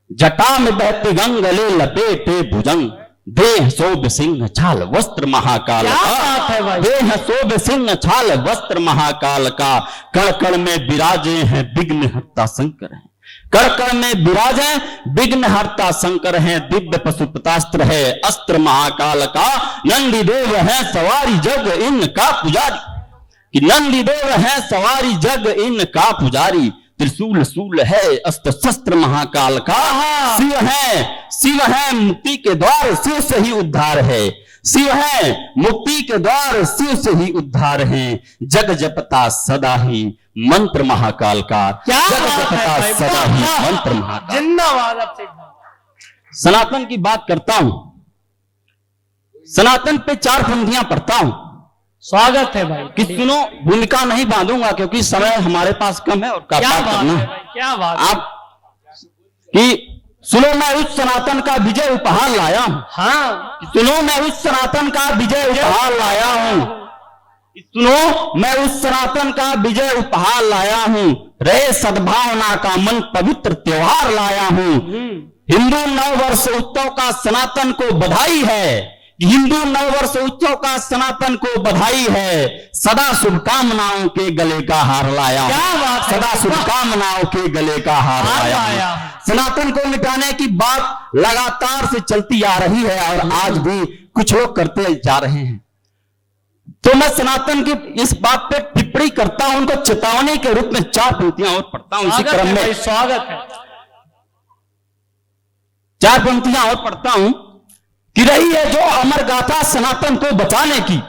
जटा में बहती गंगले लपेटे भुजंग। देह शोभ सिंह छाल वस्त्र महाकाल का। देह शोभ सिंह छाल वस्त्र महाकाल का। कण कण में विराजे हैं विघ्न हर्ता शंकर है। कण कण में विराजे विघ्न हर्ता शंकर है। दिव्य पशुपतास्त्र है अस्त्र महाकाल का। नंदी देव है सवारी जग इनका पुजारी। कि नंदी देव है सवारी जग इनका पुजारी। त्रिशूल शूल है अस्त्र शस्त्र महाकाल का। शिव है मुक्ति के द्वार शिव से ही उद्धार है। शिव है मुक्ति के द्वार शिव से ही उद्धार है। जग जपता सदा ही मंत्र महाकाल का। जग जपता सदा ही मंत्र महाकाल। जिंदाबाद। सनातन की बात करता हूं, सनातन पे 4 पंक्तियां पढ़ता हूं। स्वागत है भाई। कि सुनो, भूमिका नहीं बांधूंगा क्योंकि समय हमारे पास कम है और क्या बात करना है है। भाई, क्या बात आप कि सुनो मैं उस सनातन का विजय उपहार लाया हूं। हाँ, सुनो मैं उस सनातन का विजय उपहार लाया हूं। सुनो मैं उस सनातन का विजय उपहार लाया हूं। रहे सद्भावना का मन पवित्र त्योहार लाया हूं। हिंदू नववर्ष उत्सव का सनातन को बधाई है। हिंदू नववर्ष उत्सव का सनातन को बधाई है। सदा शुभकामनाओं के गले का हार लाया हूं। सदा शुभकामनाओं के गले का हार लाया हूं। सनातन को मिटाने की बात लगातार से चलती आ रही है और आज भी कुछ लोग करते जा रहे हैं। तो मैं सनातन की इस बात पे टिप्पणी करता हूं, उनको चेतावनी के रूप में 4 पंक्तियां और पढ़ता हूं। इसी क्रम में स्वागत है। 4 पंक्तियां और पढ़ता हूं। कि रही है जो अमर गाथा सनातन को बचाने की।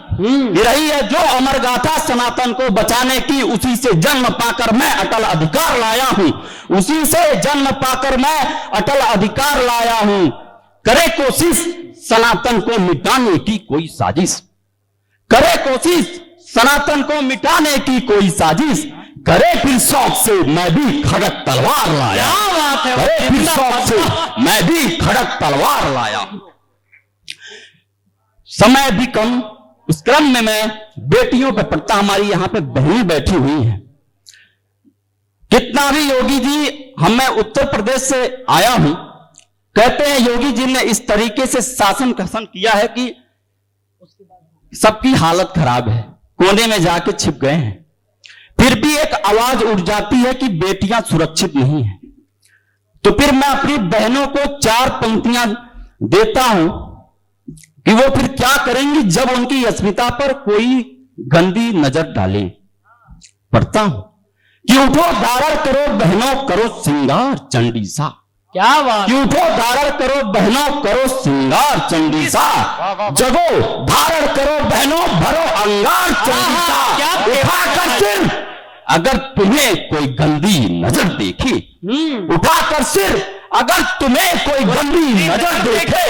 रही है जो अमर गाथा सनातन को बचाने की। उसी से जन्म पाकर मैं अटल अधिकार लाया हूं। उसी से जन्म पाकर मैं अटल अधिकार लाया हूं। करे कोशिश सनातन को मिटाने की कोई साजिश। करे कोशिश सनातन को मिटाने की कोई साजिश। करे फिर शौक से मैं भी खड़क तलवार लाया। करे फिर शौक से मैं भी खड़क तलवार लाया। समय भी कम, उस क्रम में मैं बेटियों पे पढ़ता। हमारी यहां पे बहनें बैठी हुई हैं। कितना भी योगी जी, मैं उत्तर प्रदेश से आया हूं, कहते हैं योगी जी ने इस तरीके से शासन कसन किया है कि सबकी हालत खराब है, कोने में जाके छिप गए हैं। फिर भी एक आवाज उठ जाती है कि बेटियां सुरक्षित नहीं है। तो फिर मैं अपनी बहनों को 4 पंक्तियां देता हूं कि वो फिर क्या करेंगी जब उनकी अस्मिता पर कोई गंदी नजर डाले। पढ़ता हूं कि उठो धारण करो बहनों, करो श्रृंगार चंडी सा। क्या बात। कि उठो धारण करो बहनों करो श्रृंगार चंडी सा, जगो धारण करो बहनों भरो अंगार चंडी सा, उठाकर सिर अगर तुम्हें कोई गंदी नजर देखे, उठाकर सिर अगर तुम्हें कोई गंदी नजर देखे,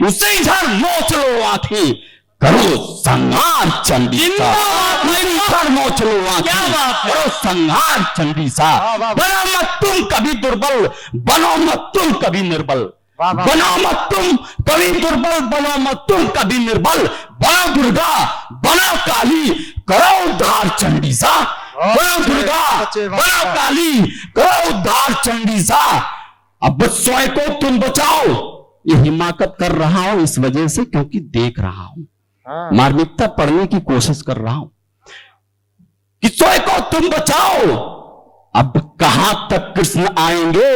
उसे इधर नोच लो आंखें करो संहार चंडी सा, इधर नोच लो आंखें करो संहार चंडी सा। बनो मत तुम कभी दुर्बल, बनो मत तुम कभी निर्बल, बनो मत तुम कभी दुर्बल, बनो मत तुम कभी निर्बल, बनो दुर्गा बनो काली करो उद्धार चंडी सा, बनो दुर्गा बनो काली करो उद्धार चंडी सा। अब स्वयं को तुम बचाओ, ये हिमाकत कर रहा हूं इस वजह से क्योंकि देख रहा हूं, मार्मिकता पढ़ने की कोशिश कर रहा हूं कि स्वयं को तुम बचाओ। अब कहां तक कृष्ण आएंगे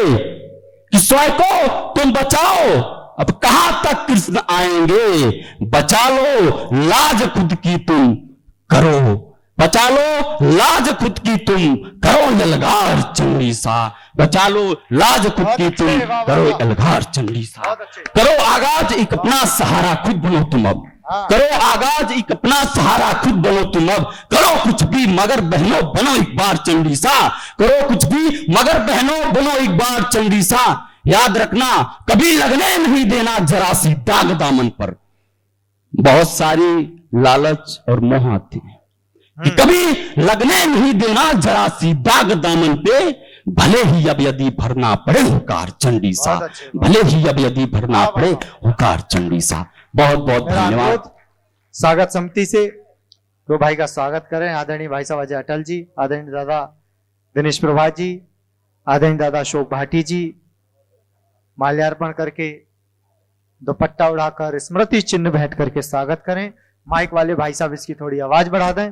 कि स्वयं को तुम बचाओ, अब कहां तक कृष्ण आएंगे, बचा लो लाज खुद की तुम करो, बचा लो लाज खुद की तुम करो यलगार चंडी सा, बचा लो लाज खुद की तुम करो यलगार चंडी सा। करो आगाज एक अपना सहारा खुद बनो तुम अब, करो आगाज एक अपना सहारा खुद बनो तुम अब, करो कुछ भी मगर बहनों बनो एक बार चंडी सा, करो कुछ भी मगर बहनों बनो एक बार चंडी सा। याद रखना कभी लगने नहीं देना जरा सी दाग दामन पर, बहुत सारी लालच और मोह आती है कि कभी लगने नहीं देना जरा सी दाग दामन पे, भले ही अब यदि भरना पड़े हुकार चंडी सा, भले ही अब यदि भरना पड़े हुकार चंडी सा। बहुत बहुत धन्यवाद। स्वागत समिति से दो भाई का स्वागत करें, आदरणीय भाई साहब अजय अटल जी, आदरणीय दादा दिनेश प्रभात जी, आदरणीय दादा अशोक भाटी जी, माल्यार्पण करके दुपट्टा उड़ाकर स्मृति चिन्ह भेंट करके स्वागत करें। माइक वाले भाई साहब इसकी थोड़ी आवाज बढ़ा दें।